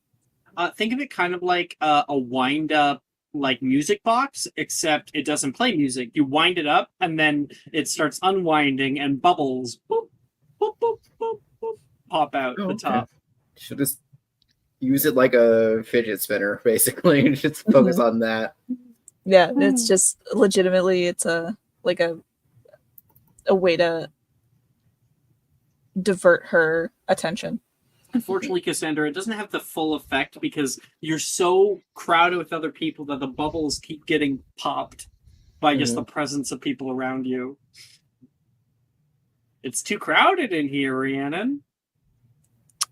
Speaker 2: Think of it kind of like a wind-up like music box, except it doesn't play music. You wind it up, and then it starts unwinding, and bubbles boop, boop, boop, boop, boop, pop out the top.
Speaker 7: Should just use it like a fidget spinner, basically, and just focus on that.
Speaker 5: Yeah, it's just legitimately it's a way to divert her attention.
Speaker 2: Unfortunately, Cassandra, it doesn't have the full effect because you're so crowded with other people that the bubbles keep getting popped by just the presence of people around you. It's too crowded in here, Rhiannon.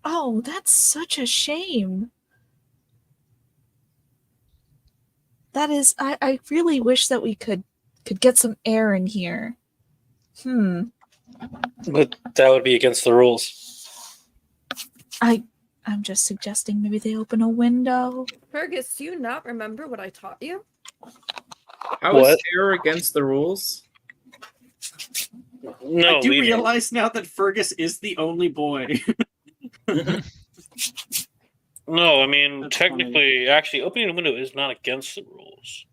Speaker 5: Oh, that's such a shame. That is, I really wish that we could get some air in here.
Speaker 1: But that would be against the rules.
Speaker 5: I'm just suggesting maybe they open a window.
Speaker 6: Fergus, do you not remember what I taught you?
Speaker 7: How is
Speaker 1: What?
Speaker 7: terror against the rules?
Speaker 1: No,
Speaker 2: I do
Speaker 1: leave it.
Speaker 2: realize now that Fergus is the only boy.
Speaker 1: No, I mean,
Speaker 2: That's
Speaker 1: technically, actually, opening a window is not against the rules.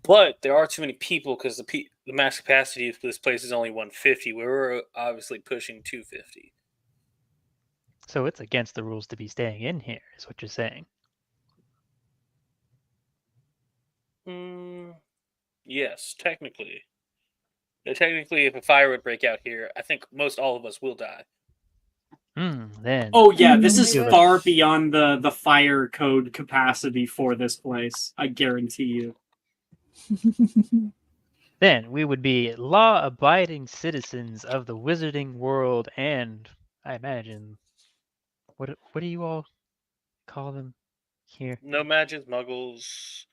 Speaker 1: But there are too many people because the max capacity of this place is only 150. We're obviously pushing 250.
Speaker 4: So it's against the rules to be staying in here, is what you're saying.
Speaker 1: Yes, technically. Technically, if a fire would break out here, I think most all of us will die.
Speaker 4: Then.
Speaker 2: Oh yeah, this is
Speaker 6: Do it.
Speaker 2: far beyond the fire code capacity for this place. I guarantee you.
Speaker 4: Then we would be law-abiding citizens of the wizarding world, and I imagine, what do you all call them here?
Speaker 1: No magic, muggles,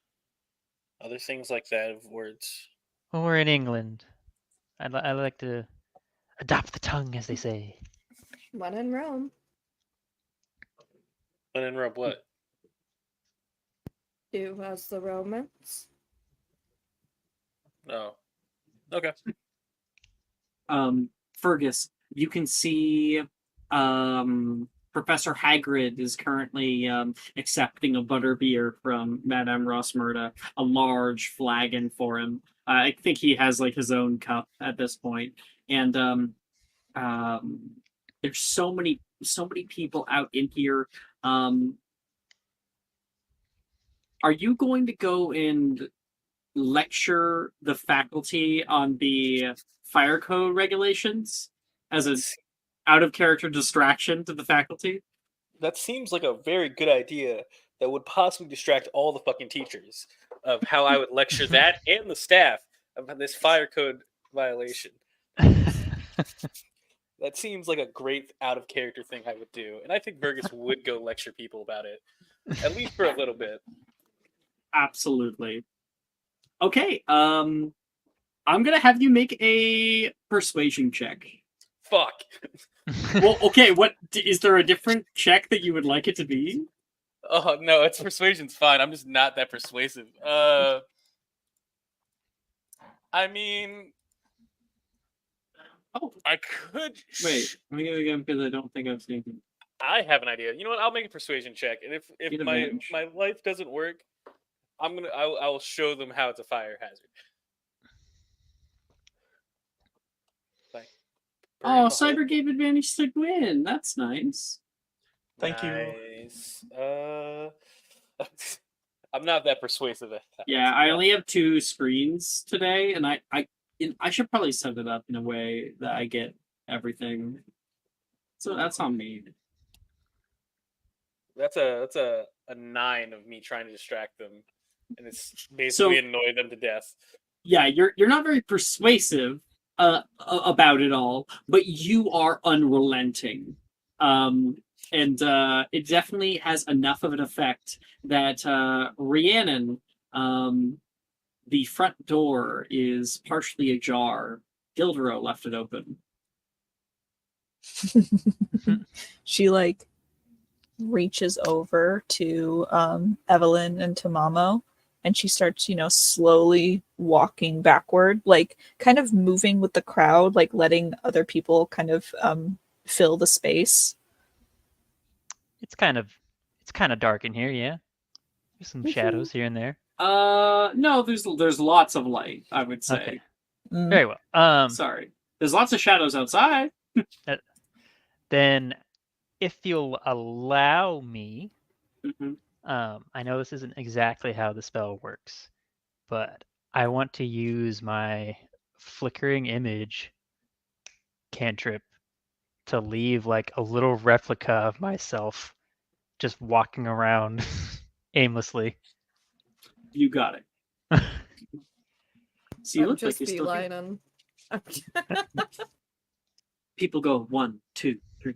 Speaker 1: other things like that of words.
Speaker 4: Well, we're in England. I like to adopt the tongue, as they say.
Speaker 6: When in Rome.
Speaker 1: But in Rome, what?
Speaker 6: Do as the Romans.
Speaker 1: No. Okay.
Speaker 2: Fergus, you can see Professor Hagrid is currently accepting a butterbeer from Madame Rosmerta, a large flagon for him. I think he has like his own cup at this point, and there's so many people out in here. Are you going to go and lecture the faculty on the fire code regulations as an out of character distraction to the faculty?
Speaker 1: That seems like a very good idea that would possibly distract all the fucking teachers of how I would lecture that and the staff about this fire code violation. That seems like a great out of character thing I would do. And I think Fergus would go lecture people about it, at least for a little bit.
Speaker 2: Absolutely. Okay, I'm gonna have you make a persuasion check.
Speaker 1: Fuck.
Speaker 2: Well, okay, what is there a different check that you would like it to be?
Speaker 1: Oh, no, it's persuasion's fine. I'm just not that persuasive. I mean, I could.
Speaker 2: Wait, let me go again because I don't think I've seen it.
Speaker 1: I have an idea. You know what? I'll make a persuasion check, and if
Speaker 2: Get
Speaker 1: my
Speaker 2: advantage.
Speaker 1: my life doesn't work, I will show them how it's a fire hazard. Like, burning
Speaker 2: Oh,
Speaker 1: the whole-
Speaker 2: Cyber gave advantage to Gwyn. That's nice.
Speaker 3: Thank you.
Speaker 1: Nice. I'm not that persuasive at that.
Speaker 2: Yeah, I only have 2 screens today, and I should probably set it up in a way that I get everything. So that's on me.
Speaker 1: That's a 9 of me trying to distract them, and it's basically annoy them to death.
Speaker 2: Yeah, you're not very persuasive about it all, but you are unrelenting. And it definitely has enough of an effect that Rhiannon, the front door is partially ajar. Gildero left it open.
Speaker 5: She like reaches over to Evelyn and to Mamo, and she starts, slowly walking backward, like kind of moving with the crowd, like letting other people kind of fill the space.
Speaker 4: It's kind of dark in here, yeah. There's some shadows here and there.
Speaker 2: No, there's lots of light, I would say.
Speaker 4: Okay. Very well.
Speaker 2: Sorry. There's lots of shadows outside.
Speaker 4: Then, if you'll allow me,
Speaker 2: Mm-hmm.
Speaker 4: I know this isn't exactly how the spell works, but I want to use my flickering image cantrip to leave like a little replica of myself just walking around aimlessly.
Speaker 2: You got it. See, you
Speaker 6: I'm
Speaker 2: look like
Speaker 6: just
Speaker 2: you're still here.
Speaker 6: beelining.
Speaker 2: People go 1, 2, 3.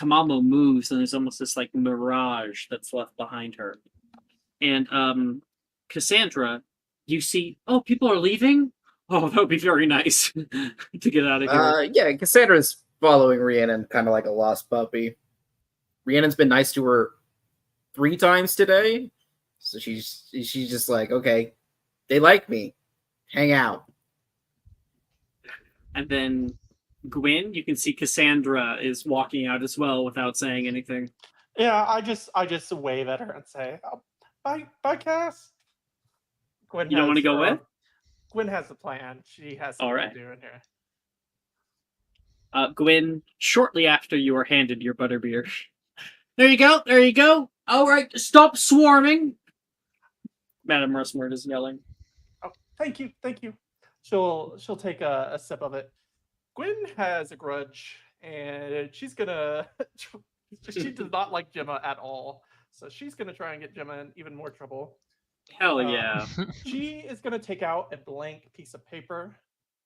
Speaker 2: Tamamo moves, and there's almost this like mirage that's left behind her. And Cassandra, you see, oh, people are leaving. Oh, that would be very nice to get out of here.
Speaker 7: Yeah, Cassandra's following Rhiannon kind of like a lost puppy. Rhiannon's been nice to her 3 times today, so she's just like, okay, they like me, hang out.
Speaker 2: And then Gwyn, you can see Cassandra is walking out as well without saying anything.
Speaker 3: Yeah, I just wave at her and say, oh, bye, Cass. Gwen
Speaker 2: You don't want to go with?
Speaker 3: Gwen has the plan. She has
Speaker 2: All
Speaker 3: something
Speaker 2: right.
Speaker 3: to do in here.
Speaker 2: Gwyn, shortly after you are handed your butterbeer. There you go, there you go. All right, stop swarming. Madame Rushmore is yelling.
Speaker 3: Oh, thank you. She'll take a sip of it. Gwen has a grudge, and she's gonna. She does not like Gemma at all, so she's gonna try and get Gemma in even more trouble.
Speaker 2: Hell yeah.
Speaker 3: She is gonna take out a blank piece of paper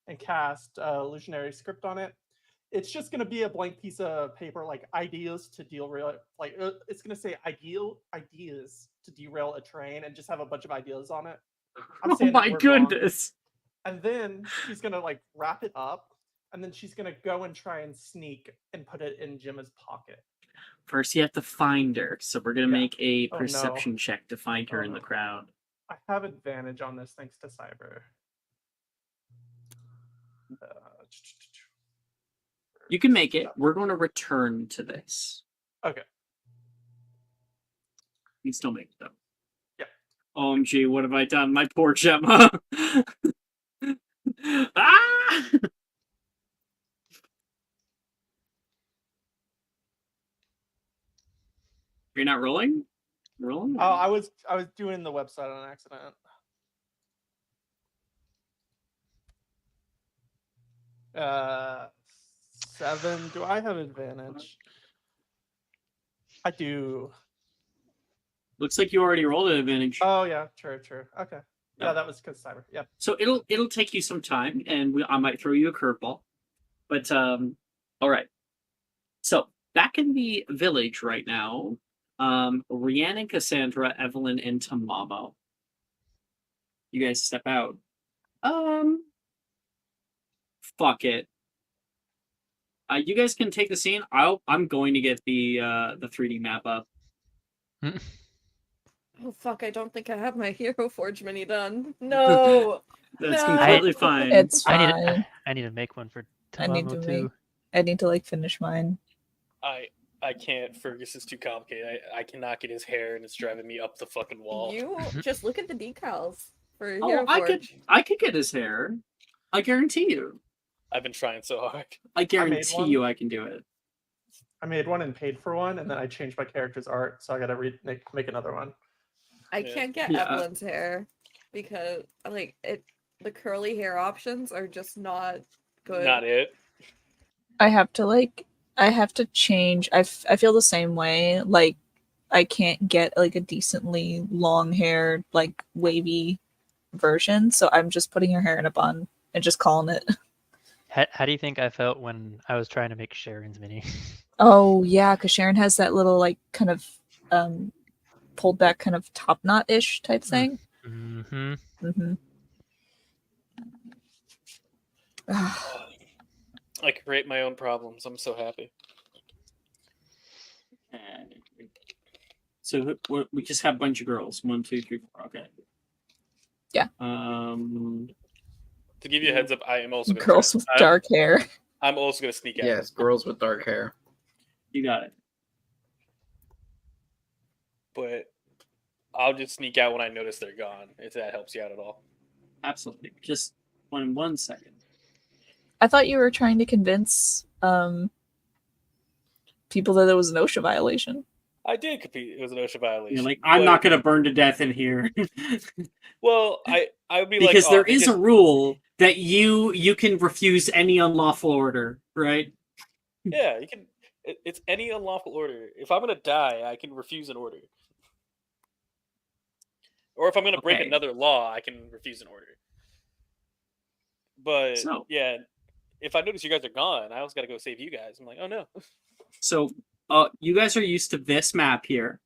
Speaker 3: and cast illusionary script on it. It's just gonna be a blank piece of paper, like ideas to derail. Like it's gonna say ideas to derail a train, and just have a bunch of ideas on it. I'm
Speaker 2: Oh
Speaker 3: saying
Speaker 2: my
Speaker 3: that word wrong.
Speaker 2: goodness.
Speaker 3: And then she's gonna like wrap it up, and then she's gonna go and try and sneak and put it in Gemma's pocket.
Speaker 2: First, you have to find her, so we're gonna make a
Speaker 3: Oh, no.
Speaker 2: perception check to find her in the
Speaker 3: no.
Speaker 2: crowd.
Speaker 3: I have advantage on this thanks to Cyber.
Speaker 2: You can make it. We're going to return to this.
Speaker 3: Okay.
Speaker 2: You can still make it, though.
Speaker 3: Yeah.
Speaker 2: OMG, what have I done? My poor Gemma. Ah! You're not rolling? Rolling?
Speaker 3: Oh, I was doing the website on accident. Uh, 7. Do I have advantage? I do.
Speaker 2: Looks like you already rolled an advantage.
Speaker 3: Oh yeah, true. Okay. Yeah,
Speaker 2: Oh.
Speaker 3: that was because Cyber. Yep.
Speaker 2: So it'll take you some time, and I might throw you a curveball. But all right. So back in the village right now, Rhiannon, Cassandra, Evelyn, and Tamamo. You guys step out. Fuck it. You guys can take the scene. I'm going to get the 3D map up.
Speaker 6: Oh fuck, I don't think I have my Hero Forge mini done. No.
Speaker 2: That's
Speaker 6: No.
Speaker 2: completely fine.
Speaker 5: It's fine.
Speaker 4: I need to make one for
Speaker 5: I need
Speaker 4: Tamamo
Speaker 5: to
Speaker 4: too.
Speaker 5: make. I need to like finish mine.
Speaker 1: I can't. Fergus is too complicated. I cannot get his hair, and it's driving me up the fucking wall.
Speaker 6: You just look at the decals for
Speaker 2: Oh,
Speaker 6: Hero Forge.
Speaker 2: I could get his hair. I guarantee you.
Speaker 1: I've been trying so hard.
Speaker 2: I guarantee
Speaker 3: one.
Speaker 2: you I can do it.
Speaker 3: I made one and paid for one, and then I changed my character's art, so I gotta make another one.
Speaker 6: I
Speaker 1: Yeah.
Speaker 6: can't get
Speaker 2: Yeah.
Speaker 6: Evelyn's hair because like the curly hair options are just not good.
Speaker 1: Not it.
Speaker 5: I have to change. I feel the same way. Like, I can't get like a decently long haired, like wavy version. So I'm just putting her hair in a bun and just calling it.
Speaker 4: How do you think I felt when I was trying to make Sharon's mini?
Speaker 5: Oh yeah, because Sharon has that little like kind of pulled back kind of top knot ish type thing.
Speaker 4: Mm-hmm.
Speaker 5: Mm-hmm.
Speaker 1: I create my own problems. I'm so happy.
Speaker 2: So we just have a bunch of girls. 1, 2, 3, 4. Okay.
Speaker 5: Yeah.
Speaker 1: To give you a heads up, I am also gonna
Speaker 5: Girls with dark hair.
Speaker 1: I'm also gonna sneak out.
Speaker 7: Yes, girls with dark hair.
Speaker 2: You got it.
Speaker 1: But I'll just sneak out when I notice they're gone, if that helps you out at all.
Speaker 2: Absolutely. Just 1 second.
Speaker 5: I thought you were trying to convince people that there was an OSHA violation.
Speaker 1: I did compete. It was an OSHA violation.
Speaker 2: You're like, I'm
Speaker 1: but-
Speaker 2: not going to burn to death in here.
Speaker 1: Well, I would be
Speaker 2: because
Speaker 1: like,
Speaker 2: there is a rule that you can refuse any unlawful order, right?
Speaker 1: Yeah, you can. It's any unlawful order. If I'm gonna die, I can refuse an order. Or if I'm gonna break
Speaker 2: Okay.
Speaker 1: another law, I can refuse an order. But
Speaker 2: So-
Speaker 1: yeah, if I notice you guys are gone, I always gotta go save you guys. I'm like, oh no.
Speaker 2: So you guys are used to this map here.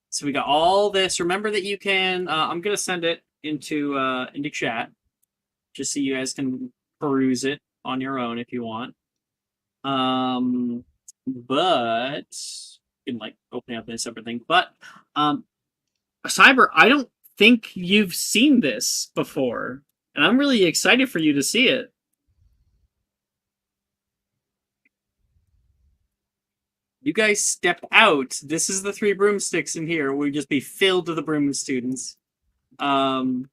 Speaker 2: So we got all this. Remember that you can. I'm gonna send it into chat, just so you guys can peruse it on your own if you want. But you can like open up this separate thing. But Cyber, I don't think you've seen this before, and I'm really excited for you to see it. You guys step out. This is the 3 broomsticks in here. We'll just be filled to the broom students. You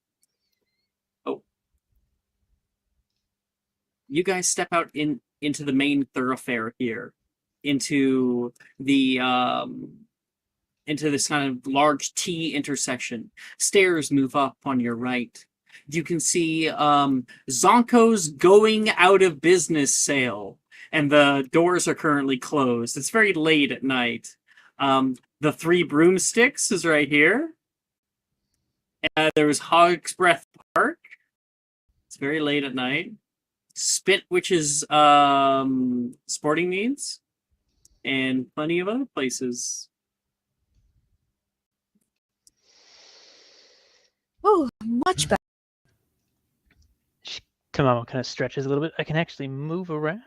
Speaker 2: guys step out into the main thoroughfare here, into the into this kind of large T intersection. Stairs move up on your right. You can see Zonko's going out of business sale, and the doors are currently closed. It's very late at night. The 3 broomsticks is right here. There's Hog's Breath Park. It's very late at night. Spit Witch's sporting needs, and plenty of other places.
Speaker 5: Oh, much better.
Speaker 4: Tamamo kind of stretches a little bit. I can actually move around.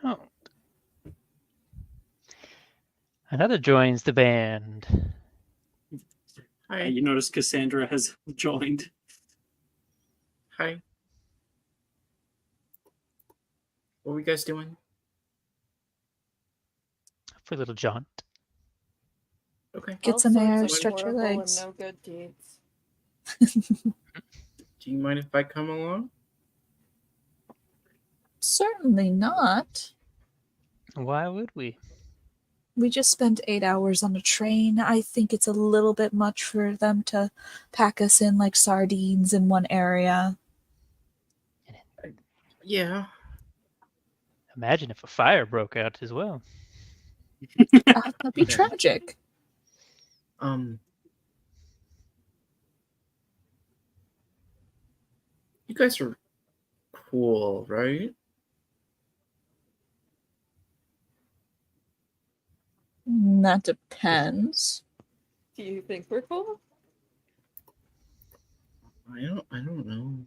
Speaker 4: Another joins the band.
Speaker 7: Hi.
Speaker 2: You notice Cassandra has joined.
Speaker 7: Hi. What were you guys doing?
Speaker 4: For a little jaunt.
Speaker 7: Okay.
Speaker 5: Get some
Speaker 6: All sorts
Speaker 5: air,
Speaker 6: of
Speaker 5: stretch your
Speaker 6: horrible
Speaker 5: legs.
Speaker 6: And no good deeds.
Speaker 7: Do you mind if I come along?
Speaker 5: Certainly not.
Speaker 4: Why would we?
Speaker 5: We just spent 8 hours on a train. I think it's a little bit much for them to pack us in like sardines in one area.
Speaker 7: Yeah.
Speaker 4: Imagine if a fire broke out as well.
Speaker 5: That'd be tragic.
Speaker 7: You guys are cool, right?
Speaker 5: That depends.
Speaker 6: Do you think we're cool?
Speaker 7: I don't know.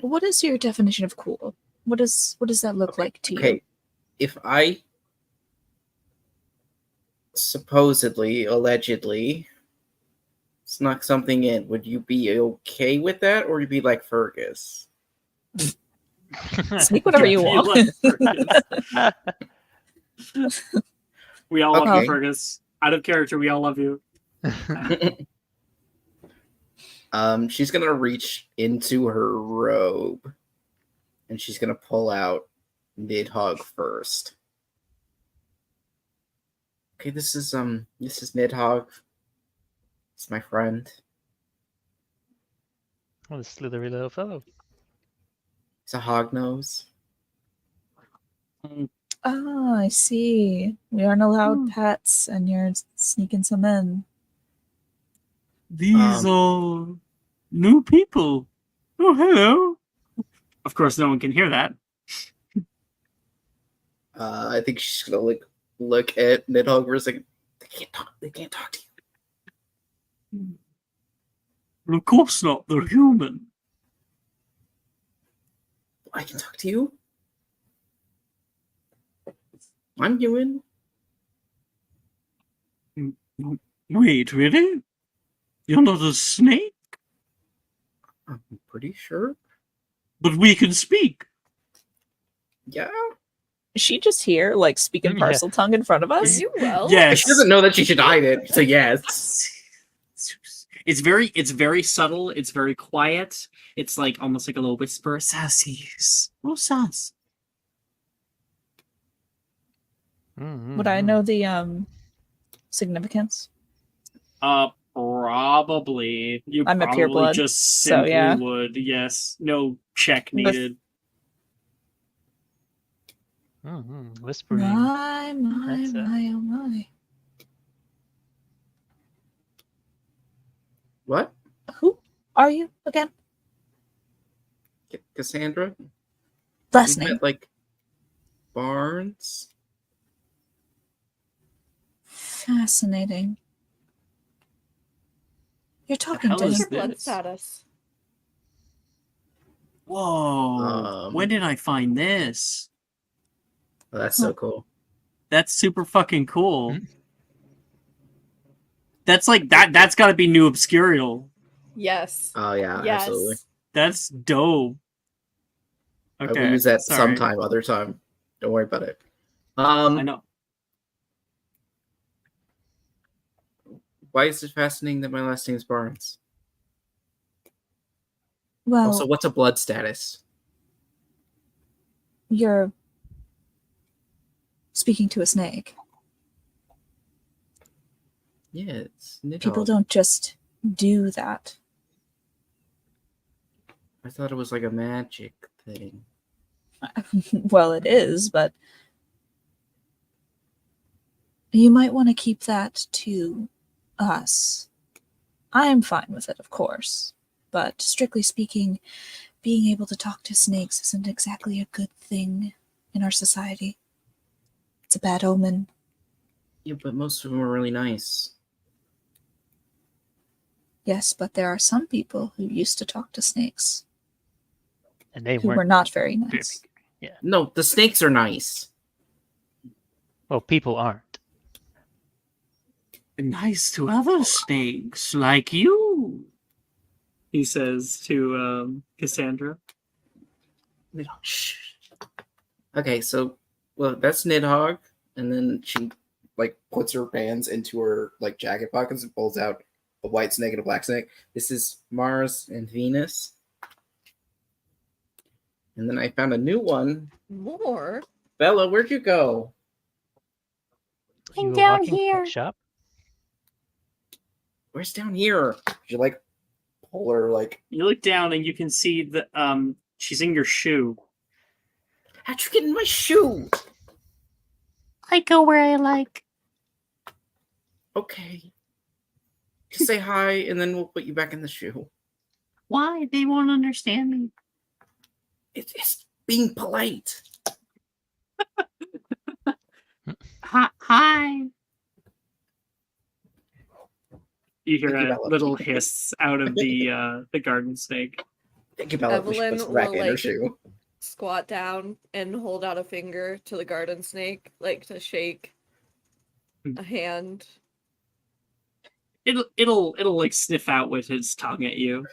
Speaker 5: What is your definition of cool? What does that look like to you?
Speaker 7: Okay. If I supposedly, allegedly, snuck something in, would you be okay with that, or would you be like Fergus?
Speaker 5: Sneak whatever you want.
Speaker 2: We all love
Speaker 7: Okay.
Speaker 2: you, Fergus. Out of character, we all love you.
Speaker 7: She's gonna reach into her robe, and she's gonna pull out Nidhogg first. Okay, this is Nidhogg. It's my friend.
Speaker 4: What a slithery little fellow.
Speaker 7: He's a hognose.
Speaker 5: Oh, I see. We aren't allowed pets, and you're sneaking some in.
Speaker 2: These are new people. Oh, hello. Of course, no one can hear that.
Speaker 7: I think she's gonna look at Nidhogg for a second. They can't talk to you.
Speaker 2: Of course not. They're human.
Speaker 7: I can talk to you. I'm human.
Speaker 2: Wait, really? You're not a snake?
Speaker 7: I'm pretty sure.
Speaker 2: But we can speak.
Speaker 7: Yeah.
Speaker 5: Is she just here, like, speaking
Speaker 4: Yeah.
Speaker 5: parcel tongue in front of
Speaker 6: Are
Speaker 5: us?
Speaker 6: you well?
Speaker 2: Yes.
Speaker 7: She doesn't know that she should hide it, so yes.
Speaker 2: It's very subtle. It's very quiet. It's like almost like a little whisper. Sassies. Oh, sass.
Speaker 5: Would I know the significance?
Speaker 2: Probably. You
Speaker 5: I'm a
Speaker 2: probably
Speaker 5: pureblood,
Speaker 2: just
Speaker 5: so
Speaker 2: simply
Speaker 5: yeah.
Speaker 2: would. Yes. No check
Speaker 5: With-
Speaker 2: needed.
Speaker 4: Whispering.
Speaker 5: My,
Speaker 4: That's a-
Speaker 5: oh my.
Speaker 7: What?
Speaker 5: Who are you again?
Speaker 7: Cassandra?
Speaker 5: Last
Speaker 7: We
Speaker 5: name.
Speaker 7: met, like, Barnes?
Speaker 5: Fascinating. You're talking
Speaker 2: hell
Speaker 5: to
Speaker 2: is
Speaker 5: him.
Speaker 6: Your blood
Speaker 2: this?
Speaker 6: status.
Speaker 2: Whoa! When did I find this?
Speaker 7: Oh, that's so cool.
Speaker 2: That's super fucking cool. That's like that. That's got to be new obscurial.
Speaker 6: Yes.
Speaker 7: Oh yeah,
Speaker 6: Yes.
Speaker 7: absolutely.
Speaker 2: That's dope.
Speaker 7: I
Speaker 2: Okay,
Speaker 7: will use that
Speaker 2: sorry.
Speaker 7: sometime, other time. Don't worry about it.
Speaker 2: I know.
Speaker 7: Why is it fascinating that my last name is Barnes?
Speaker 5: Well,
Speaker 7: Also, what's a blood status?
Speaker 5: you're speaking to a snake.
Speaker 7: Yeah, it's
Speaker 5: People
Speaker 7: Nidhogg.
Speaker 5: don't just do that.
Speaker 7: I thought it was like a magic thing.
Speaker 5: Well, it is, but you might want to keep that to us. I'm fine with it, of course, but strictly speaking, being able to talk to snakes isn't exactly a good thing in our society. It's a bad omen.
Speaker 7: Yeah, but most of them are really nice.
Speaker 5: Yes, but there are some people who used to talk to snakes
Speaker 4: And they
Speaker 5: who
Speaker 4: weren't
Speaker 5: were not very
Speaker 4: very
Speaker 5: nice.
Speaker 4: big.
Speaker 7: No, the snakes are nice.
Speaker 4: Well, people aren't.
Speaker 2: Nice to other snakes like you. He says to Cassandra.
Speaker 7: Shh. Okay, so that's Nidhogg, and then she like puts her hands into her like jacket pockets and pulls out a white snake and a black snake. This is Mars and Venus. And then I found a new one.
Speaker 6: More?
Speaker 7: Bella, where'd you go?
Speaker 4: You were
Speaker 6: down
Speaker 4: walking to
Speaker 6: here.
Speaker 4: that shop?
Speaker 7: Where's down here? You like pull her like.
Speaker 2: You look down and you can see that she's in your shoe.
Speaker 7: How'd you get in my shoe?
Speaker 8: I go where I like.
Speaker 7: Okay. Just say hi, and then we'll put you back in the shoe.
Speaker 8: Why? They won't understand me.
Speaker 7: It's being polite.
Speaker 8: Hi.
Speaker 2: You hear
Speaker 7: Thank you,
Speaker 2: a
Speaker 7: Bella.
Speaker 2: little hiss out of the garden snake.
Speaker 7: Thank you, Bella. We should
Speaker 6: Evelyn
Speaker 7: put some back
Speaker 6: will,
Speaker 7: in her
Speaker 6: like,
Speaker 7: shoe.
Speaker 6: Squat down and hold out a finger to the garden snake, like to shake a hand.
Speaker 2: It'll like sniff out with his tongue at you,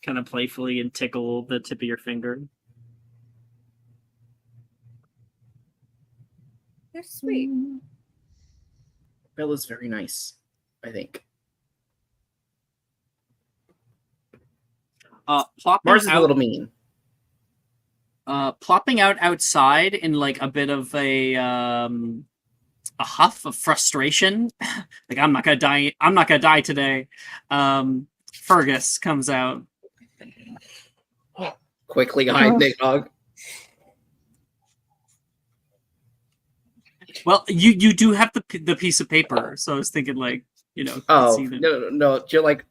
Speaker 2: kind of playfully, and tickle the tip of your finger.
Speaker 6: They're sweet.
Speaker 7: Bella's very nice, I think.
Speaker 2: Plopping
Speaker 7: Mars is
Speaker 2: out,
Speaker 7: a little mean.
Speaker 2: plopping out outside in like a bit of a huff of frustration. Like I'm not gonna die today. Fergus comes out.
Speaker 7: Quickly hide Nidhogg.
Speaker 2: Well, you do have the piece of paper, so I was thinking like, you know,
Speaker 7: Oh,
Speaker 2: see them.
Speaker 7: no. She'll like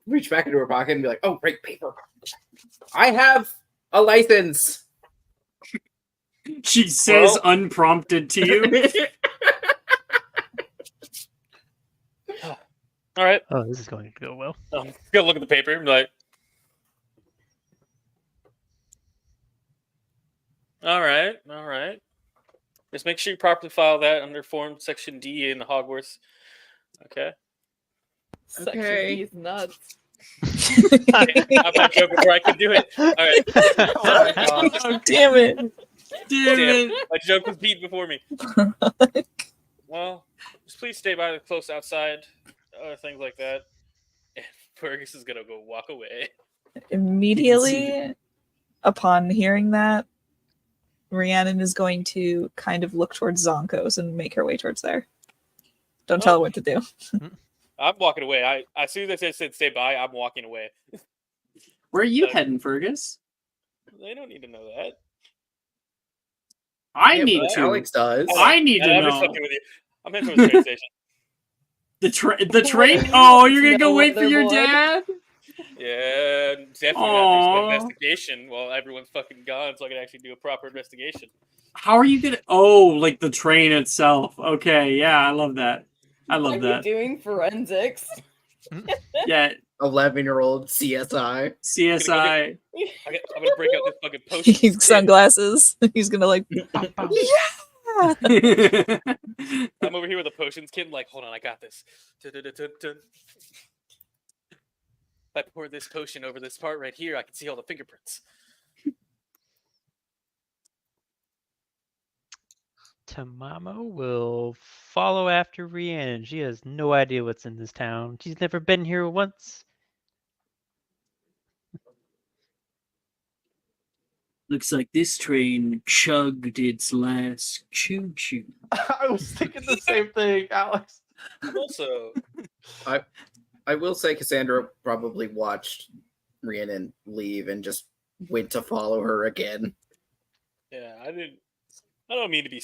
Speaker 7: reach back into her pocket and be like, oh, great paper. I have a license.
Speaker 2: She says unprompted to you.
Speaker 1: All right.
Speaker 4: Oh, this is going to go well.
Speaker 1: Go look at the paper and be like, all right. Just make sure you properly file that under Form Section D in the Hogwarts. Okay.
Speaker 6: Section
Speaker 7: Okay.
Speaker 6: D's nuts.
Speaker 1: I'm not joking before I could do it. All right. Oh my God.
Speaker 5: Oh, damn it.
Speaker 2: Damn it.
Speaker 1: My joke was beat before me. Well, just please stay by the close outside. Other things like that. And Fergus is gonna go walk away.
Speaker 5: Immediately upon hearing that, Rhiannon is going to kind of look towards Zonkos and make her way towards there. Don't tell her what to do.
Speaker 1: I'm walking away. As soon as I said stay by, I'm walking away.
Speaker 2: Where are you heading, Fergus?
Speaker 1: They don't need to know that.
Speaker 2: I need to.
Speaker 7: Alex does.
Speaker 2: I need to
Speaker 1: I'm
Speaker 2: know.
Speaker 1: just fucking with you. I'm heading towards the train station.
Speaker 2: The train? Oh, you're gonna go wait for your
Speaker 6: Motherboard.
Speaker 2: dad?
Speaker 1: Yeah, definitely
Speaker 2: Aw.
Speaker 1: not. There's an investigation while everyone's fucking gone, so I can actually do a proper investigation.
Speaker 2: How are you gonna? Oh, like the train itself. Okay, yeah, I love that. I love
Speaker 6: Are you
Speaker 2: that.
Speaker 6: doing forensics?
Speaker 2: Yeah,
Speaker 7: 11-year-old CSI.
Speaker 2: CSI.
Speaker 1: I'm gonna break out this fucking potion.
Speaker 5: He's sunglasses. He's gonna like,
Speaker 4: Bow, bow.
Speaker 5: yeah.
Speaker 1: I'm over here with a potions kit. I'm like, hold on, I got this. Dun-dun-dun-dun-dun. If I pour this potion over this part right here, I can see all the fingerprints.
Speaker 4: Tamamo will follow after Rhiannon. She has no idea what's in this town. She's never been here once.
Speaker 2: Looks like this train chugged its last choo-choo.
Speaker 3: I was thinking the same thing, Alex.
Speaker 1: I'm also,
Speaker 7: I will say Cassandra probably watched Rhiannon leave and just went to follow her again.
Speaker 1: yeah, I don't mean to be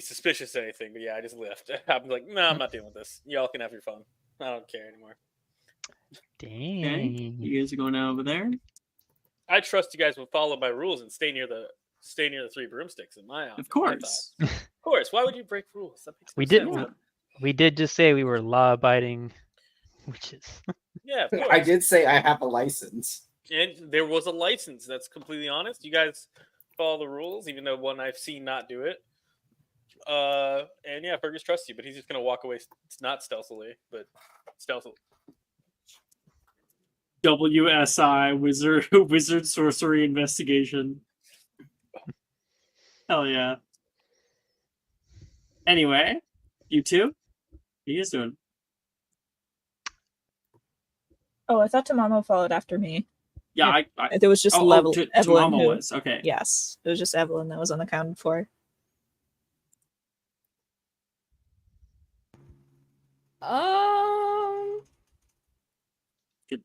Speaker 1: suspicious or anything, but yeah, I just left. I'm like, no, I'm not dealing with this. Y'all can have your fun. I don't care anymore.
Speaker 2: Okay,
Speaker 4: Dang.
Speaker 2: you guys are going out over there?
Speaker 1: I trust you guys will follow my rules and stay near the three broomsticks in my office.
Speaker 2: Of course.
Speaker 1: Of course. Why would you break rules? That makes no
Speaker 4: We did.
Speaker 1: sense.
Speaker 4: We did just say we were law-abiding witches.
Speaker 1: Yeah, of course.
Speaker 7: I did say I have a license.
Speaker 1: And there was a license. That's completely honest. You guys follow the rules, even though one I've seen not do it. And yeah, Fergus trusts you, but he's just gonna walk away, not stealthily, but stealthily.
Speaker 2: WSI Wizard Sorcery Investigation. Hell yeah. Anyway, you two? What are you guys doing?
Speaker 5: Oh, I thought Tamamo followed after me.
Speaker 2: Yeah,
Speaker 5: There was just Evelyn
Speaker 2: Tamamo
Speaker 5: who,
Speaker 2: was. Okay.
Speaker 5: yes, it was just Evelyn that was unaccounted for.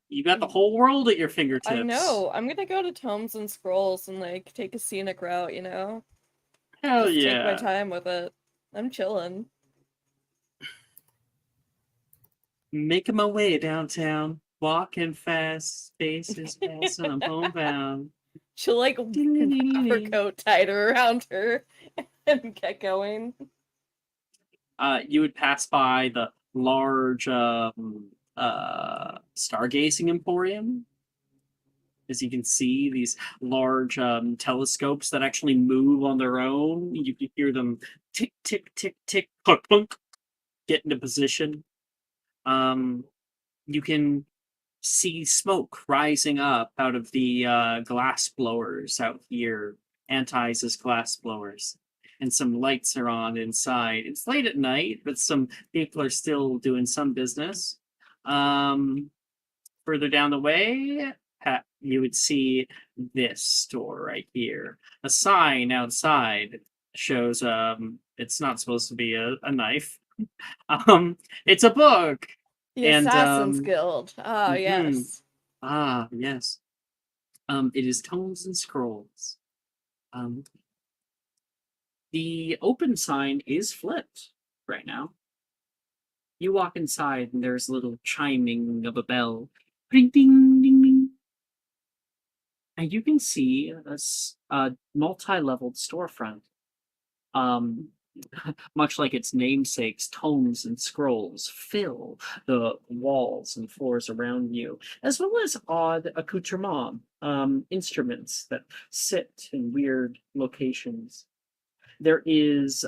Speaker 2: You got the whole world at your fingertips.
Speaker 6: I know. I'm gonna go to Tomes and Scrolls and like take a scenic route, you know?
Speaker 2: Hell
Speaker 6: Just
Speaker 2: yeah.
Speaker 6: take my time with it. I'm chilling.
Speaker 2: Making my way downtown, walking fast, spaces passing, I'm homebound.
Speaker 6: She'll like have her coat tighter around her and get going.
Speaker 2: You would pass by the large stargazing emporium. As you can see, these large telescopes that actually move on their own. You can hear them tick, tick, tick, tick, clunk, clunk, get into position. You can see smoke rising up out of the glass blowers out here, Anti's glass blowers. And some lights are on inside. It's late at night, but some people are still doing some business. Further down the way, you would see this store right here. A sign outside shows it's not supposed to be a knife. It's a book.
Speaker 6: The Assassin's Guild. Ah, yes.
Speaker 2: Ah, yes. It is Tomes and Scrolls. The open sign is flipped right now. You walk inside and there's a little chiming of a bell. Ding, ding, ding, ding. And you can see a multi-leveled storefront. Much like its namesakes, Tomes and Scrolls fill the walls and floors around you, as well as odd accoutrements, instruments that sit in weird locations. There is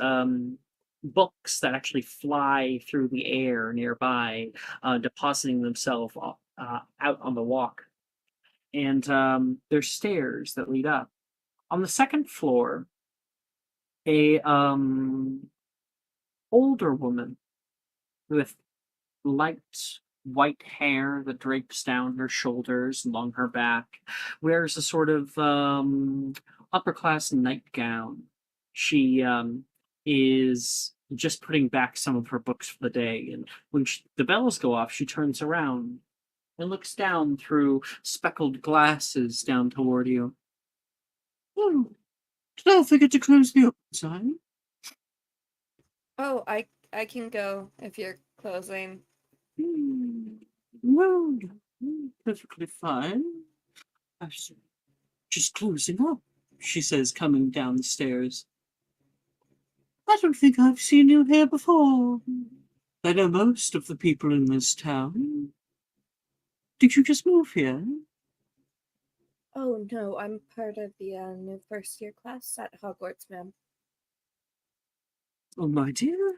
Speaker 2: books that actually fly through the air nearby, depositing themselves out on the walk. And there's stairs that lead up. On the second floor, a older woman with light white hair that drapes down her shoulders along her back wears a sort of upper class nightgown. She is just putting back some of her books for the day, and when the bells go off, she turns around and looks down through speckled glasses down toward you. Oh, did I forget to close the open sign?
Speaker 6: Oh, I can go if you're closing.
Speaker 2: Well, perfectly fine. I was just closing up, she says, coming down the stairs. I don't think I've seen you here before.
Speaker 8: I know most of the people in this town. Did you just move here?
Speaker 6: Oh no, I'm part of the new first year class at Hogwarts, ma'am.
Speaker 8: Oh, my dear.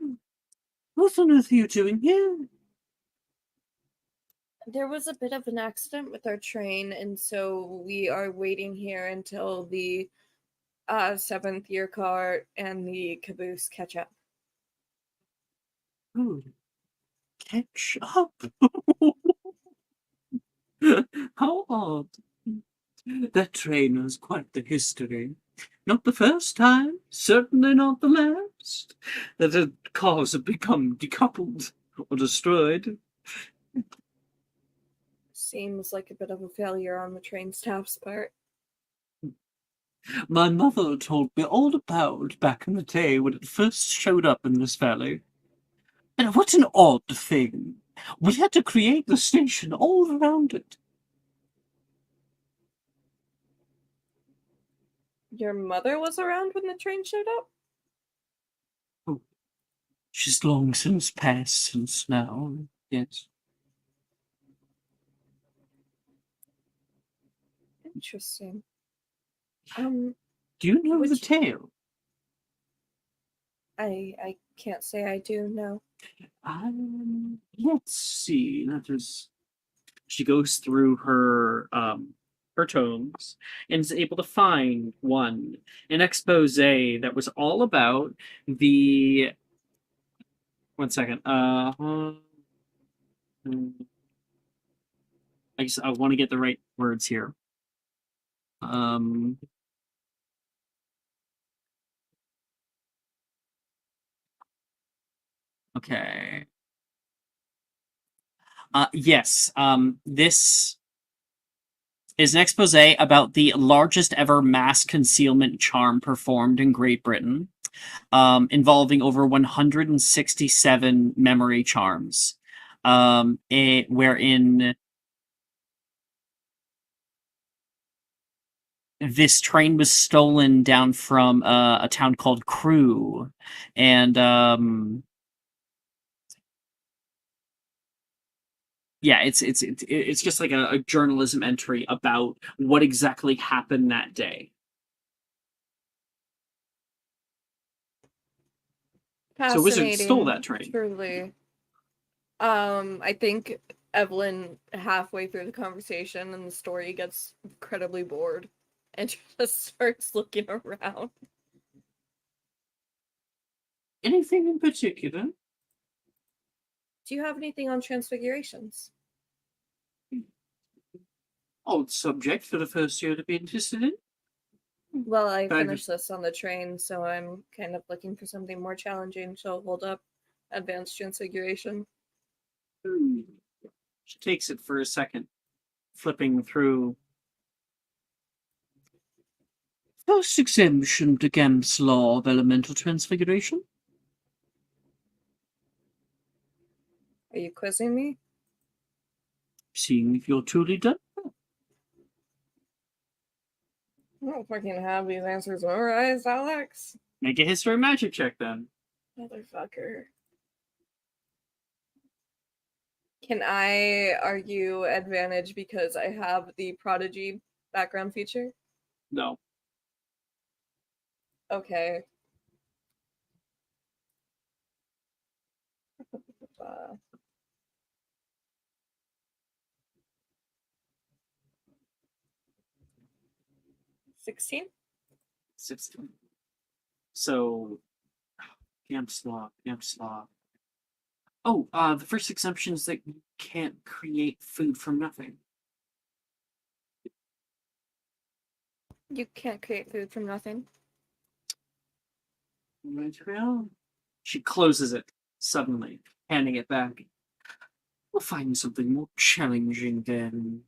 Speaker 8: What on earth are you doing here?
Speaker 6: There was a bit of an accident with our train, and so we are waiting here until the seventh year car and the caboose catch up.
Speaker 8: Oh, catch up. How odd. That train has quite the history. Not the first time, certainly not the last, that cars have become decoupled or destroyed.
Speaker 6: Seems like a bit of a failure on the train staff's part.
Speaker 8: My mother told me all about back in the day when it first showed up in this valley. And what an odd thing. We had to create the station all around it.
Speaker 6: Your mother was around when the train showed up?
Speaker 8: Oh, she's long since passed since now, yes.
Speaker 6: Interesting.
Speaker 8: Do you know the
Speaker 6: which-
Speaker 8: tale?
Speaker 6: I can't say I do, no.
Speaker 8: Let's see. That is. She goes through her tomes and is able to find an expose that was all about the. One second. I want to get the right words here. Okay. Yes. This is an expose about the largest ever mass concealment charm performed in Great Britain, involving over 167 memory charms, wherein this train was stolen down from a town called Crewe, and yeah, it's just like a journalism entry about what exactly happened that day. So Wizard stole that train.
Speaker 6: Truly. I think Evelyn halfway through the conversation and the story gets incredibly bored and just starts looking around.
Speaker 8: Anything in particular?
Speaker 6: Do you have anything on transfigurations?
Speaker 8: Odd subject for the first year to be interested in.
Speaker 6: Well, I
Speaker 8: Kind of.
Speaker 6: finished this on the train, so I'm kind of looking for something more challenging to hold up advanced transfiguration.
Speaker 8: She takes it for a second, flipping through. First exemption to Gamp's law of elemental transfiguration.
Speaker 6: Are you quizzing me?
Speaker 8: Seeing if you're truly done.
Speaker 6: I don't fucking have these answers memorized, Alex.
Speaker 8: Make a history magic check then.
Speaker 6: Motherfucker. Can I argue advantage because I have the prodigy background feature?
Speaker 8: No.
Speaker 6: Okay. 16?
Speaker 8: 16. So, Gamp's law. Oh, the first exemption is that you can't create food from nothing.
Speaker 6: You can't create food from nothing.
Speaker 8: Right, well. She closes it suddenly, handing it back. We'll find something more challenging then.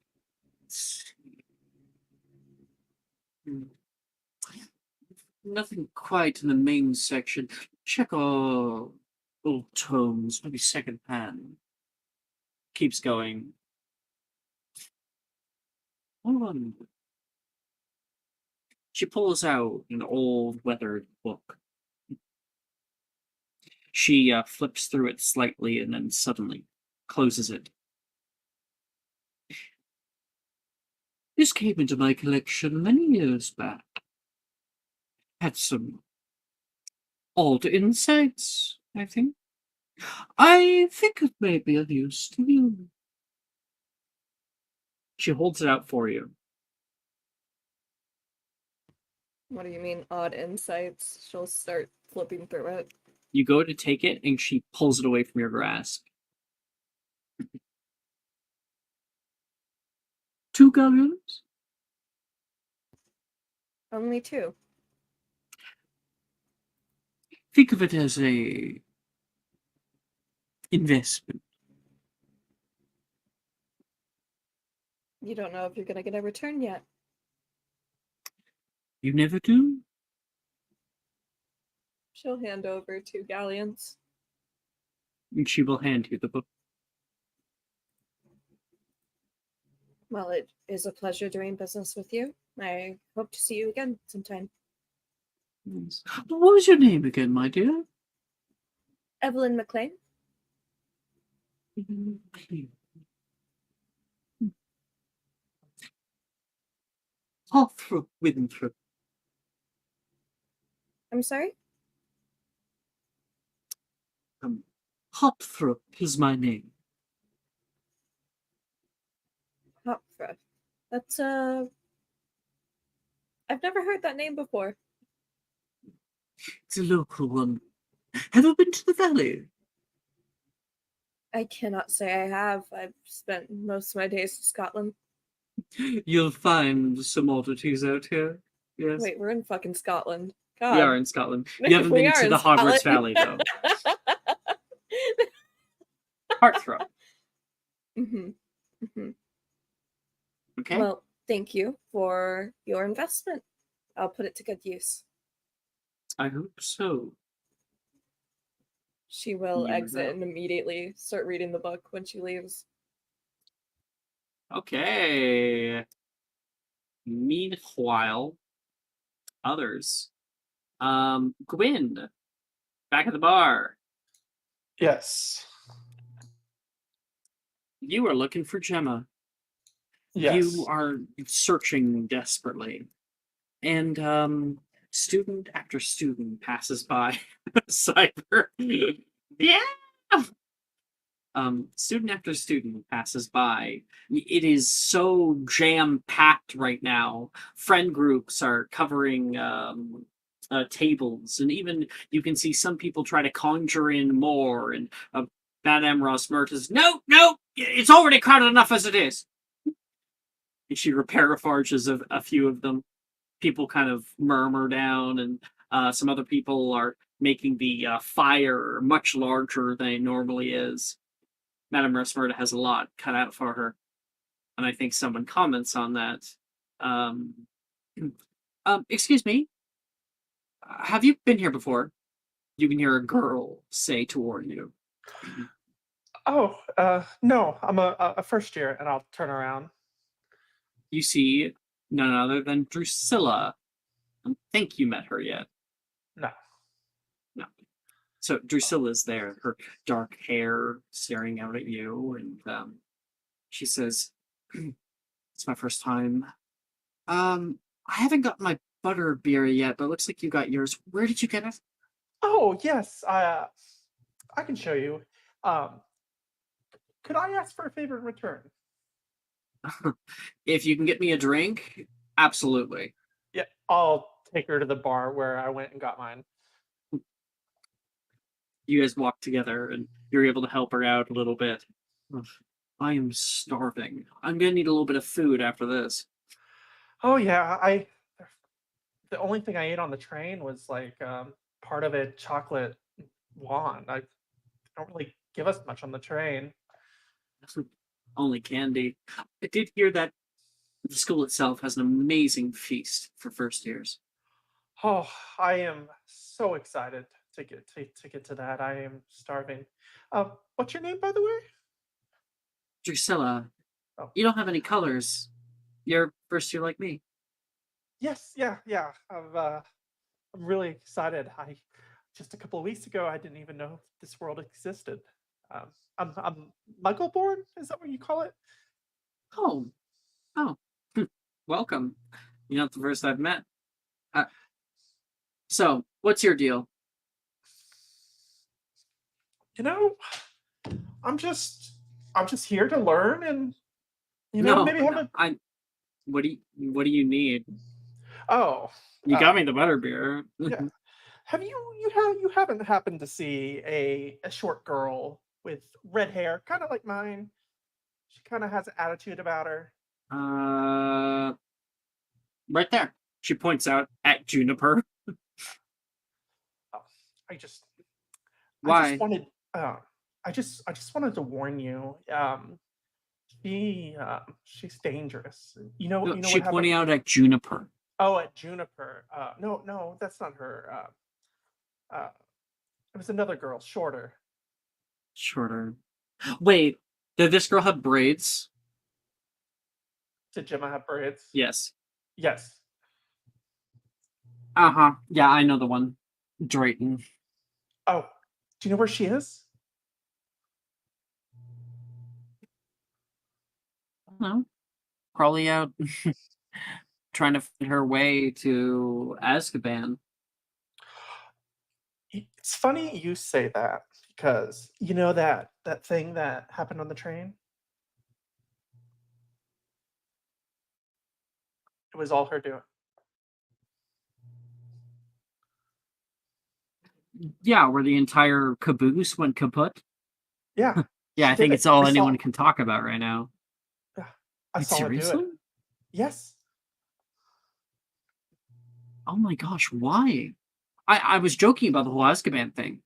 Speaker 8: Let's see. Nothing quite in the main section. Check our old tomes, maybe second hand. Keeps going. Hold on. She pulls out an old weathered book.
Speaker 2: She flips through it slightly and then suddenly closes it. This came into my collection many years back. Had some odd insights, I think. I think it may be of use to you. She holds it out for you.
Speaker 6: What do you mean, odd insights? She'll start flipping through it.
Speaker 2: You go to take it, and she pulls it away from your grasp. 2 galleons?
Speaker 6: Only 2.
Speaker 2: Think of it as a investment.
Speaker 6: You don't know if you're gonna get a return yet.
Speaker 2: You never do?
Speaker 6: She'll hand over 2 galleons.
Speaker 2: And she will hand you the book.
Speaker 6: Well, it is a pleasure doing business with you. I hope to see you again sometime.
Speaker 2: Yes. What was your name again, my dear?
Speaker 6: Evelyn McLean?
Speaker 2: Hothrop Winthrop.
Speaker 6: I'm sorry?
Speaker 2: Hopthrop is my name.
Speaker 6: Hopfruff. That's I've never heard that name before.
Speaker 2: It's a local one. Have you been to the valley?
Speaker 6: I cannot say I have. I've spent most of my days in Scotland.
Speaker 2: You'll find some oddities out here. Yes.
Speaker 6: Wait, we're in fucking Scotland. God.
Speaker 2: We are in Scotland. You haven't
Speaker 6: We
Speaker 2: been
Speaker 6: are
Speaker 2: to
Speaker 6: in
Speaker 2: the Hogwarts
Speaker 6: Scotland.
Speaker 2: Valley, though. Heartthrob. Okay.
Speaker 6: Well, thank you for your investment. I'll put it to good use.
Speaker 2: I hope so.
Speaker 6: She will
Speaker 2: You
Speaker 6: exit
Speaker 2: will.
Speaker 6: and immediately start reading the book when she leaves.
Speaker 2: Okay. Meanwhile, others. Gwyn, back at the bar.
Speaker 3: Yes.
Speaker 2: You are looking for Gemma.
Speaker 3: Yes.
Speaker 2: You are searching desperately. And student after student passes by. Cyber. Yeah. Student after student passes by. It is so jam-packed right now. Friend groups are covering tables, and even you can see some people try to conjure in more, and Madame Rosmert is, no, it's already crowded enough as it is. And she reparages a few of them. People kind of murmur down, and some other people are making the fire much larger than it normally is. Madame Rosmerta has a lot cut out for her, and I think someone comments on that. Excuse me, have you been here before? You can hear a girl say toward you.
Speaker 3: Oh, no, I'm a first year, and I'll turn around.
Speaker 2: You see none other than Drusilla. I don't think you met her yet.
Speaker 3: No.
Speaker 2: So Drusilla's there, her dark hair staring out at you, and she says, "It's my first time. I haven't got my butter beer yet, but it looks like you got yours. Where did you get it?"
Speaker 3: Oh, yes, I can show you. Could I ask for a favor in return?
Speaker 2: If you can get me a drink, absolutely.
Speaker 3: Yeah, I'll take her to the bar where I went and got mine.
Speaker 2: You guys walk together, and you're able to help her out a little bit. Ugh, I am starving. I'm gonna need a little bit of food after this.
Speaker 3: Oh yeah, the only thing I ate on the train was like part of a chocolate wand. I don't really give us much on the train.
Speaker 2: Only candy. I did hear that the school itself has an amazing feast for first years.
Speaker 3: Oh, I am so excited to get to that. I am starving. What's your name, by the way?
Speaker 2: Drusilla,
Speaker 3: Oh.
Speaker 2: you don't have any colors. You're first year like me.
Speaker 3: Yes, yeah. I'm really excited. I just a couple of weeks ago, I didn't even know this world existed. I'm Muggle-born. Is that what you call it?
Speaker 8: Oh, oh, welcome. You're not the first I've met. So, what's your deal?
Speaker 3: You know, I'm just here to learn, and maybe have a.
Speaker 8: What do you need?
Speaker 3: Oh,
Speaker 8: You got me the butterbeer.
Speaker 3: yeah. Have you haven't happened to see a short girl with red hair, kind of like mine? She kind of has an attitude about her.
Speaker 8: Right there. She points out at Juniper.
Speaker 3: Oh, I just
Speaker 8: Why?
Speaker 3: wanted I just wanted to warn you. She's dangerous. You know
Speaker 8: No,
Speaker 3: what
Speaker 8: she
Speaker 3: happened?
Speaker 8: pointing out at Juniper.
Speaker 3: Oh, at Juniper. No, that's not her. It was another girl, shorter.
Speaker 8: Shorter. Wait, did this girl have braids?
Speaker 3: Did Gemma have braids?
Speaker 8: Yes.
Speaker 3: Yes.
Speaker 8: Uh-huh. Yeah, I know the one. Drayton.
Speaker 3: Oh, do you know where she is?
Speaker 8: I don't know. Probably out trying to find her way to Azkaban.
Speaker 3: It's funny you say that because you know that thing that happened on the train? It was all her doing.
Speaker 8: Yeah, where the entire caboose went kaput.
Speaker 3: Yeah.
Speaker 8: Yeah,
Speaker 3: she
Speaker 8: I think
Speaker 3: did
Speaker 8: it's
Speaker 3: it.
Speaker 8: all
Speaker 3: I
Speaker 8: anyone
Speaker 3: saw,
Speaker 8: can talk about right now.
Speaker 3: I
Speaker 8: Wait,
Speaker 3: saw her do
Speaker 8: seriously?
Speaker 3: it. Yes.
Speaker 8: Oh my gosh, why? I was joking about the whole Azkaban thing.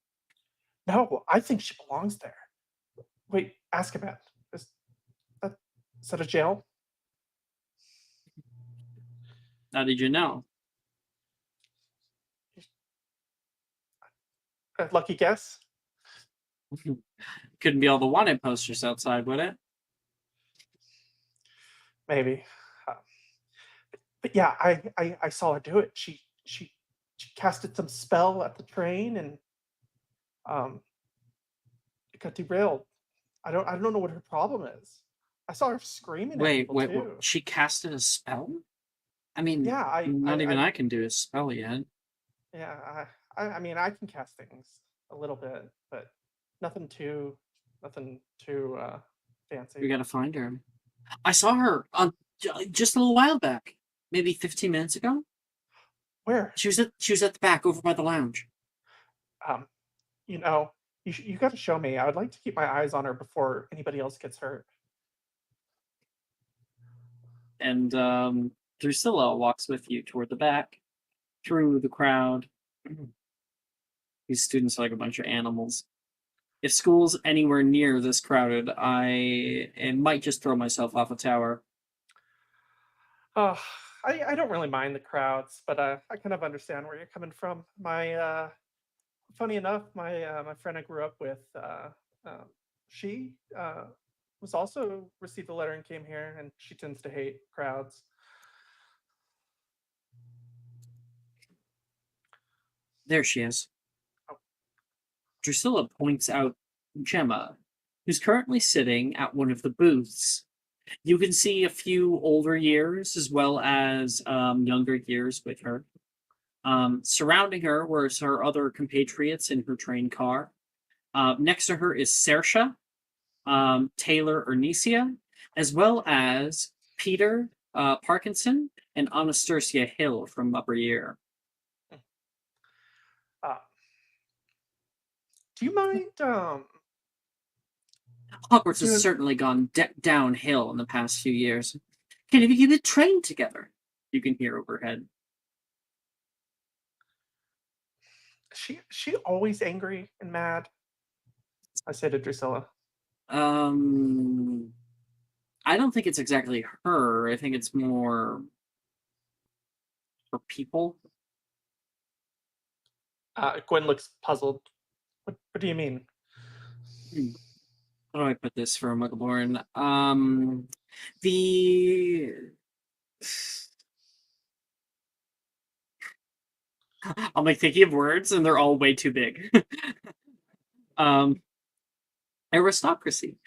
Speaker 3: No, I think she belongs there. Wait, Azkaban. Is that a jail?
Speaker 8: How did you know?
Speaker 3: A lucky guess?
Speaker 8: Couldn't be all the wanted posters outside, would it?
Speaker 3: Maybe. But yeah, I saw her do it. She casted some spell at the train, and it got derailed. I don't know what her problem is. I saw her screaming at people
Speaker 8: Wait,
Speaker 3: too.
Speaker 8: she casted a spell? I mean,
Speaker 3: Yeah,
Speaker 8: not even I can do a spell yet.
Speaker 3: yeah, I mean I can cast things a little bit, but nothing too fancy.
Speaker 8: We gotta find her. I saw her on just a little while back, maybe 15 minutes ago.
Speaker 3: Where?
Speaker 8: She was at the back over by the lounge.
Speaker 3: You know, you got to show me. I would like to keep my eyes on her before anybody else gets hurt.
Speaker 8: And Drusilla walks with you toward the back, through the crowd. These students are like a bunch of animals. If school's anywhere near this crowded, I might just throw myself off a tower.
Speaker 3: Uh, I don't really mind the crowds, but I kind of understand where you're coming from. Funny enough, my friend I grew up with, she was also received a letter and came here, and she tends to hate crowds.
Speaker 8: There she is.
Speaker 3: Oh.
Speaker 8: Drusilla points out Gemma, who's currently sitting at one of the booths. You can see a few older years as well as younger years with her. Surrounding her were her other compatriots in her train car. Next to her is Saoirse, Taylor Ernisia, as well as Peter Parkinson and Anastasia Hill from Upper Year.
Speaker 3: Do you mind?
Speaker 8: Hogwarts has certainly gone downhill in the past few years. Can't even keep the train together. You can hear overhead.
Speaker 3: She always angry and mad? I say to Drusilla.
Speaker 8: I don't think it's exactly her. I think it's more for people.
Speaker 3: Gwen looks puzzled. What do you mean?
Speaker 8: How do I put this for a Muggleborn? The I'm like thinking of words, and they're all way too big. Aristocracy.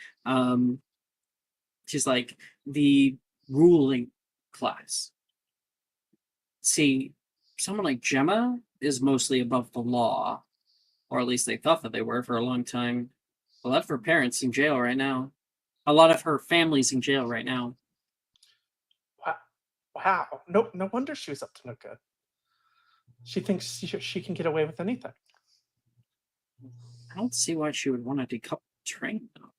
Speaker 8: She's like the ruling class. See, someone like Gemma is mostly above the law, or at least they thought that they were for a long time. A lot of her parents in jail right now. A lot of her family's in jail right now.
Speaker 3: Wow. No wonder she was up to no good. She thinks she can get away with anything.
Speaker 8: I don't see why she would want to decouple the train, though.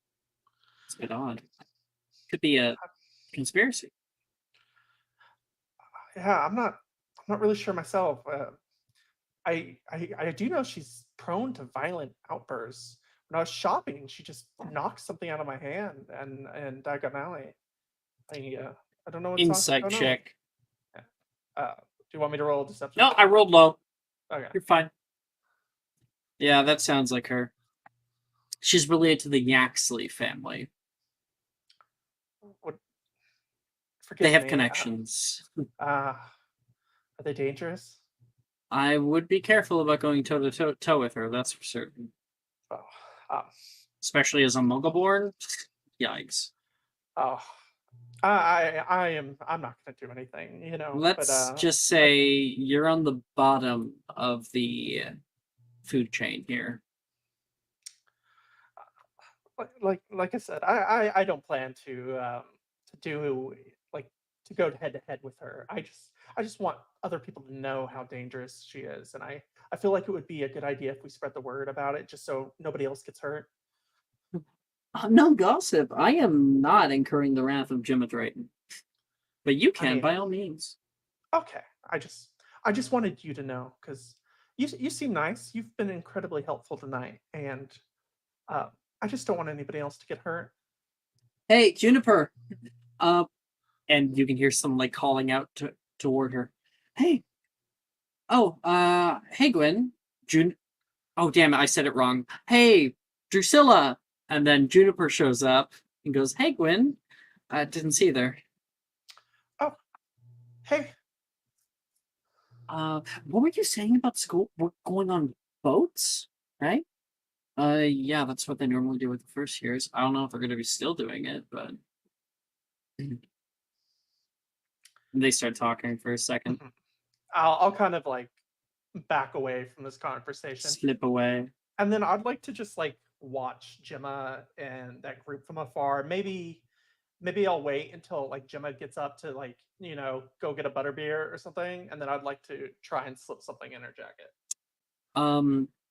Speaker 8: It's a bit odd. Could be a conspiracy.
Speaker 3: Yeah, I'm not really sure myself. I do know she's prone to violent outbursts. When I was shopping, she just knocked something out of my hand, and diagonally. I don't know what's
Speaker 8: Insight
Speaker 3: going on.
Speaker 8: check.
Speaker 3: Do you want me to roll a deception?
Speaker 8: No, I rolled low.
Speaker 3: Okay.
Speaker 8: You're fine. Yeah, that sounds like her. She's related to the Yaxley family. They have connections.
Speaker 3: Are they dangerous?
Speaker 8: I would be careful about going toe to toe with her. That's for certain.
Speaker 3: Oh,
Speaker 8: especially as a Muggleborn. Yikes.
Speaker 3: Oh, I'm not gonna do anything, you know.
Speaker 8: Let's just say you're on the bottom of the food chain here.
Speaker 3: Like I said, I don't plan to do to go head to head with her. I just want other people to know how dangerous she is, and I feel like it would be a good idea if we spread the word about it, just so nobody else gets hurt.
Speaker 8: No gossip. I am not incurring the wrath of Gemma Drayton, but you can by all means.
Speaker 3: Okay, I just wanted you to know because you seem nice. You've been incredibly helpful tonight, and I just don't want anybody else to get hurt.
Speaker 8: Hey, Juniper. And you can hear someone like calling out toward her. Hey. Oh, hey Gwen. Oh damn it, I said it wrong. Hey, Drusilla. And then Juniper shows up and goes, "Hey Gwen. I didn't see you there."
Speaker 3: Oh. Hey.
Speaker 8: What were you saying about school? We're going on boats, right? Yeah, that's what they normally do with the first years. I don't know if they're going to be still doing it, but they start talking for a second.
Speaker 3: I'll kind of like back away from this conversation.
Speaker 8: Slip away.
Speaker 3: And then I'd like to just like watch Gemma and that group from afar. Maybe I'll wait until like Gemma gets up to like, you know, go get a butterbeer or something, and then I'd like to try and slip something in her jacket.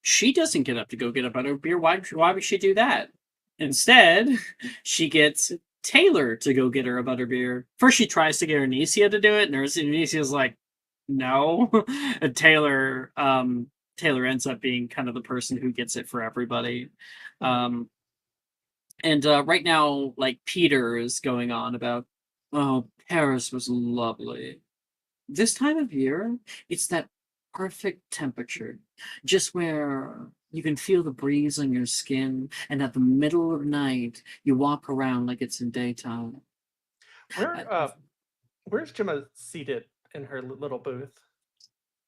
Speaker 8: She doesn't get up to go get a butterbeer. Why would she do that? Instead, she gets Taylor to go get her a butterbeer. First, she tries to get Anicia to do it, and Anicia's like, no. And Taylor ends up being kind of the person who gets it for everybody. And right now, like, Peter is going on about, oh, Paris was lovely. This time of year, it's that perfect temperature, just where you can feel the breeze on your skin, and at the middle of night, you walk around like it's in daytime.
Speaker 3: Where's Gemma seated in her little booth?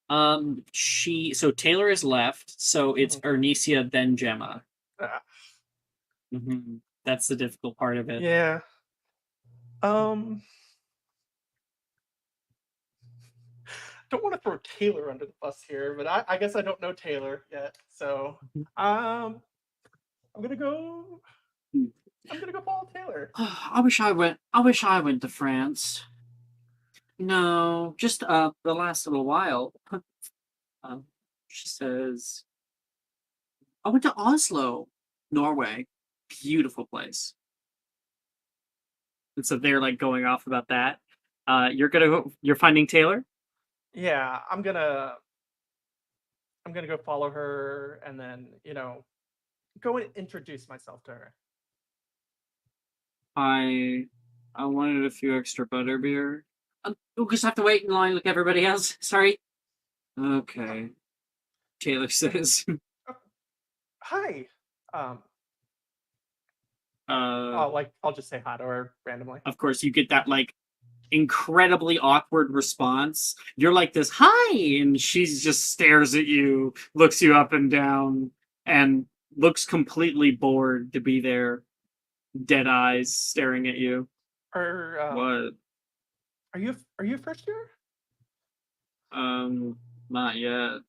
Speaker 8: So Taylor is left, so it's Anicia, then Gemma. That's the difficult part of it.
Speaker 3: Yeah. Don't want to throw Taylor under the bus here, but I guess I don't know Taylor yet. So I'm gonna go follow Taylor.
Speaker 8: I wish I went to France. No, just the last little while. She says, I went to Oslo, Norway. Beautiful place. And so they're like going off about that. You're finding Taylor?
Speaker 3: Yeah, I'm gonna go follow her and then, you know, go and introduce myself to her.
Speaker 8: I wanted a few extra butterbeer. We'll just have to wait in line like everybody else. Sorry. Okay. Taylor says.
Speaker 3: Hi. I'll just say hi to her randomly.
Speaker 8: Of course, you get that like incredibly awkward response. You're like this, hi, and she just stares at you, looks you up and down, and looks completely bored to be there. Dead eyes staring at you. What?
Speaker 3: Are you first year?
Speaker 8: Not yet.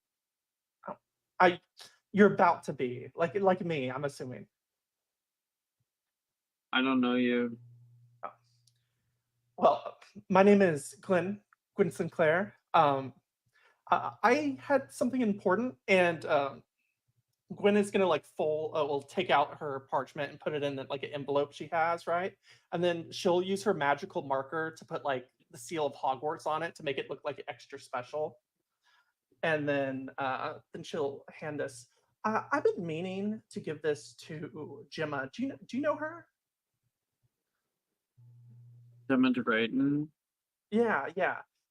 Speaker 3: You're about to be like me. I'm assuming.
Speaker 8: I don't know you.
Speaker 3: Well, my name is Glenn Sinclair. I had something important, and Gwen is gonna like will take out her parchment and put it in like an envelope she has, right? And then she'll use her magical marker to put like the seal of Hogwarts on it to make it look like extra special. And then she'll hand this. I've been meaning to give this to Gemma. Do you know her?
Speaker 8: Gemma DeBrayton.
Speaker 3: Yeah.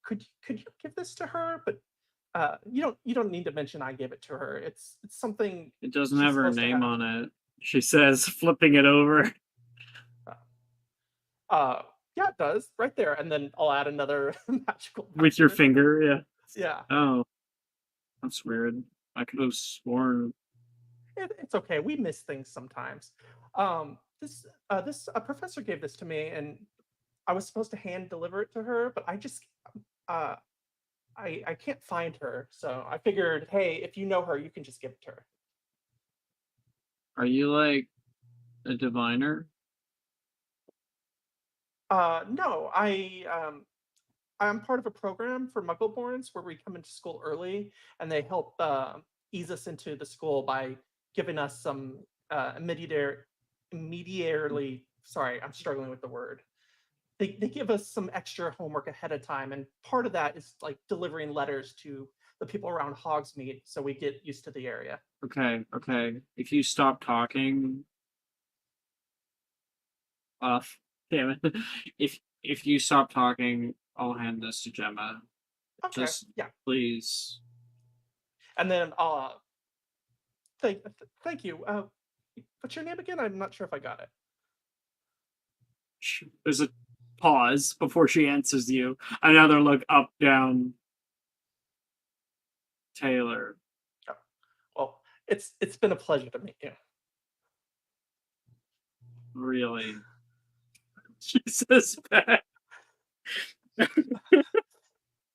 Speaker 3: Could you give this to her? But you don't need to mention I gave it to her. It's something.
Speaker 8: It doesn't have her name on it. She says, flipping it over.
Speaker 3: Yeah, it does right there. And then I'll add another magical marker.
Speaker 8: With your finger, yeah.
Speaker 3: Yeah.
Speaker 8: Oh, that's weird. I could have sworn.
Speaker 3: It's okay. We miss things sometimes. This professor gave this to me, and I was supposed to hand deliver it to her, but I just I can't find her. So I figured, hey, if you know her, you can just give it to her.
Speaker 8: Are you like a diviner?
Speaker 3: No, I'm part of a program for Muggleborns where we come into school early, and they help ease us into the school by giving us some immediately. Sorry, I'm struggling with the word. They give us some extra homework ahead of time, and part of that is like delivering letters to the people around Hogsmeade, so we get used to the area.
Speaker 8: Okay. If you stop talking, damn it. If you stop talking, I'll hand this to Gemma.
Speaker 3: Okay.
Speaker 8: Just
Speaker 3: Yeah.
Speaker 8: please.
Speaker 3: And then thank you. What's your name again? I'm not sure if I got it.
Speaker 8: There's a pause before she answers you. Another look up, down. Taylor.
Speaker 3: Oh, well, it's been a pleasure to meet you.
Speaker 8: Really? She says back.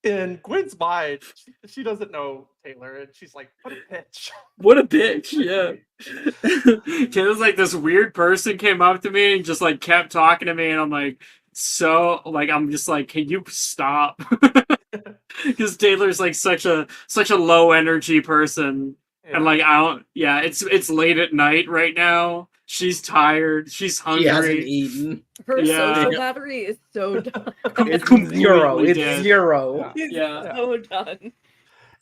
Speaker 3: In Gwen's mind, she doesn't know Taylor, and she's like, what a bitch.
Speaker 8: What a bitch, yeah. Taylor's like, this weird person came up to me and just like kept talking to me, and I'm like, I'm just like, can you stop? Because Taylor's like such a low energy person.
Speaker 3: Yeah.
Speaker 8: And like it's late at night right now. She's tired. She's hungry.
Speaker 7: She hasn't eaten.
Speaker 6: Her
Speaker 8: Yeah.
Speaker 6: social battery is so done.
Speaker 7: It's
Speaker 8: Completely
Speaker 7: zero. It's
Speaker 8: dead.
Speaker 7: zero.
Speaker 8: Yeah.
Speaker 6: So done.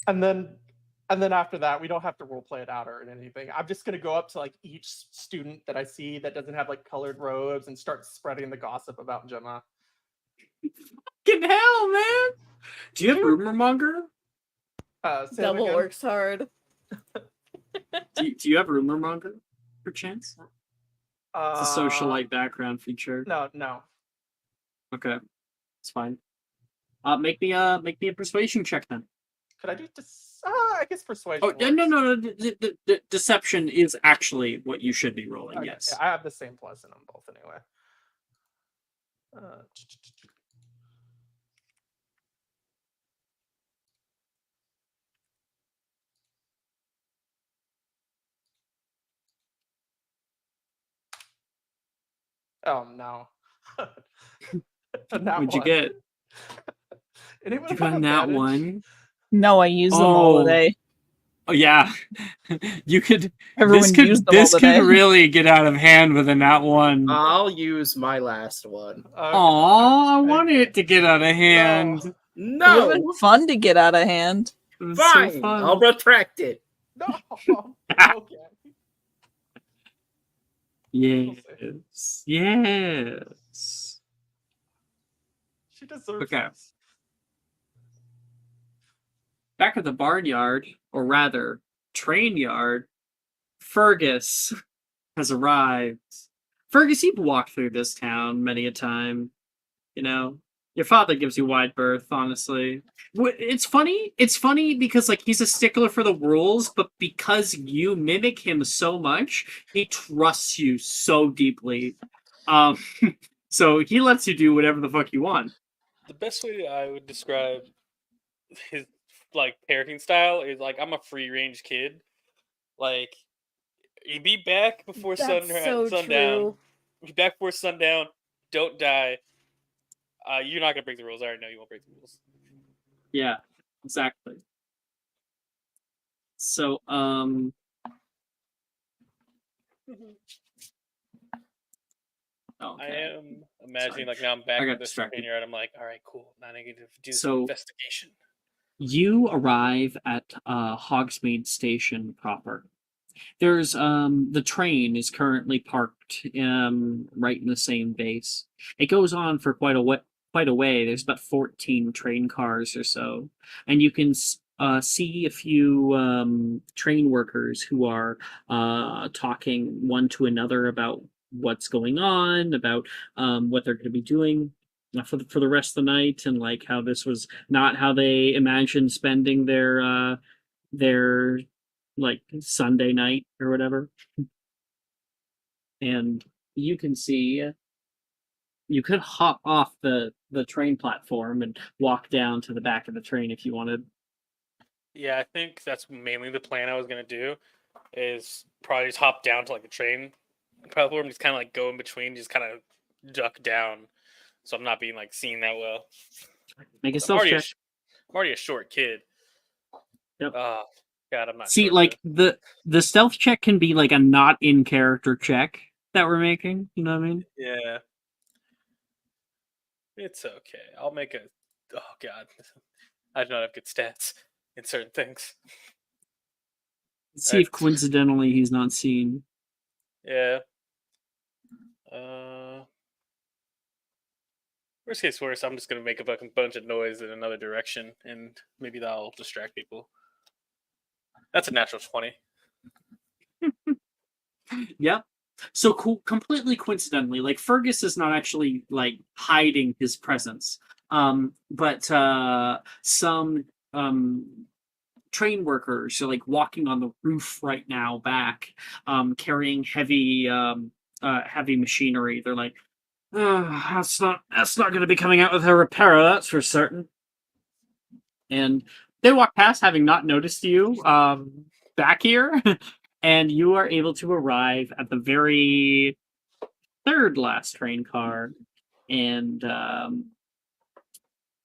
Speaker 3: And then after that, we don't have to role play it out or anything. I'm just gonna go up to like each student that I see that doesn't have like colored robes and start spreading the gossip about Gemma.
Speaker 8: Fucking hell, man! Do you have rumor monger?
Speaker 3: Say that
Speaker 6: Double
Speaker 3: again?
Speaker 6: works hard.
Speaker 8: Do you have rumor monger, perchance? It's a socialite background feature.
Speaker 3: No.
Speaker 8: Okay, it's fine. Make me a persuasion check then.
Speaker 3: Could I do I guess persuasion.
Speaker 8: Oh no. The deception is actually what you should be rolling.
Speaker 3: Okay,
Speaker 8: Yes.
Speaker 3: yeah, I have the same plus in them both anyway. Oh no.
Speaker 8: What'd you get?
Speaker 3: Anyone
Speaker 8: You
Speaker 3: have
Speaker 8: got that
Speaker 3: advantage?
Speaker 8: one.
Speaker 5: No, I use them all
Speaker 8: Oh.
Speaker 5: today.
Speaker 8: Oh yeah, you could.
Speaker 5: Everyone
Speaker 8: This could
Speaker 5: used them all today.
Speaker 8: really get out of hand with a nat one.
Speaker 7: I'll use my last one.
Speaker 8: Aw, I wanted it to get out of hand.
Speaker 5: It
Speaker 7: No,
Speaker 5: would have been fun to get out of hand.
Speaker 8: It was
Speaker 7: fine.
Speaker 8: so fun.
Speaker 7: I'll retract it.
Speaker 3: No. Okay.
Speaker 8: Yes. Yes.
Speaker 3: She deserves
Speaker 8: Okay.
Speaker 3: this.
Speaker 8: Back at the barnyard, or rather, train yard, Fergus has arrived. Fergus, you've walked through this town many a time. You know, Your father gives you wide berth, honestly. It's funny. It's funny because like he's a stickler for the rules, but because you mimic him so much, he trusts you so deeply. Um, so he lets you do whatever the fuck you want.
Speaker 1: The best way I would describe his like parenting style is like I'm a free range kid. Like you be back before
Speaker 6: That's so
Speaker 1: sundown.
Speaker 6: true.
Speaker 1: Be back before sundown. Don't die. You're not gonna break the rules. I already know you won't break the rules.
Speaker 8: Yeah, exactly. So,
Speaker 1: I
Speaker 8: okay.
Speaker 1: am imagining
Speaker 8: Sorry.
Speaker 1: like now I'm
Speaker 8: I
Speaker 1: back
Speaker 8: got
Speaker 1: at this
Speaker 8: distracted.
Speaker 1: vineyard. I'm like, all right, cool. Now I get to do
Speaker 8: So-
Speaker 1: some investigation.
Speaker 8: You arrive at Hogsmeade Station proper. There's the train is currently parked right in the same base. It goes on for quite a way. There's about 14 train cars or so, and you can see a few train workers who are talking one to another about what's going on, about what they're going to be doing for the rest of the night, and like how this was not how they imagined spending their like Sunday night or whatever. And you can see you could hop off the train platform and walk down to the back of the train if you wanted.
Speaker 1: Yeah, I think that's mainly the plan I was gonna do. Is probably just hop down to like the train platform, just kind of like go in between, just kind of duck down, so I'm not being like seen that well.
Speaker 8: Make a
Speaker 1: I'm
Speaker 8: stealth
Speaker 1: already,
Speaker 8: check.
Speaker 1: I'm already a short kid.
Speaker 8: Yep.
Speaker 1: Oh God, I'm not.
Speaker 8: See,
Speaker 1: short
Speaker 8: like
Speaker 1: enough.
Speaker 8: the stealth check can be like a not in character check that we're making. You know what I mean?
Speaker 1: Yeah, it's okay. I'll make a. Oh God, I do not have good stats in certain things.
Speaker 8: Let's see if
Speaker 1: Alright.
Speaker 8: coincidentally he's not seen.
Speaker 1: Yeah. Worst case worst, I'm just gonna make a fucking bunch of noise in another direction, and maybe that'll distract people. That's a natural 20.
Speaker 8: Yep. So completely coincidentally, like Fergus is not actually like hiding his presence, but some train workers are like walking on the roof right now back, carrying heavy machinery. They're like, that's not going to be coming out with a repairer, that's for certain. And they walk past, having not noticed you back here, and you are able to arrive at the very third last train car, and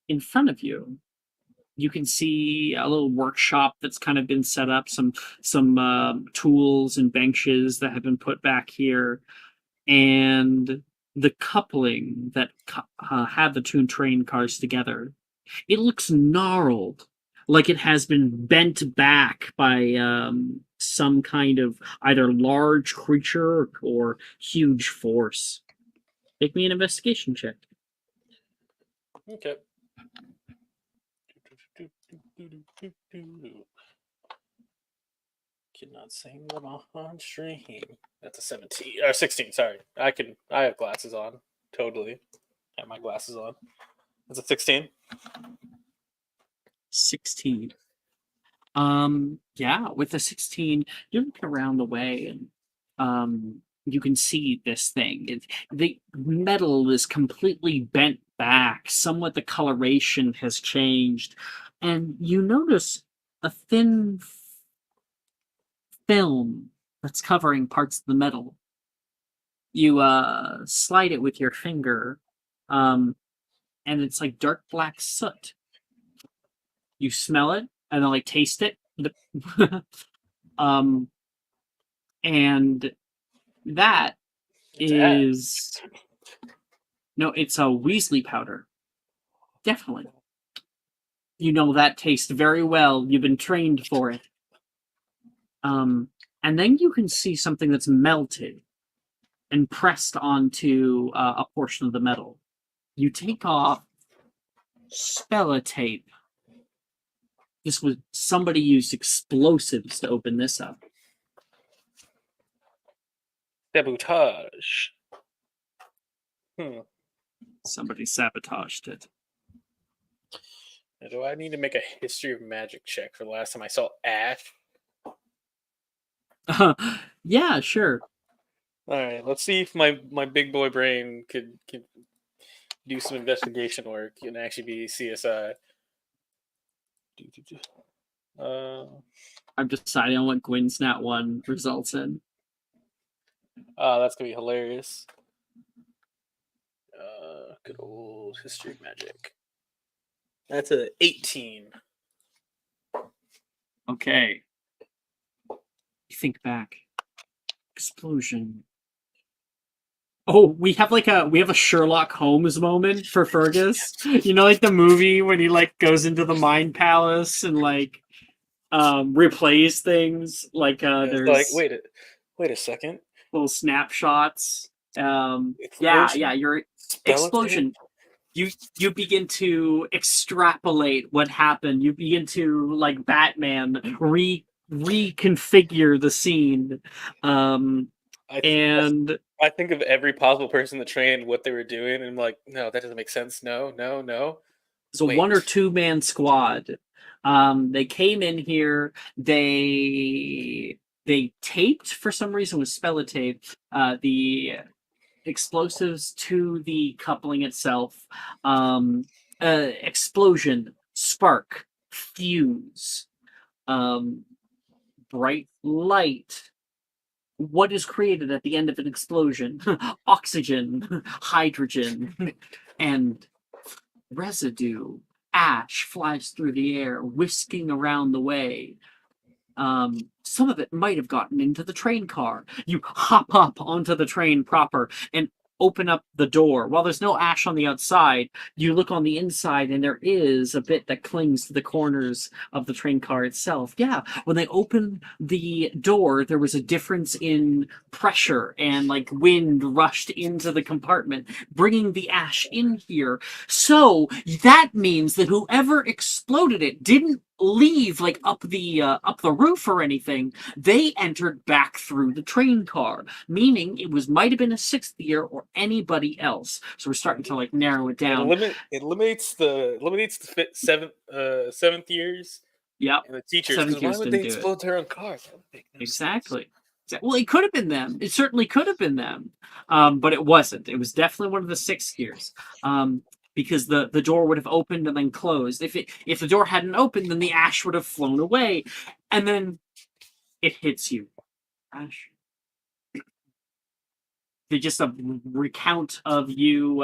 Speaker 8: in front of you you can see a little workshop that's kind of been set up, some tools and benches that have been put back here, and the coupling that had the two train cars together. It looks gnarled, like it has been bent back by some kind of either large creature or huge force. Make me an investigation check.
Speaker 1: Okay. Cannot sing them on stream. That's a 17 or 16. Sorry, I have glasses on. Totally, have my glasses on. That's a 16.
Speaker 8: 16. Yeah, with the 16, you look around the way and you can see this thing. The metal is completely bent back. Somewhat the coloration has changed. And you notice a thin film that's covering parts of the metal. You slide it with your finger, and it's like dark black soot. You smell it and then like taste it. And that is no, it's a Weasley powder. Definitely. You know that taste very well. You've been trained for it. And then you can see something that's melted and pressed onto a portion of the metal. You take off spellotape. This was somebody used explosives to open this up.
Speaker 1: Sabotage.
Speaker 8: Somebody sabotaged it.
Speaker 1: Do I need to make a history of magic check for the last time I saw Ash?
Speaker 8: Yeah, sure.
Speaker 1: All right, let's see if my big boy brain could do some investigation work and actually be CSI.
Speaker 8: I'm deciding on what Gwyn's Nat 1 results in.
Speaker 1: That's gonna be hilarious. Good old history of magic. That's a 18.
Speaker 8: Okay. You think back. Explosion. Oh, we have a Sherlock Holmes moment for Fergus. You know, like the movie when he like goes into the Mind Palace and like replays things. Like
Speaker 1: It's
Speaker 8: there's
Speaker 1: like, wait a second.
Speaker 8: little snapshots. Yeah,
Speaker 1: Explosion?
Speaker 8: your
Speaker 1: Spell it
Speaker 8: explosion. You begin to extrapolate what happened. You begin to, like Batman, reconfigure the scene. And
Speaker 1: I think of every possible person that trained what they were doing, and I'm like, no, that doesn't make sense. No.
Speaker 8: it's a
Speaker 1: Wait.
Speaker 8: 1 or 2 man squad. They came in here. They taped for some reason with Spellotape the explosives to the coupling itself. Explosion, spark, fuse, bright light. What is created at the end of an explosion? Oxygen, hydrogen, and residue. Ash flies through the air, whisking around the way. Some of it might have gotten into the train car. You hop up onto the train proper and open up the door. While there's no ash on the outside, you look on the inside and there is a bit that clings to the corners of the train car itself. Yeah, when they opened the door, there was a difference in pressure and like wind rushed into the compartment, bringing the ash in here. So that means that whoever exploded it didn't leave like up the roof or anything. They entered back through the train car, meaning it might have been a 6th year or anybody else. So we're starting to like narrow it down.
Speaker 1: It eliminates the 7th years.
Speaker 8: Yep.
Speaker 1: And the teachers.
Speaker 8: 7th
Speaker 1: Because why
Speaker 8: years
Speaker 1: would they
Speaker 8: didn't do it.
Speaker 1: explode their own cars? That would make no
Speaker 8: Exactly. Well, it could have been them. It certainly could have been them, but it wasn't. It was definitely one of the 6th years. Because the door would have opened and then closed. If the door hadn't opened, then the ash would have flown away, and then it hits you. Ash. Just a recount of you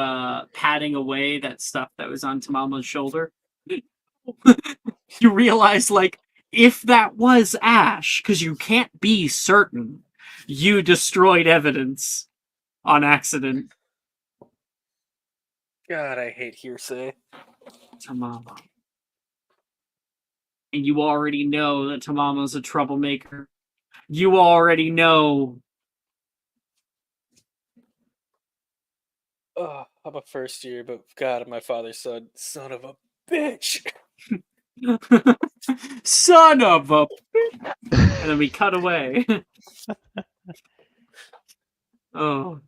Speaker 8: patting away that stuff that was on Tamama's shoulder. You realize, like, if that was ash, because you can't be certain, you destroyed evidence on accident.
Speaker 1: God, I hate hearsay.
Speaker 8: Tamama. And you already know that Tamama's a troublemaker. You already know.
Speaker 1: Oh, I'm a 1st year, but God, my father's son of a bitch.
Speaker 8: Son of a... And then we cut away. Oh.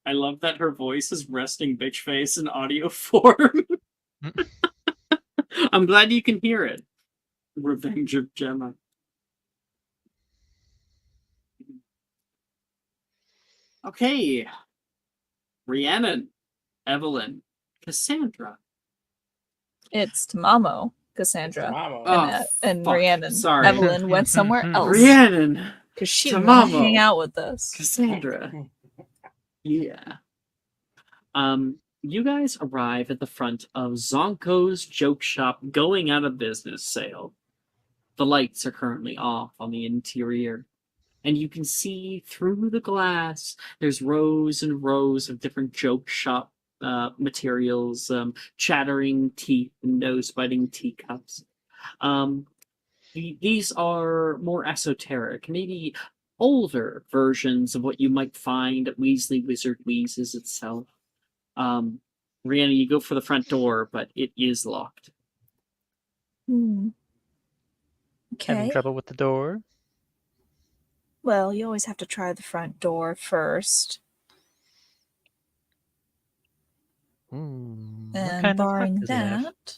Speaker 8: I love that her voice is resting bitch face in audio form. I'm glad you can hear it. Revenge of Gemma. Okay. Rhiannon, Evelyn, Cassandra.
Speaker 5: It's Tamamo, Cassandra, and
Speaker 8: fuck.
Speaker 5: Rhiannon.
Speaker 8: Sorry.
Speaker 5: Evelyn went somewhere else.
Speaker 8: Rhiannon.
Speaker 5: Because she didn't want to
Speaker 8: Tamamo.
Speaker 5: hang out with us.
Speaker 8: Cassandra. Yeah. You guys arrive at the front of Zonko's Joke Shop going out of business sale. The lights are currently off on the interior, and you can see through the glass there's rows and rows of different joke shop materials, chattering teeth and nose-biting teacups. These are more esoteric, maybe older versions of what you might find at Weasley Wizard Wheezes itself. Rhiannon, you go for the front door, but it is locked.
Speaker 5: Okay.
Speaker 4: Having trouble with the door?
Speaker 5: Well, you always have to try the front door first.
Speaker 4: What
Speaker 5: And
Speaker 4: kind of lock
Speaker 5: barring
Speaker 4: does it have?
Speaker 5: that,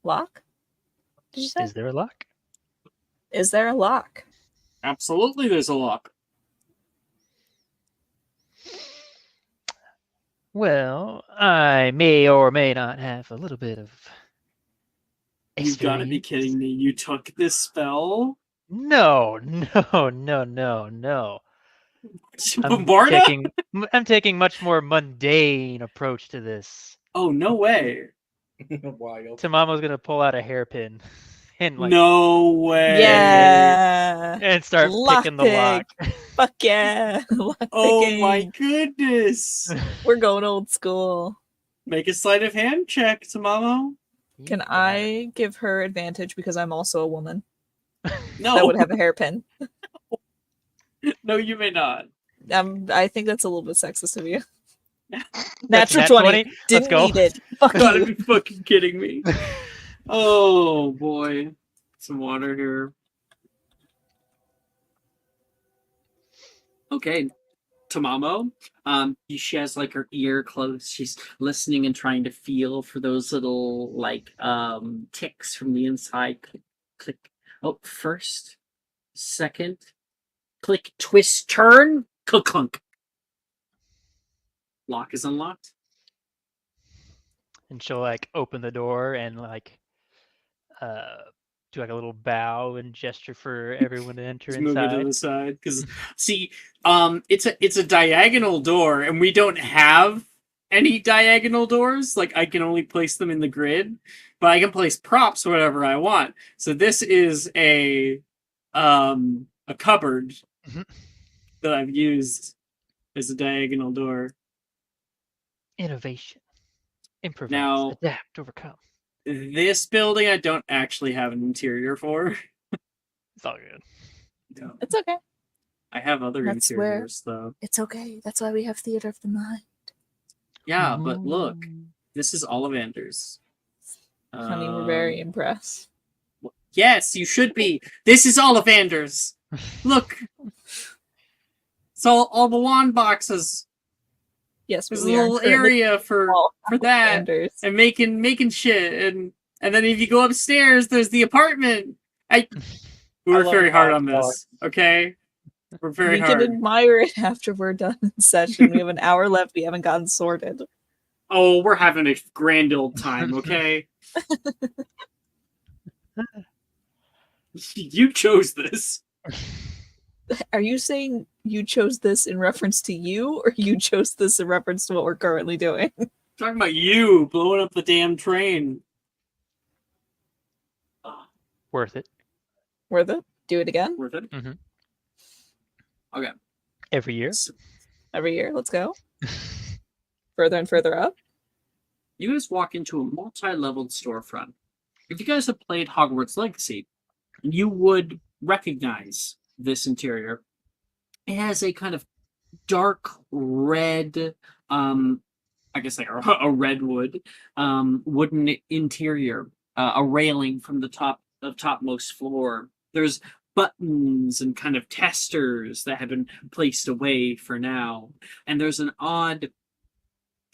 Speaker 5: lock? Did you say?
Speaker 4: Is there a lock?
Speaker 5: Is there a lock?
Speaker 8: Absolutely, there's a lock.
Speaker 4: Well, I may or may not have a little bit of
Speaker 8: You gotta be
Speaker 4: experience.
Speaker 8: kidding me. You took this spell?
Speaker 4: No.
Speaker 8: Barda?
Speaker 4: I'm taking much more mundane approach to this.
Speaker 8: Oh, no way.
Speaker 7: Wild.
Speaker 4: Tamamo's gonna pull out a hairpin and like
Speaker 8: No way.
Speaker 5: Yeah.
Speaker 4: and start picking the lock.
Speaker 5: Fuck yeah. Lock
Speaker 8: Oh my
Speaker 5: picking.
Speaker 8: goodness.
Speaker 5: We're going old school.
Speaker 8: Make a sleight of hand check, Tamamo.
Speaker 5: Can I give her advantage because I'm also a woman
Speaker 8: No.
Speaker 5: that would have a hairpin?
Speaker 8: No, you may not.
Speaker 5: I think that's a little bit sexist of you.
Speaker 4: That's
Speaker 5: Natural
Speaker 4: nat
Speaker 5: 20.
Speaker 4: 20? Let's
Speaker 5: Didn't
Speaker 4: go.
Speaker 5: need it. Fuck
Speaker 8: Gotta
Speaker 5: you.
Speaker 8: be fucking kidding me. Oh boy. Some water here. Okay. Tamamo. She has like her ear closed. She's listening and trying to feel for those little like ticks from the inside. Click, click. Oh, first, second, click, twist, turn, clunk, clunk. Lock is unlocked.
Speaker 4: And she'll like open the door and like do like a little bow and gesture for everyone to enter
Speaker 8: Just move it to
Speaker 4: inside.
Speaker 8: the side because see, it's a diagonal door, and we don't have any diagonal doors. Like I can only place them in the grid, but I can place props wherever I want. So this is a cupboard
Speaker 4: Mhm.
Speaker 8: that I've used as a diagonal door.
Speaker 4: Innovation. Improvise.
Speaker 8: Now-
Speaker 4: Adapt. Overcome.
Speaker 8: This building I don't actually have an interior for.
Speaker 4: It's all good.
Speaker 8: No.
Speaker 5: It's okay.
Speaker 8: I have other
Speaker 5: That's where-
Speaker 8: interiors though.
Speaker 5: It's okay. That's why we have theater of the mind.
Speaker 8: Yeah, but look,
Speaker 4: Ooh.
Speaker 8: this is Ollivander's.
Speaker 5: Honey, we're very impressed.
Speaker 8: Yes, you should be. This is Ollivander's. Look, it's all the wand boxes.
Speaker 5: Yes, but
Speaker 8: There's a
Speaker 5: we are
Speaker 8: little
Speaker 5: currently
Speaker 8: area for
Speaker 5: all
Speaker 8: that,
Speaker 5: Anders.
Speaker 8: and making shit, and then if you go upstairs, there's the apartment. We
Speaker 3: I
Speaker 8: worked
Speaker 3: love
Speaker 8: very hard
Speaker 3: wand
Speaker 8: on this. Okay, we're very
Speaker 5: We
Speaker 8: hard.
Speaker 5: can admire it after we're done in session. We have an hour left. We haven't gotten sorted.
Speaker 8: Oh, we're having a grand old time. Okay. You chose this.
Speaker 5: Are you saying you chose this in reference to you, or you chose this in reference to what we're currently doing?
Speaker 8: Talking about you blowing up the damn train.
Speaker 4: Worth it.
Speaker 5: Worth it? Do it again?
Speaker 8: Worth it.
Speaker 4: Mhm.
Speaker 8: Okay.
Speaker 4: Every year.
Speaker 5: Every year. Let's go. Further and further up.
Speaker 8: You guys walk into a multi-leveled storefront. If you guys have played Hogwarts Legacy, you would recognize this interior. It has a kind of dark red, I guess like a redwood, wooden interior, a railing from the topmost floor. There's buttons and kind of testers that have been placed away for now, and there's an odd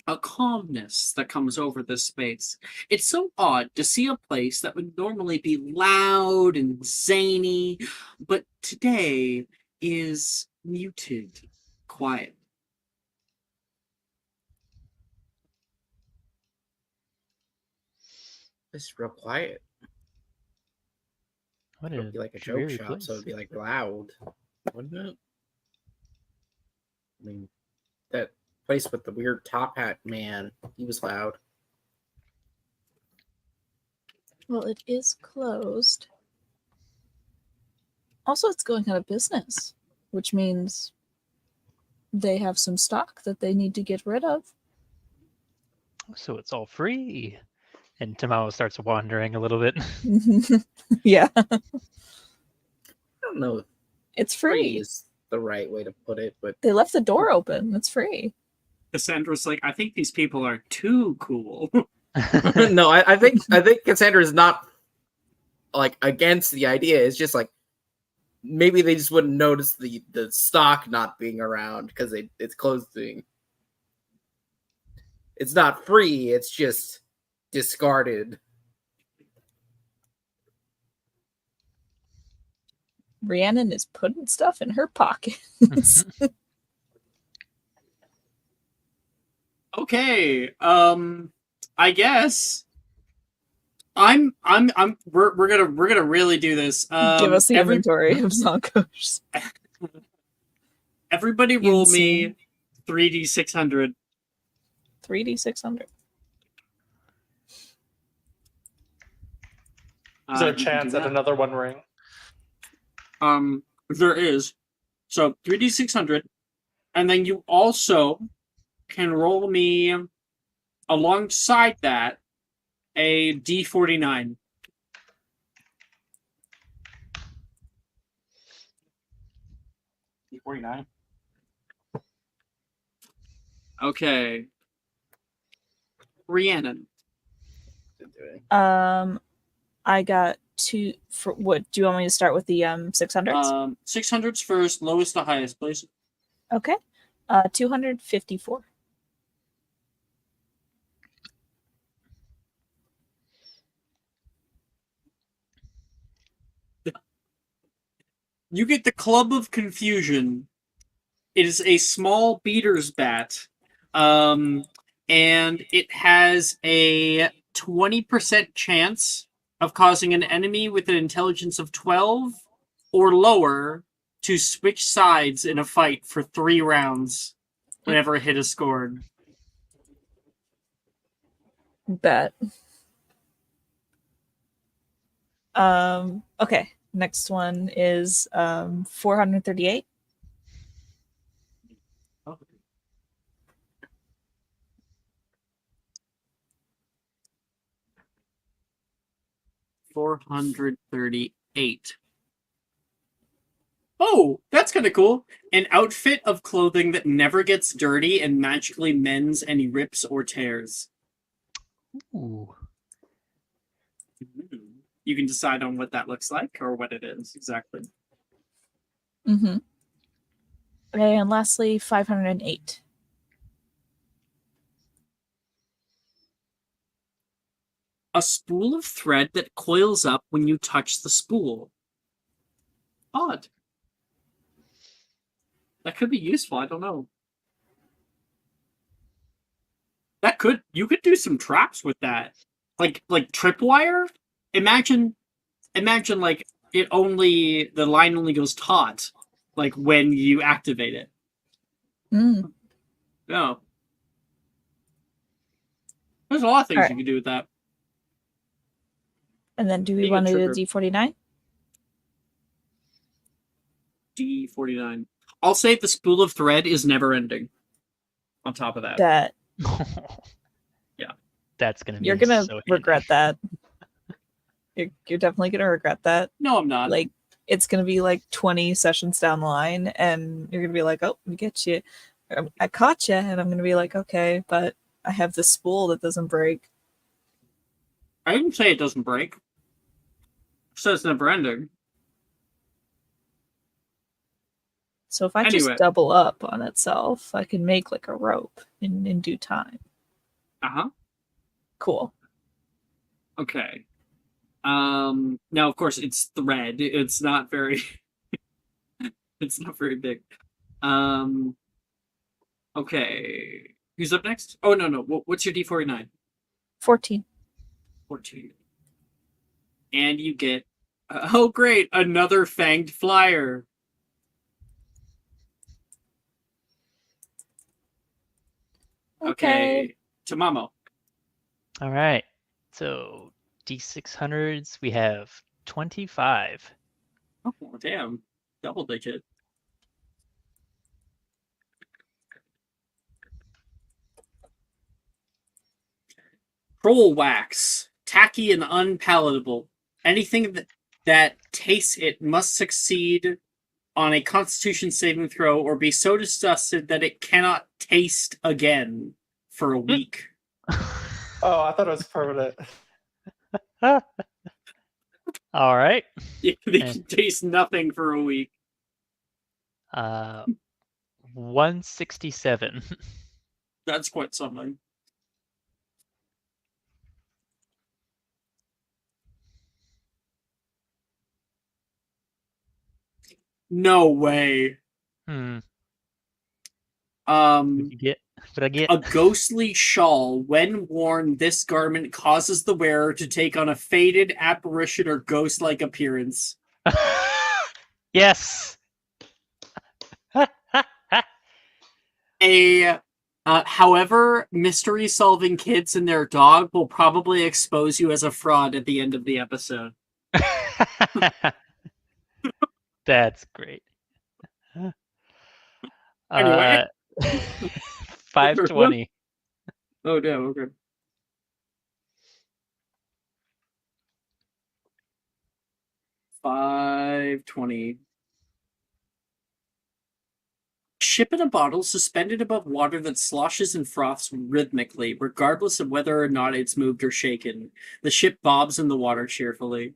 Speaker 8: a calmness that comes over this space. It's so odd to see a place that would normally be loud and zany, but today is muted, quiet.
Speaker 7: It's real quiet.
Speaker 4: What
Speaker 7: It'll
Speaker 4: a
Speaker 7: be like a joke
Speaker 4: dreary
Speaker 7: shop,
Speaker 4: place.
Speaker 7: so it'd be like loud, wouldn't it? I mean, that place with the weird top hat man, he was loud.
Speaker 5: Well, it is closed. Also, it's going out of business, which means they have some stock that they need to get rid of.
Speaker 4: So it's all free. And Tamao starts wandering a little bit.
Speaker 5: Yeah,
Speaker 7: I don't know if
Speaker 5: it's
Speaker 7: free
Speaker 5: free.
Speaker 7: is the right way to put it, but
Speaker 5: They left the door open. It's free.
Speaker 8: Cassandra's like, I think these people are too cool.
Speaker 7: no, I think Cassandra is not like against the idea. It's just like maybe they just wouldn't notice the stock not being around because it's closing. It's not free, it's just discarded.
Speaker 5: Rhiannon is putting stuff in her pockets.
Speaker 8: Okay. I guess we're gonna really do this.
Speaker 5: Give us the inventory of Zonkos.
Speaker 8: Everybody roll
Speaker 5: Insane.
Speaker 8: me 3d600.
Speaker 5: 3d600.
Speaker 3: Is there a
Speaker 8: You can
Speaker 3: chance
Speaker 8: do
Speaker 3: at
Speaker 8: that.
Speaker 3: another One Ring?
Speaker 8: There is. So 3d600, and then you also can roll me alongside that a d49. D49. Okay. Rhiannon.
Speaker 5: I got 2 for what? Do you want me to start with the 600s?
Speaker 8: 600s first, lowest to highest, please.
Speaker 5: Okay. 254.
Speaker 8: You get the Club of Confusion. It is a small beater's bat, and it has a 20% chance of causing an enemy with an intelligence of 12 or lower to switch sides in a fight for 3 rounds whenever a hit is scored.
Speaker 5: Bet. Okay. Next one is 438.
Speaker 8: Oh. $438. Oh, that's kind of cool. An outfit of clothing that never gets dirty and magically mends any rips or tears.
Speaker 4: Ooh.
Speaker 8: You can decide on what that looks like or what it is exactly.
Speaker 5: Mm-hmm. Okay, and lastly, 508.
Speaker 8: A spool of thread that coils up when you touch the spool. Odd. That could be useful, I don't know. You could do some traps with that. Like tripwire? Imagine like the line only goes taut, like when you activate it.
Speaker 5: Mm.
Speaker 8: No. There's a lot of things
Speaker 5: Alright.
Speaker 8: you can do with that.
Speaker 5: And then do we
Speaker 8: Being a
Speaker 5: want to do
Speaker 8: trigger.
Speaker 5: the D49?
Speaker 8: D49. I'll say the spool of thread is never ending. On top of that.
Speaker 5: That
Speaker 8: Yeah.
Speaker 4: That's gonna be
Speaker 5: you're gonna
Speaker 4: so
Speaker 5: regret that. You're definitely gonna regret that.
Speaker 8: No, I'm not.
Speaker 5: Like it's gonna be like 20 sessions down the line, and you're gonna be like, "Oh, we get you. I caught you," and I'm gonna be like, "Okay, but I have this spool that doesn't break."
Speaker 8: I didn't say it doesn't break. It says never ending.
Speaker 5: So if I
Speaker 8: Anyway.
Speaker 5: just double up on itself, I can make like a rope in due time.
Speaker 8: Uh-huh.
Speaker 5: Cool.
Speaker 8: Okay. Now of course it's thread. It's not very it's not very big. Okay. Who's up next? Oh no. What's your D49?
Speaker 5: 14.
Speaker 8: 14. And you get oh great, another fanged flyer. Okay. Tamamo.
Speaker 4: All right. So D600s, we have 25.
Speaker 8: Oh damn. Double digit. Troll wax. Tacky and unpalatable. Anything that tastes it must succeed on a Constitution saving throw or be so disgusted that it cannot taste again for a week.
Speaker 3: Oh, I thought it was permanent.
Speaker 4: All right.
Speaker 8: They can taste nothing for a week.
Speaker 4: 167.
Speaker 8: That's quite something. No way.
Speaker 4: What
Speaker 8: Um,
Speaker 4: you get? What I get?
Speaker 8: a ghostly shawl, when worn, this garment causes the wearer to take on a faded apparition or ghost-like appearance.
Speaker 4: Yes.
Speaker 8: However, mystery-solving kids and their dog will probably expose you as a fraud at the end of the episode.
Speaker 4: That's great.
Speaker 8: Anyway.
Speaker 4: 520.
Speaker 8: Oh, damn, okay. $5.20. Ship in a bottle suspended above water that sloshes and froths rhythmically, regardless of whether or not it's moved or shaken. The ship bobs in the water cheerfully.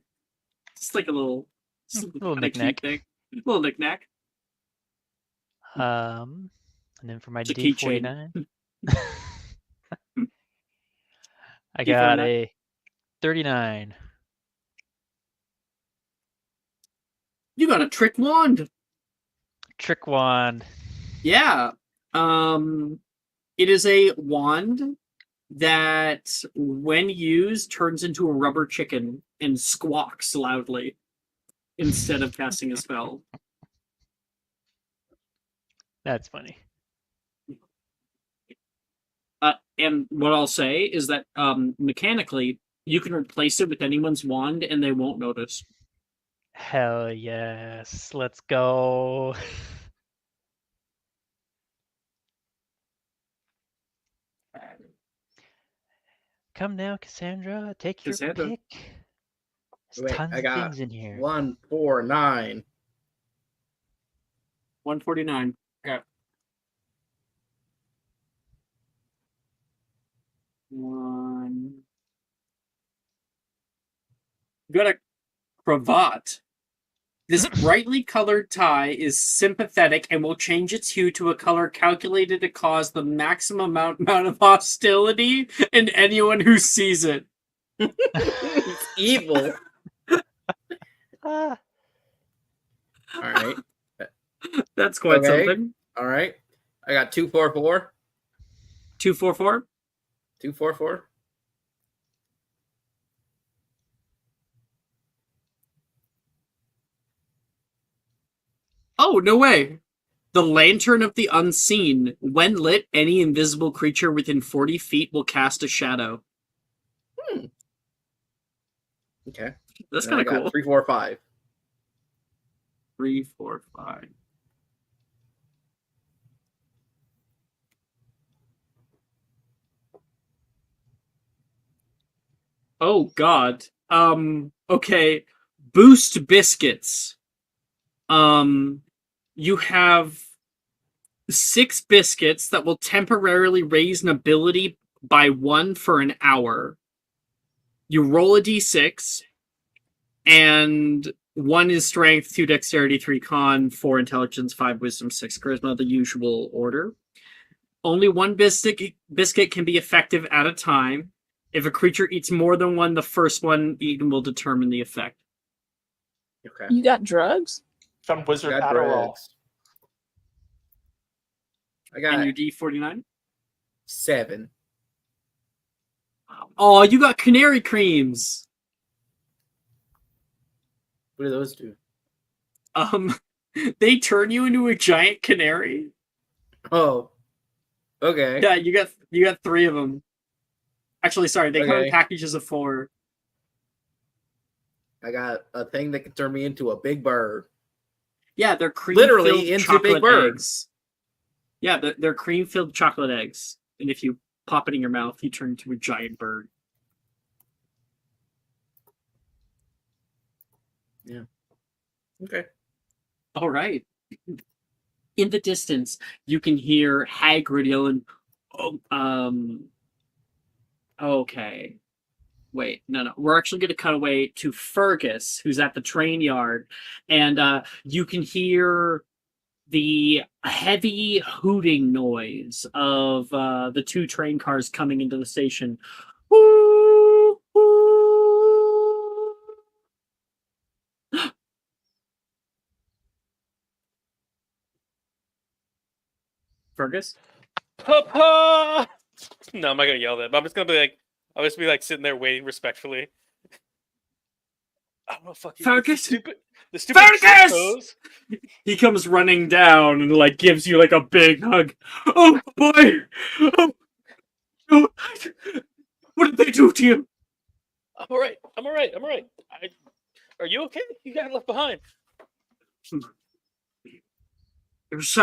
Speaker 8: It's like a little
Speaker 4: knick-knack.
Speaker 8: thing. Little knick-knack.
Speaker 4: And then for my
Speaker 8: It's a
Speaker 4: D49, I
Speaker 8: D49.
Speaker 4: got a 39.
Speaker 8: You got a trick wand.
Speaker 4: Trick wand.
Speaker 8: Yeah. It is a wand that, when used, turns into a rubber chicken and squawks loudly instead of casting a spell.
Speaker 4: That's funny.
Speaker 8: And what I'll say is that mechanically, you can replace it with anyone's wand and they won't notice.
Speaker 4: Hell yes. Let's go. Come now, Cassandra. Take your
Speaker 8: Cassandra.
Speaker 4: pick. There's
Speaker 7: Wait,
Speaker 4: tons
Speaker 7: I
Speaker 4: of
Speaker 7: got
Speaker 4: things in here.
Speaker 7: 149.
Speaker 8: 149. Okay. One. You got a cravat. This brightly colored tie is sympathetic and will change its hue to a color calculated to cause the maximum amount of hostility in anyone who sees it.
Speaker 7: It's evil.
Speaker 4: Ah,
Speaker 7: All right.
Speaker 8: That's quite
Speaker 7: Okay.
Speaker 8: something.
Speaker 7: All right. I got 244.
Speaker 8: 244.
Speaker 7: 244.
Speaker 8: Oh, no way. The Lantern of the Unseen. When lit, any invisible creature within 40 feet will cast a shadow.
Speaker 7: Okay.
Speaker 8: That's
Speaker 7: And
Speaker 8: kind
Speaker 7: I
Speaker 8: of
Speaker 7: got
Speaker 8: cool.
Speaker 7: 345.
Speaker 8: 345. Oh God. Okay. Boost biscuits. You have 6 biscuits that will temporarily raise an ability by 1 for an hour. You roll a d6, and 1 is strength, 2 dexterity, 3 con, 4 intelligence, 5 wisdom, 6 charisma, the usual order. Only 1 biscuit can be effective at a time. If a creature eats more than 1, the first one eaten will determine the effect.
Speaker 7: Okay.
Speaker 5: You got drugs?
Speaker 3: Some wizard
Speaker 7: Got
Speaker 3: Adderall.
Speaker 7: drugs. I got
Speaker 8: And your D49?
Speaker 7: 7.
Speaker 8: Oh, you got canary creams.
Speaker 7: What do those do?
Speaker 8: They turn you into a giant canary.
Speaker 7: Oh. Okay.
Speaker 8: Yeah, you got 3 of them. Actually, sorry, they come in
Speaker 7: Okay.
Speaker 8: packages of 4.
Speaker 7: I got a thing that can turn me into a big bird.
Speaker 8: Yeah, they're
Speaker 7: Literally
Speaker 8: cream-filled
Speaker 7: into
Speaker 8: chocolate
Speaker 7: big birds.
Speaker 8: eggs. Yeah, they're cream-filled chocolate eggs, and if you pop it in your mouth, you turn into a giant bird.
Speaker 7: Yeah. Okay.
Speaker 8: All right. In the distance, you can hear Hagrid yelling, okay. Wait, no. We're actually going to cut away to Fergus, who's at the train yard, and you can hear the heavy hooting noise of the 2 train cars coming into the station. Woo, woo. Fergus?
Speaker 1: Papa! No, I'm not gonna yell that. But I'm just be like sitting there waiting respectfully. I don't know, fuck you.
Speaker 8: Fergus!
Speaker 1: The stupid
Speaker 8: Fergus!
Speaker 1: pose.
Speaker 8: He comes running down and like gives you like a big hug. Oh boy! Oh, oh. What did they do to you?
Speaker 1: I'm alright. Are you okay? You got left behind.
Speaker 8: It was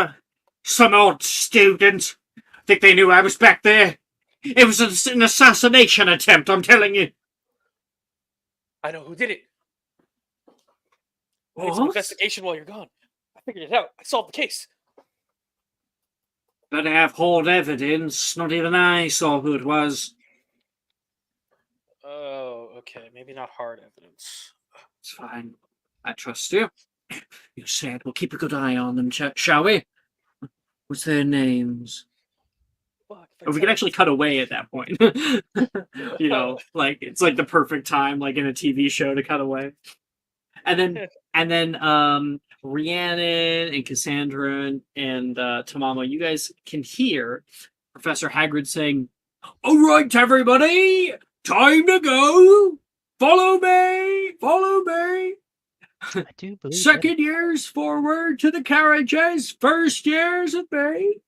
Speaker 8: some old student. I think they knew I was back there. It was an assassination attempt, I'm telling you.
Speaker 1: I know who did it. I did some investigation while you're gone. I figured it out. I solved the case.
Speaker 8: But I have hard evidence. Not even I saw who it was.
Speaker 1: Oh, okay. Maybe not hard evidence.
Speaker 8: It's fine. I trust you. You said we'll keep a good eye on them, shall we? What's their names?
Speaker 1: Fuck,
Speaker 8: We can actually cut away at that point. You know, like it's like the perfect time, like in a TV show, to cut away. And then Rhiannon and Cassandra and Tamamo, you guys can hear Professor Hagrid saying, "All right, everybody, time to go. Follow me, follow me.
Speaker 4: I do believe
Speaker 8: Second years forward to the carriages. First years at bay."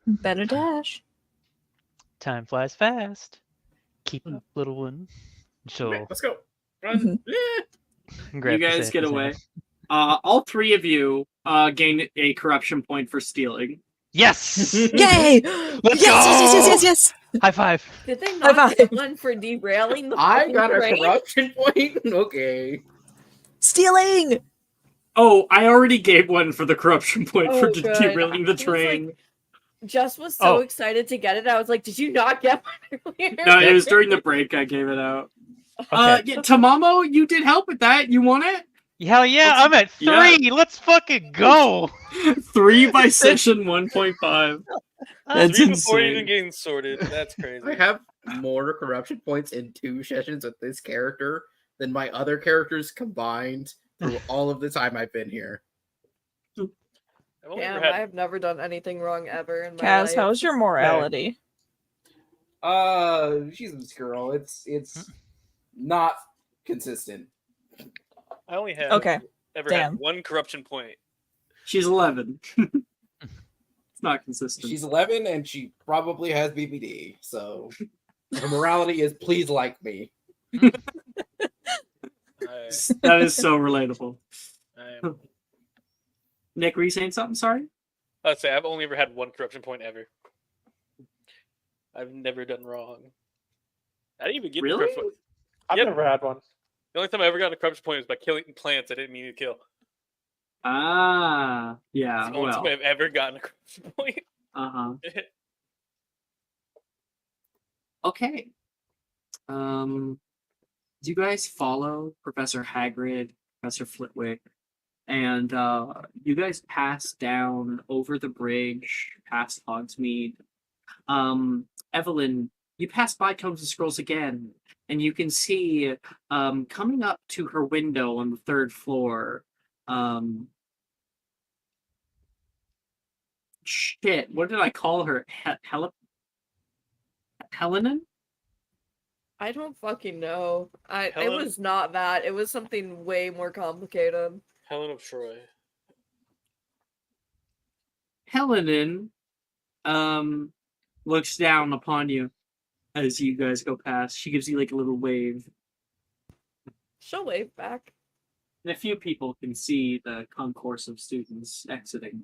Speaker 5: Better dash.
Speaker 4: time flies fast. Keep up, little one. She'll
Speaker 7: Let's go. Run.
Speaker 4: grab
Speaker 8: You guys get
Speaker 4: Cassandra's
Speaker 8: away.
Speaker 4: hand.
Speaker 8: All three of you gain a corruption point for stealing.
Speaker 4: Yes!
Speaker 5: Yay!
Speaker 4: Let's
Speaker 5: yes.
Speaker 4: High five.
Speaker 6: Did they
Speaker 5: High
Speaker 6: not
Speaker 5: five.
Speaker 6: get one for derailing the
Speaker 7: I
Speaker 6: fucking
Speaker 7: got a
Speaker 6: train?
Speaker 7: corruption point. Okay.
Speaker 5: Stealing!
Speaker 8: Oh, I already gave one for the corruption point for
Speaker 6: Oh, good.
Speaker 8: derailing the
Speaker 6: I was like,
Speaker 8: train.
Speaker 6: Just was so
Speaker 4: Oh.
Speaker 6: excited to get it. I was like, did you not get one earlier?
Speaker 8: No, it was during the break I gave it out.
Speaker 4: Okay.
Speaker 8: Yeah, Tamamo, you did help with that. You want it?
Speaker 4: Hell yeah, I'm at 3.
Speaker 8: Yeah.
Speaker 4: Let's fucking go.
Speaker 8: 3 by session 1.5. That's
Speaker 1: 3 before
Speaker 8: insane.
Speaker 1: even getting sorted. That's crazy.
Speaker 7: I have more corruption points in 2 sessions with this character than my other characters combined through all of the time I've been here.
Speaker 1: I've only
Speaker 6: Damn,
Speaker 1: ever had-
Speaker 6: I have never done anything wrong ever in my
Speaker 5: Kaz,
Speaker 6: life.
Speaker 5: how's your morality?
Speaker 7: She's this girl. It's not consistent.
Speaker 1: I only have
Speaker 5: Okay.
Speaker 1: ever
Speaker 5: Damn.
Speaker 1: had 1 corruption point.
Speaker 8: She's 11. It's not consistent.
Speaker 7: She's 11 and she probably has BPD, so her morality is please like me.
Speaker 8: That is so relatable.
Speaker 1: I am.
Speaker 8: Nick, were you saying something? Sorry?
Speaker 1: I'd say I've only ever had 1 corruption point ever. I've never done wrong. I didn't even get the
Speaker 8: Really?
Speaker 1: corruption point.
Speaker 3: I've
Speaker 1: Yep.
Speaker 3: never had one.
Speaker 1: The only time I ever got a corruption point was by killing plants I didn't mean to kill.
Speaker 8: Ah, yeah,
Speaker 1: It's the only time
Speaker 8: well.
Speaker 1: I've ever gotten a corruption point.
Speaker 8: Uh-huh. Okay. Do you guys follow Professor Hagrid, Professor Flitwick, and you guys pass down over the bridge, past Hogsmeade. Evelyn, you pass by Tomes and Scrolls again, and you can see coming up to her window on the 3rd floor. Shit, what did I call her? Helenan?
Speaker 6: I don't fucking know. It
Speaker 1: Helen?
Speaker 6: was not that. It was something way more complicated.
Speaker 1: Helen of Troy.
Speaker 8: Helenan looks down upon you as you guys go past. She gives you like a little wave.
Speaker 6: She'll wave back.
Speaker 8: And a few people can see the concourse of students exiting.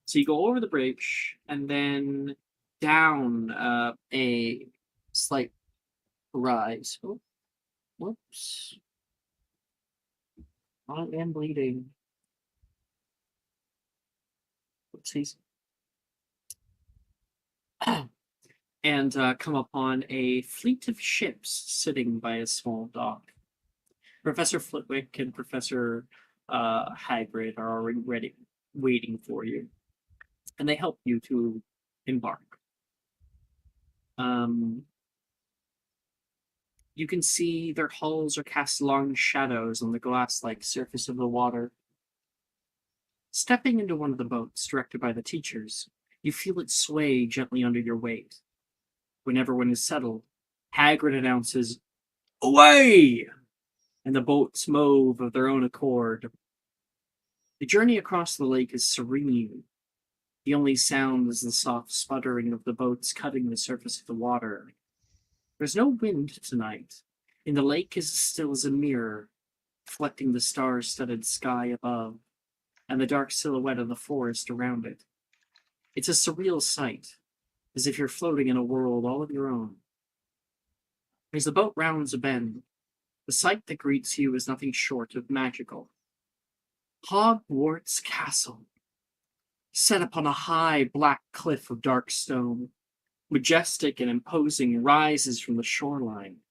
Speaker 8: So you go over the bridge and then down a slight rise. Oh, whoops. I am bleeding. Whoopsies. And come upon a fleet of ships sitting by a small dock. Professor Flitwick and Professor Hagrid are already ready, waiting for you. And they help you to embark. You can see their hulls are cast long shadows on the glass-like surface of the water.
Speaker 2: Stepping into one of the boats directed by the teachers, you feel it sway gently under your weight. When everyone is settled, Hagrid announces, "Away!" and the boats move of their own accord. The journey across the lake is serene. The only sound is the soft sputtering of the boats cutting the surface of the water. There's no wind tonight, and the lake is as still as a mirror, reflecting the star-studded sky above and the dark silhouette of the forest around it. It's a surreal sight, as if you're floating in a world all of your own. As the boat rounds a bend, the sight that greets you is nothing short of magical. Hogwarts Castle, set upon a high black cliff of dark stone, majestic and imposing, rises from the shoreline.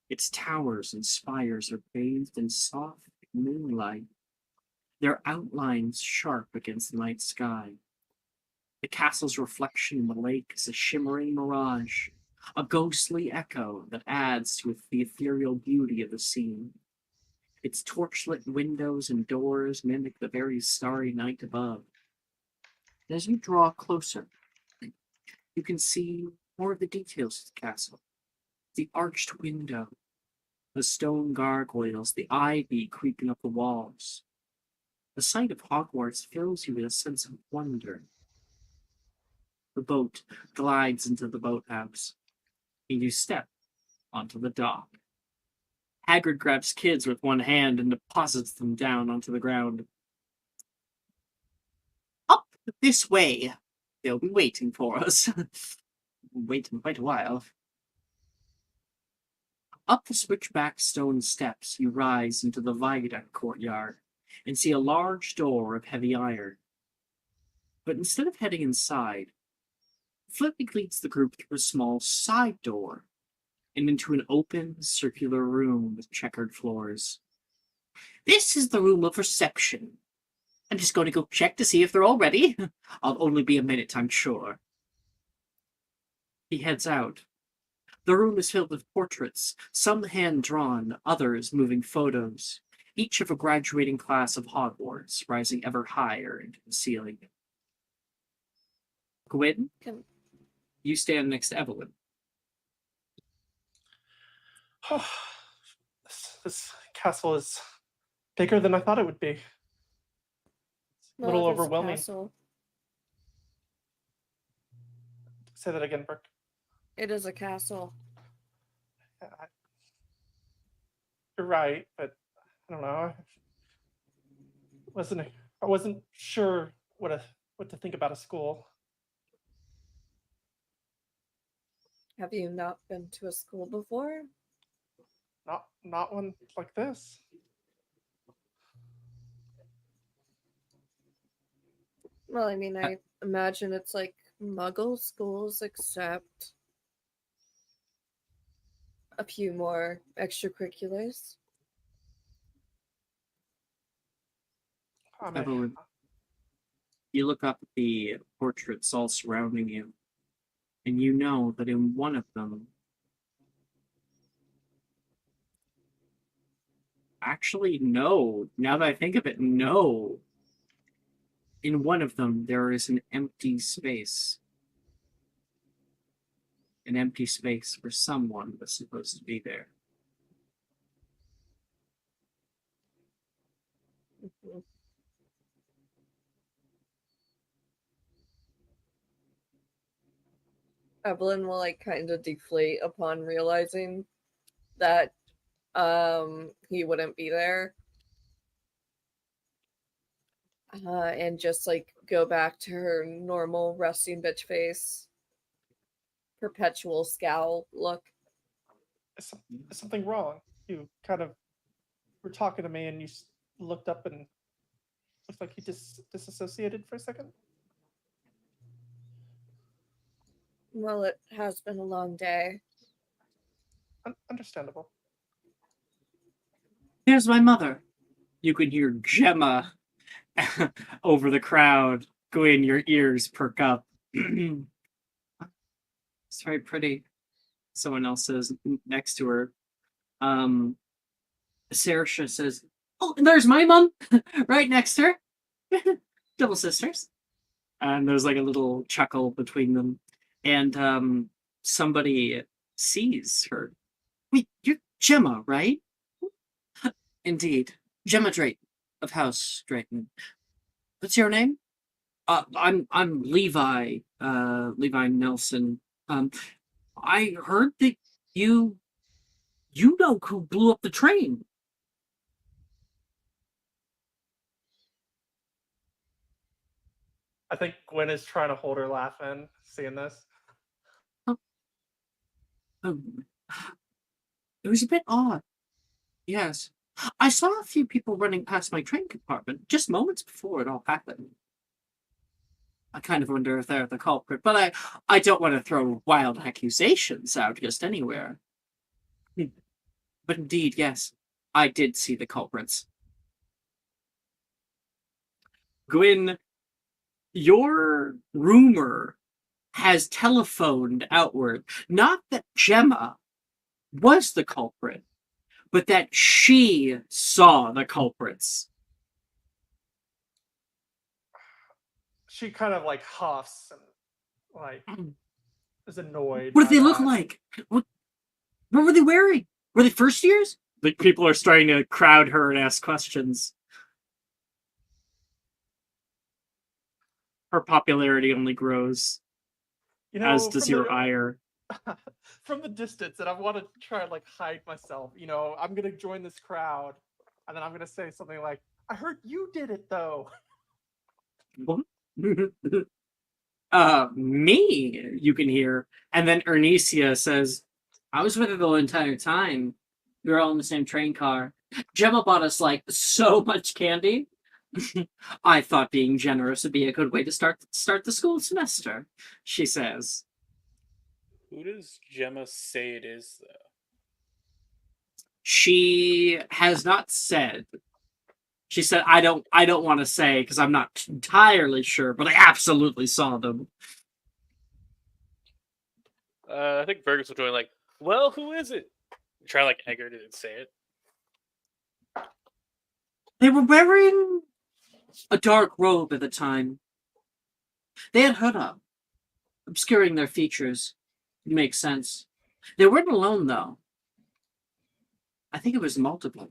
Speaker 2: Its towers and spires are bathed in soft moonlight, their outlines sharp against the night sky. The castle's reflection in the lake is a shimmering mirage, a ghostly echo that adds to the ethereal beauty of the scene. Its torchlit windows and doors mimic the very starry night above. As you draw closer, you can see more of the details of the castle. The arched window, the stone gargoyles, the ivy creeping up the walls. The sight of Hogwarts fills you with a sense of wonder. The boat glides into the boathouse, and you step onto the dock. Hagrid grabs kids with one hand and deposits them down onto the ground. Up this way. They'll be waiting for us. Waiting quite a while. Up the switchback stone steps, you rise into the viaduct courtyard and see a large door of heavy iron. But instead of heading inside, Flitwick leads the group through a small side door and into an open, circular room with checkered floors. This is the room of reception. I'm just going to go check to see if they're all ready. I'll only be a minute, I'm sure. He heads out. The room is filled with portraits, some hand-drawn, others moving photos, each of a graduating class of Hogwarts, rising ever higher into the ceiling. Gwyn, you stand next to Evelyn.
Speaker 3: This castle is bigger than I thought it would be. It's a little
Speaker 6: Well, it is a
Speaker 3: overwhelming.
Speaker 6: castle.
Speaker 3: Say that again, Brooke.
Speaker 6: It is a castle.
Speaker 3: You're right, but I don't know. I wasn't sure what to think about a school.
Speaker 6: Have you not been to a school before?
Speaker 3: Not one like this.
Speaker 6: Well, I mean, I imagine it's like Muggle schools, except a few more extracurriculars.
Speaker 2: Evelyn, you look up at the portraits all surrounding you, and you know that in one of them, actually, no. Now that I think of it, no. In one of them, there is an empty space. An empty space where someone was supposed to be there.
Speaker 6: Mhm. Evelyn will like kind of deflate upon realizing that he wouldn't be there. And just like go back to her normal resting bitch face, perpetual scowl look.
Speaker 3: Is something wrong? You kind of were talking to me and you looked up and looked like you disassociated for a second.
Speaker 6: Well, it has been a long day.
Speaker 3: Understandable.
Speaker 2: Here's my mother. You can hear Gemma over the crowd. Gwyn, your ears perk up. It's very pretty. Someone else says next to her. Saoirse says, "Oh, and there's my mom, right next to her."
Speaker 8: Double sisters. And there's like a little chuckle between them. And somebody sees her. Wait, you're Gemma, right? Indeed. Gemma Drake of House Drayton. What's your name? I'm Levi, Levi Nelson. I heard that you know who blew up the train.
Speaker 3: I think Gwen is trying to hold her laugh in, seeing this.
Speaker 8: It was a bit odd. Yes. I saw a few people running past my train compartment just moments before it all happened. I kind of wonder if they're the culprit, but I don't want to throw wild accusations out just anywhere. But indeed, yes, I did see the culprits. Gwyn, your rumor has telephoned outward, not that Gemma was the culprit, but that she saw the culprits.
Speaker 3: She kind of like huffs and like is annoyed.
Speaker 8: What did
Speaker 3: by
Speaker 8: they look
Speaker 3: that.
Speaker 8: like? What were they wearing? Were they first years? Like, people are starting to crowd her and ask questions. Her popularity only grows,
Speaker 3: You know,
Speaker 8: as does
Speaker 3: from
Speaker 8: your
Speaker 3: the-
Speaker 8: ire.
Speaker 3: From the distance, and I want to try and like hide myself. You know, I'm gonna join this crowd, and then I'm gonna say something like, "I heard you did it, though."
Speaker 8: Me, you can hear. And then Ernesia says, I was with her the entire time. We were all in the same train car. Gemma bought us, like, so much candy. I thought being generous would be a good way to start the school semester, she says.
Speaker 1: Who does Gemma say it is, though?
Speaker 8: She has not said. She said, I don't want to say because I'm not entirely sure, but I absolutely saw them.
Speaker 1: I think Fergus will join, like, well, who is it? Try like egg her to say it.
Speaker 8: They were wearing a dark robe at the time. They had hood up, obscuring their features. It makes sense. They weren't alone, though. I think it was multiple.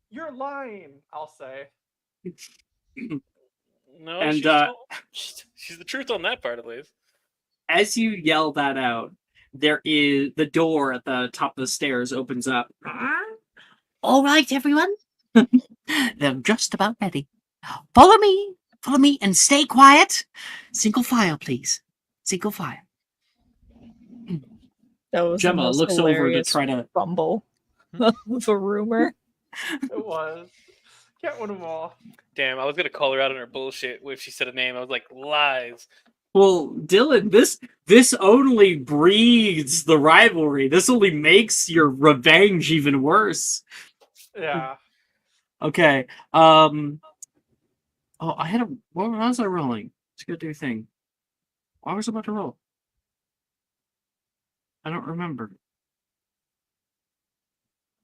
Speaker 3: You're lying, I'll say.
Speaker 1: No,
Speaker 8: And,
Speaker 1: she's the truth on that part, at least.
Speaker 8: As you yell that out, there is the door at the top of the stairs opens up. All right, everyone. They're just about ready. Follow me, and stay quiet. Single file, please. Single file.
Speaker 5: That was
Speaker 8: Gemma
Speaker 5: the most
Speaker 8: looks over to
Speaker 5: hilarious
Speaker 8: try to.
Speaker 5: fumble of a rumor.
Speaker 3: It was. Can't win them all.
Speaker 1: Damn, I was gonna call her out on her bullshit if she said a name. I was like, lies.
Speaker 8: Well, Dylan, this only breeds the rivalry. This only makes your revenge even worse.
Speaker 3: Yeah.
Speaker 8: Okay. Oh, I had a. What was I rolling? Let's go do a thing. Why was I about to roll? I don't remember.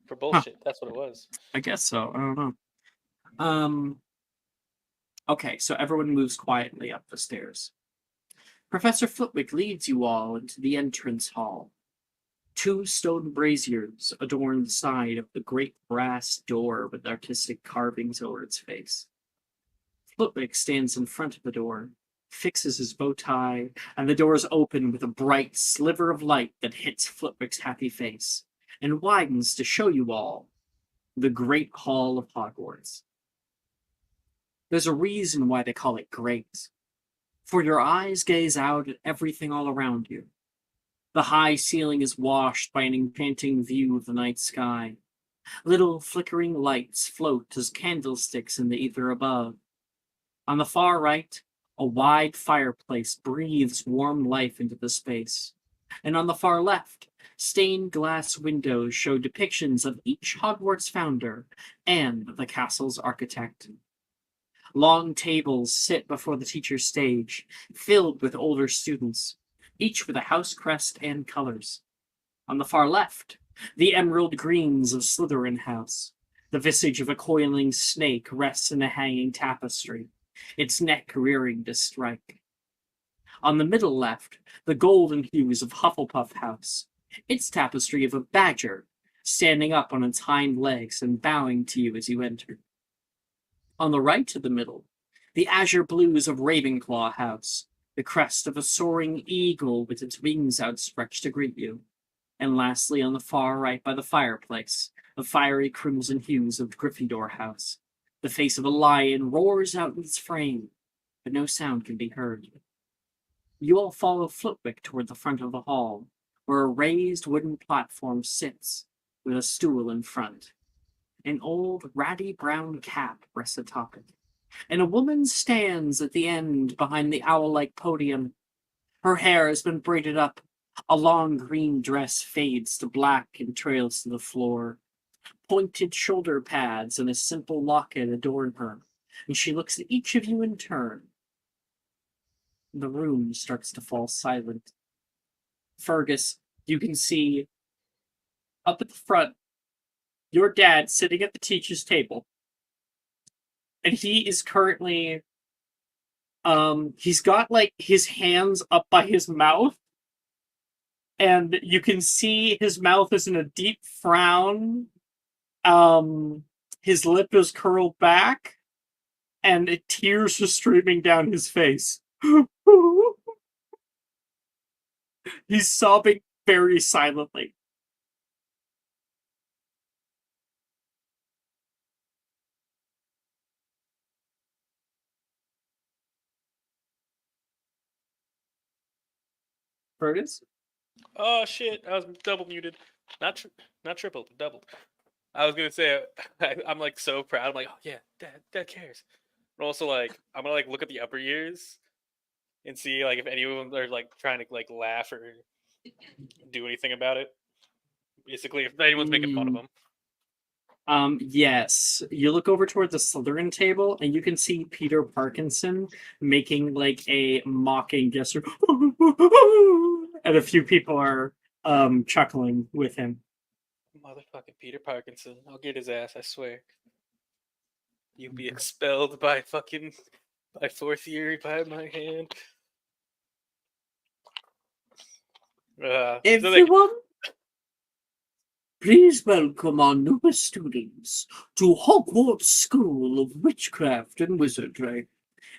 Speaker 1: For bullshit, that's what it was.
Speaker 8: I guess so. I don't know. Okay, so everyone moves quietly up the stairs. Professor Flitwick leads you all into the entrance hall. 2 stone braziers adorn the side of the great brass door with artistic carvings over its face. Flitwick stands in front of the door, fixes his bow tie, and the doors open with a bright sliver of light that hits Flitwick's happy face and widens to show you all the Great Hall of Hogwarts. There's a reason why they call it great, for your eyes gaze out at everything all around you. The high ceiling is washed by an enchanting view of the night sky. Little flickering lights float as candlesticks in the ether above. On the far right, a wide fireplace breathes warm life into the space. And on the far left, stained glass windows show depictions of each Hogwarts founder and the castle's architect. Long tables sit before the teacher's stage, filled with older students, each with a house crest and colors. On the far left, the emerald greens of Slytherin House,
Speaker 2: The visage of a coiling snake rests in a hanging tapestry, its neck rearing to strike. On the middle left, the golden hues of Hufflepuff House, its tapestry of a badger, standing up on its hind legs and bowing to you as you enter. On the right of the middle, the azure blues of Ravenclaw House, the crest of a soaring eagle with its wings outstretched to greet you. And lastly, on the far right by the fireplace, the fiery crimson hues of Gryffindor House. The face of a lion roars out in its frame, but no sound can be heard. You all follow Flitwick toward the front of the hall, where a raised wooden platform sits, with a stool in front. An old, ratty brown cap rests atop it, and a woman stands at the end behind the owl-like podium. Her hair has been braided up. A long green dress fades to black and trails to the floor. Pointed shoulder pads and a simple locket adorn her, and she looks at each of you in turn. The room starts to fall silent. Fergus, you can see up at the front your dad sitting at the teacher's table. And he is currently he's got like his hands up by his mouth. And you can see his mouth is in a deep frown. His lip is curled back, and tears are streaming down his face. He's sobbing very silently. Fergus?
Speaker 1: Oh shit! I was double muted. Not triple, double. I was gonna say I'm like so proud. I'm like, oh yeah, Dad cares. But also like I'm gonna like look at the upper years and see like if anyone are like trying to like laugh or do anything about it. Basically, if anyone's making fun of him.
Speaker 2: Yes. You look over toward the Slytherin table, and you can see Peter Parkinson making like a mocking gesture, and a few people are chuckling with him.
Speaker 1: Motherfucking Peter Parkinson! I'll get his ass. I swear. You'll be expelled by fourth year by my hand.
Speaker 2: Everyone, please welcome our newest students to Hogwarts School of Witchcraft and Wizardry.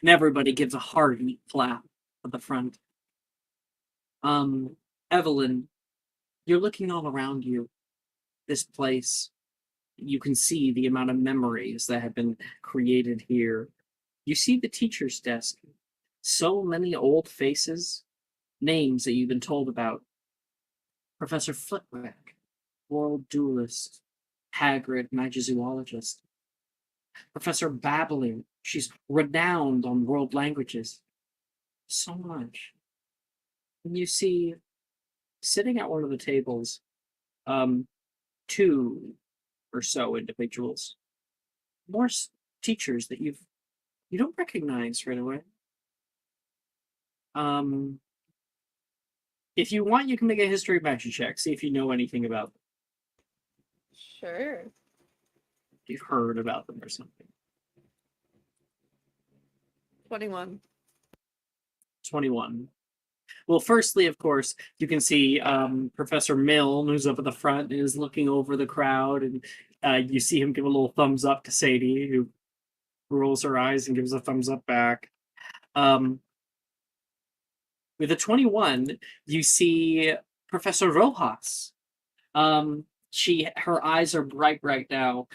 Speaker 2: And everybody gives a hearty clap at the front. Evelyn, you're looking all around you. This place, you can see the amount of memories that have been created here. You see the teacher's desk. So many old faces, names that you've been told about. Professor Flitwick, world duelist, Hagrid, magizoologist. Professor Babbling, she's renowned on world languages. So much. And you see, sitting at one of the tables, two or so individuals, more teachers that you don't recognize right away. If you want, you can make a history magic check, see if you know anything about them.
Speaker 6: Sure.
Speaker 2: You've heard about them or something.
Speaker 6: 21.
Speaker 2: 21. Well, firstly, of course, you can see Professor Milne, who's up at the front, is looking over the crowd, and you see him give a little thumbs up to Sadie, who rolls her eyes and gives a thumbs up back. With a 21, you see Professor Rojas. Her eyes are bright right now,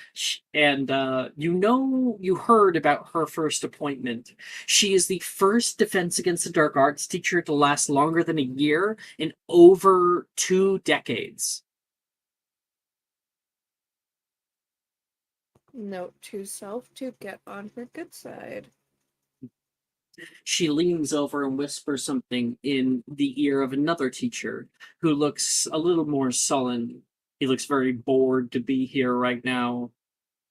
Speaker 2: and you heard about her first appointment. She is the first Defense Against the Dark Arts teacher to last longer than a year in over 2 decades.
Speaker 6: Note to self to get on her good side.
Speaker 2: She leans over and whispers something in the ear of another teacher who looks a little more sullen. He looks very bored to be here right now.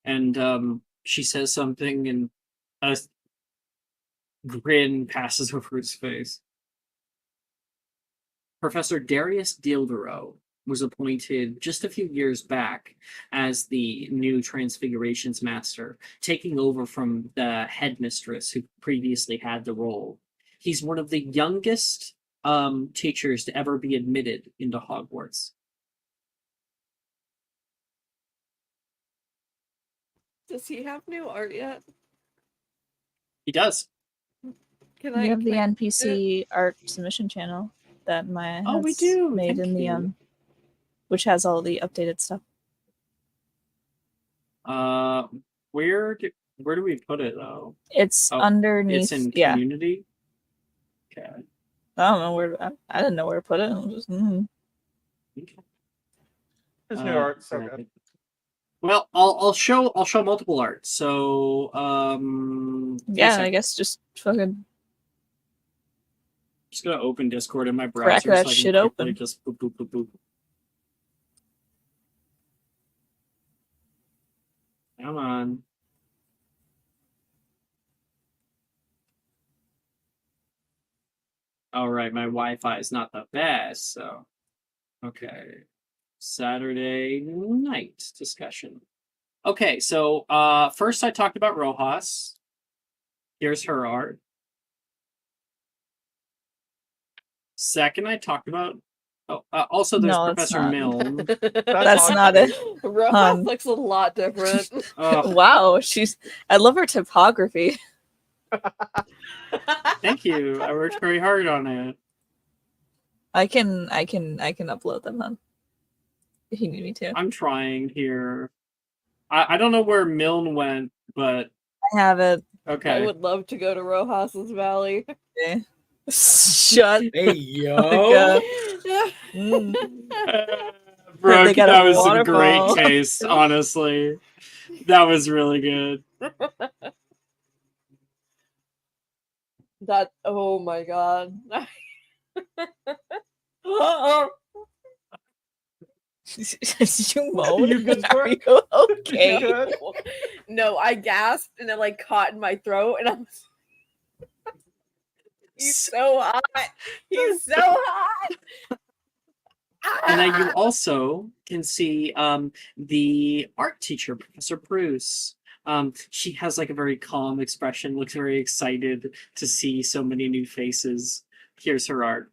Speaker 2: And she says something, and a grin passes over his face. Professor Darius Dildero,
Speaker 8: was appointed just a few years back as the new Transfigurations Master, taking over from the headmistress who previously had the role. He's one of the youngest teachers to ever be admitted into Hogwarts.
Speaker 6: Does he have new art yet?
Speaker 8: He does.
Speaker 6: Can
Speaker 5: We
Speaker 6: I
Speaker 5: have the
Speaker 6: can I-
Speaker 5: NPC art submission channel that Maya has
Speaker 8: Oh, we do.
Speaker 5: made
Speaker 8: Thank
Speaker 5: in the
Speaker 8: you.
Speaker 5: which has all the updated stuff.
Speaker 8: Where do we put it though?
Speaker 5: It's
Speaker 8: Oh,
Speaker 5: underneath.
Speaker 8: It's in
Speaker 5: yeah,
Speaker 8: community. Okay.
Speaker 5: I don't know where. I didn't know where to put it. I was just,
Speaker 8: Okay.
Speaker 3: His new art's so
Speaker 8: right.
Speaker 3: good.
Speaker 8: Well, I'll show multiple art. So
Speaker 5: yeah, I guess just fucking
Speaker 8: just gonna open Discord in my
Speaker 5: Crack
Speaker 8: browser
Speaker 5: that
Speaker 8: so I can
Speaker 5: shit
Speaker 8: quickly
Speaker 5: open.
Speaker 8: just boop boop boop boop. Come on. All right, my Wi-Fi is not the best, so okay. Saturday night discussion. Okay, so first I talked about Rojas. Here's her art. Second, I talked about. Oh, also there's
Speaker 5: No, that's
Speaker 8: Professor
Speaker 5: not.
Speaker 8: Milne.
Speaker 5: That's not it.
Speaker 6: Rojas looks a lot different.
Speaker 5: Wow, I love her typography.
Speaker 8: Thank you. I worked very hard on it.
Speaker 5: I can upload them, huh? If you need me to.
Speaker 8: I'm trying here. I don't know where Milne went, but
Speaker 5: I have it.
Speaker 8: okay.
Speaker 6: I would love to go to Rojas's Valley.
Speaker 5: Okay. Shut.
Speaker 7: Hey yo.
Speaker 8: Brooke,
Speaker 5: They got
Speaker 8: that
Speaker 5: a
Speaker 8: was some
Speaker 5: waterfall.
Speaker 8: great taste, honestly. That was really good.
Speaker 6: That oh my god.
Speaker 5: You moan?
Speaker 3: You good,
Speaker 5: Are
Speaker 3: Brooke?
Speaker 5: you okay?
Speaker 3: Good?
Speaker 6: No, I gasped and it like caught in my throat and I was He's so hot. He's so hot.
Speaker 8: And then you also can see the art teacher, Professor Bruce. She has like a very calm expression, looks very excited to see so many new faces. Here's her art.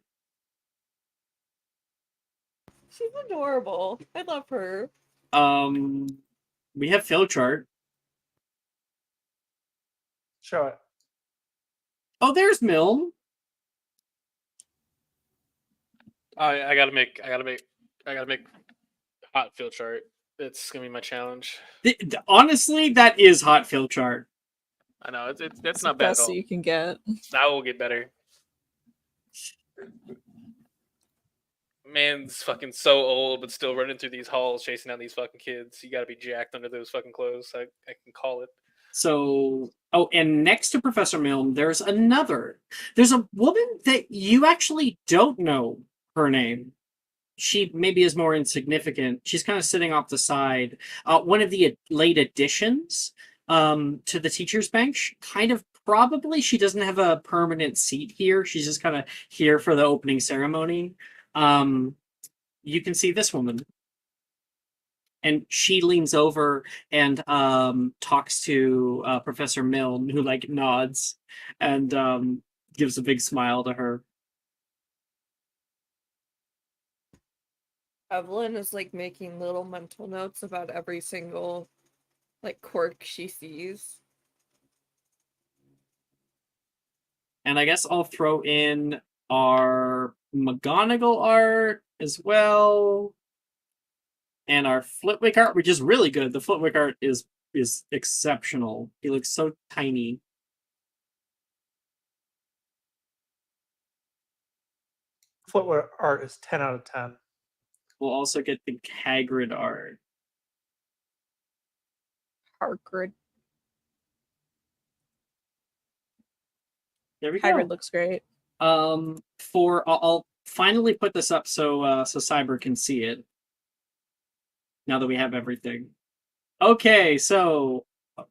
Speaker 6: She's adorable. I love her.
Speaker 8: We have Philchart.
Speaker 3: Show it.
Speaker 8: Oh, there's Milne.
Speaker 1: I gotta make hot field chart. It's gonna be my challenge.
Speaker 8: Honestly, that is hot Philchart.
Speaker 1: I know it's
Speaker 5: the
Speaker 1: not bad at
Speaker 5: best
Speaker 1: all.
Speaker 5: you can get.
Speaker 1: That will get better. Man's fucking so old, but still running through these halls, chasing down these fucking kids. You gotta be jacked under those fucking clothes. I can call it.
Speaker 8: So, oh, and next to Professor Milne, there's a woman that you actually don't know her name. She maybe is more insignificant. She's kind of sitting off the side. One of the late additions to the teacher's bench. Kind of probably she doesn't have a permanent seat here. She's just kind of here for the opening ceremony. You can see this woman. And she leans over and talks to Professor Milne, who like nods and gives a big smile to her.
Speaker 6: Evelyn is like making little mental notes about every single like quirk she sees.
Speaker 8: And I guess I'll throw in our McGonagall art as well. And our Flitwick art, which is really good. The Flitwick art is exceptional. He looks so tiny.
Speaker 3: Footwear art is 10 out of 10.
Speaker 8: We'll also get the Hagrid art.
Speaker 5: Hagrid.
Speaker 8: There we go.
Speaker 5: Hagrid looks great.
Speaker 8: I'll finally put this up so Cyber can see it. Now that we have everything. Okay, so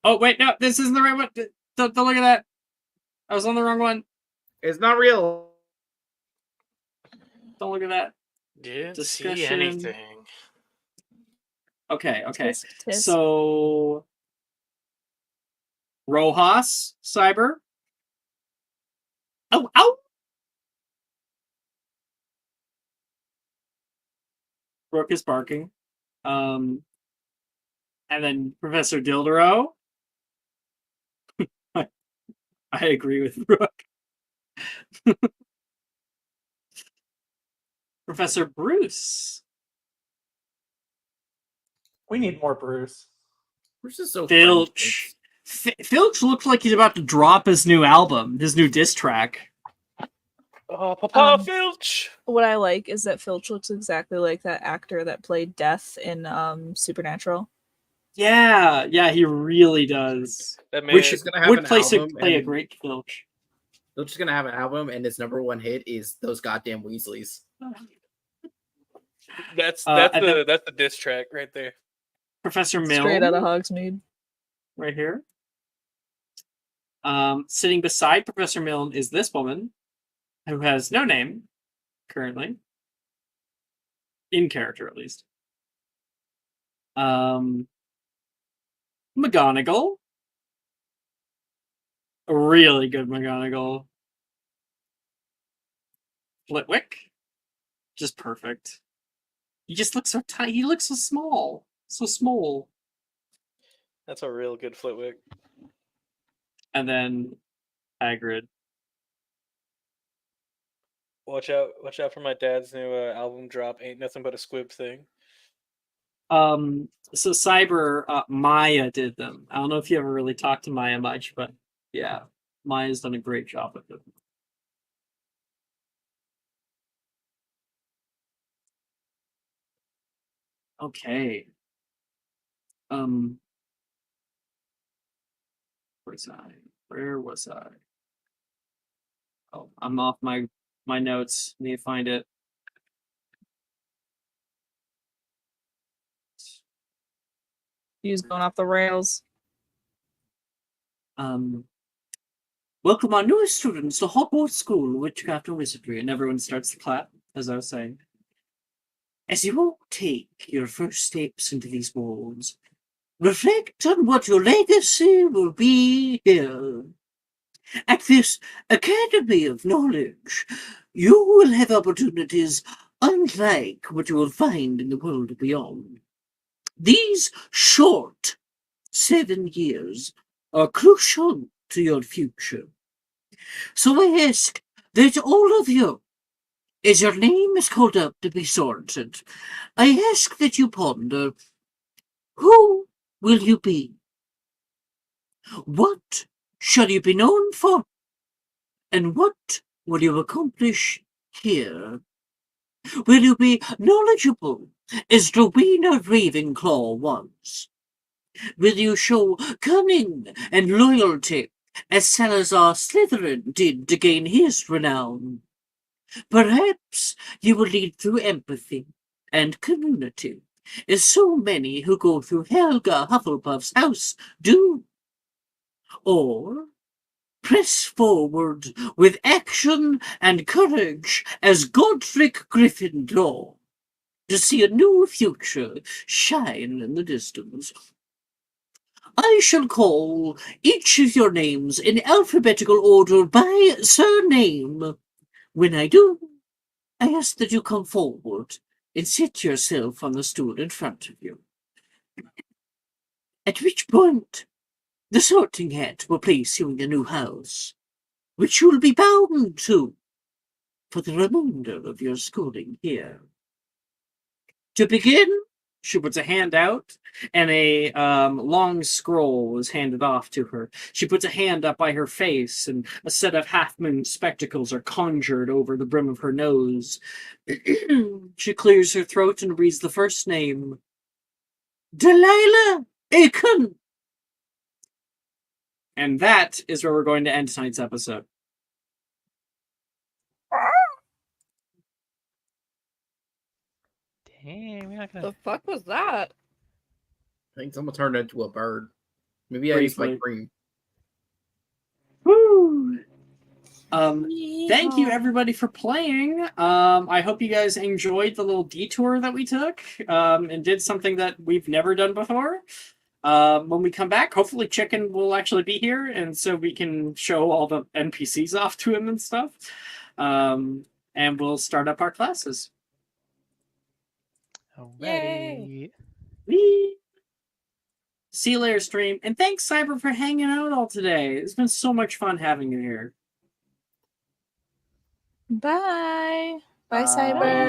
Speaker 8: oh wait, no, this isn't the right one. Don't look at that. I was on the wrong one.
Speaker 7: It's not real.
Speaker 8: Don't look at that.
Speaker 1: Didn't see
Speaker 8: discussion.
Speaker 1: anything.
Speaker 8: Okay.
Speaker 5: Tisk, tisk.
Speaker 8: So Rojas, Cyber. Ow! Brooke is barking. And then Professor Dildero. I agree with Brooke. Professor Bruce.
Speaker 3: We need more Bruce.
Speaker 7: Bruce is so
Speaker 8: Filch. Filch looks like he's about to drop his new album, his new diss track.
Speaker 1: Oh, Papa
Speaker 5: Um,
Speaker 1: Filch!
Speaker 5: What I like is that Filch looks exactly like that actor that played Death in Supernatural.
Speaker 8: Yeah, he really does.
Speaker 1: That man,
Speaker 7: Which is gonna have
Speaker 8: Would
Speaker 7: an
Speaker 8: play
Speaker 7: album.
Speaker 8: a
Speaker 7: And
Speaker 8: great Filch.
Speaker 7: Filch is gonna have an album, and his number one hit is "Those Goddamn Weasleys."
Speaker 1: that's
Speaker 8: and then
Speaker 1: the diss track right there.
Speaker 8: Professor Milne.
Speaker 5: Straight out of Hogsmeade.
Speaker 8: Right here. Sitting beside Professor Milne is this woman, who has no name currently, in character at least. McGonagall, a really good McGonagall. Flitwick, just perfect. He just looks so tiny. He looks so small, so small.
Speaker 1: That's a real good Flitwick.
Speaker 8: And then Hagrid.
Speaker 1: Watch out for my dad's new album drop. Ain't nothing but a squib thing.
Speaker 8: So Cyber, Maya did them. I don't know if you ever really talked to Maya much, but yeah, Maya's done a great job with it. Okay. Where was I? Oh, I'm off my notes. Need to find it.
Speaker 5: He's going off the rails.
Speaker 8: Welcome our newest students to Hogwarts School, Witchcraft and Wizardry, and everyone starts to clap, as I was saying. As you all take your first steps into these walls, reflect on what your legacy will be here. At this Academy of Knowledge, you will have opportunities unlike what you will find in the world beyond. These short 7 years are crucial to your future. So I ask that all of you, as your name is called up to be sorted, I ask that you ponder, who will you be? What shall you be known for? And what will you accomplish here? Will you be knowledgeable as Rowena Ravenclaw was? Will you show cunning and loyalty as Salazar Slytherin did to gain his renown? Perhaps you will lead through empathy and community, as so many who go through Helga Hufflepuff's house do. Or press forward with action and courage as Godric Gryffindor to see a new future shine in the distance. I shall call each of your names in alphabetical order by surname. When I do, I ask that you come forward and sit yourself on the stool in front of you. At which point, the sorting hat will place you in your new house, which you will be bound to for the remainder of your schooling here. To begin, she puts a hand out, and a long scroll is handed off to her. She puts a hand up by her face, and a set of half-moon spectacles are conjured over the brim of her nose. She clears her throat and reads the first name. Delilah Aiken! And that is where we're going to end tonight's episode.
Speaker 4: Dang, we're not
Speaker 6: The
Speaker 4: gonna.
Speaker 6: fuck was that?
Speaker 7: I think someone turned into a bird. Maybe I used my
Speaker 8: Briefly.
Speaker 7: cream.
Speaker 8: Woo! Thank you everybody for playing. I hope you guys enjoyed the little detour that we took and did something that we've never done before. When we come back, hopefully Chicken will actually be here, and so we can show all the NPCs off to him and stuff. And we'll start up our classes.
Speaker 4: Alrighty.
Speaker 8: Whee! See you later, stream. And thanks, Cyber, for hanging out all today. It's been so much fun having you here.
Speaker 5: Bye. Bye,
Speaker 8: Bye.
Speaker 5: Cyber.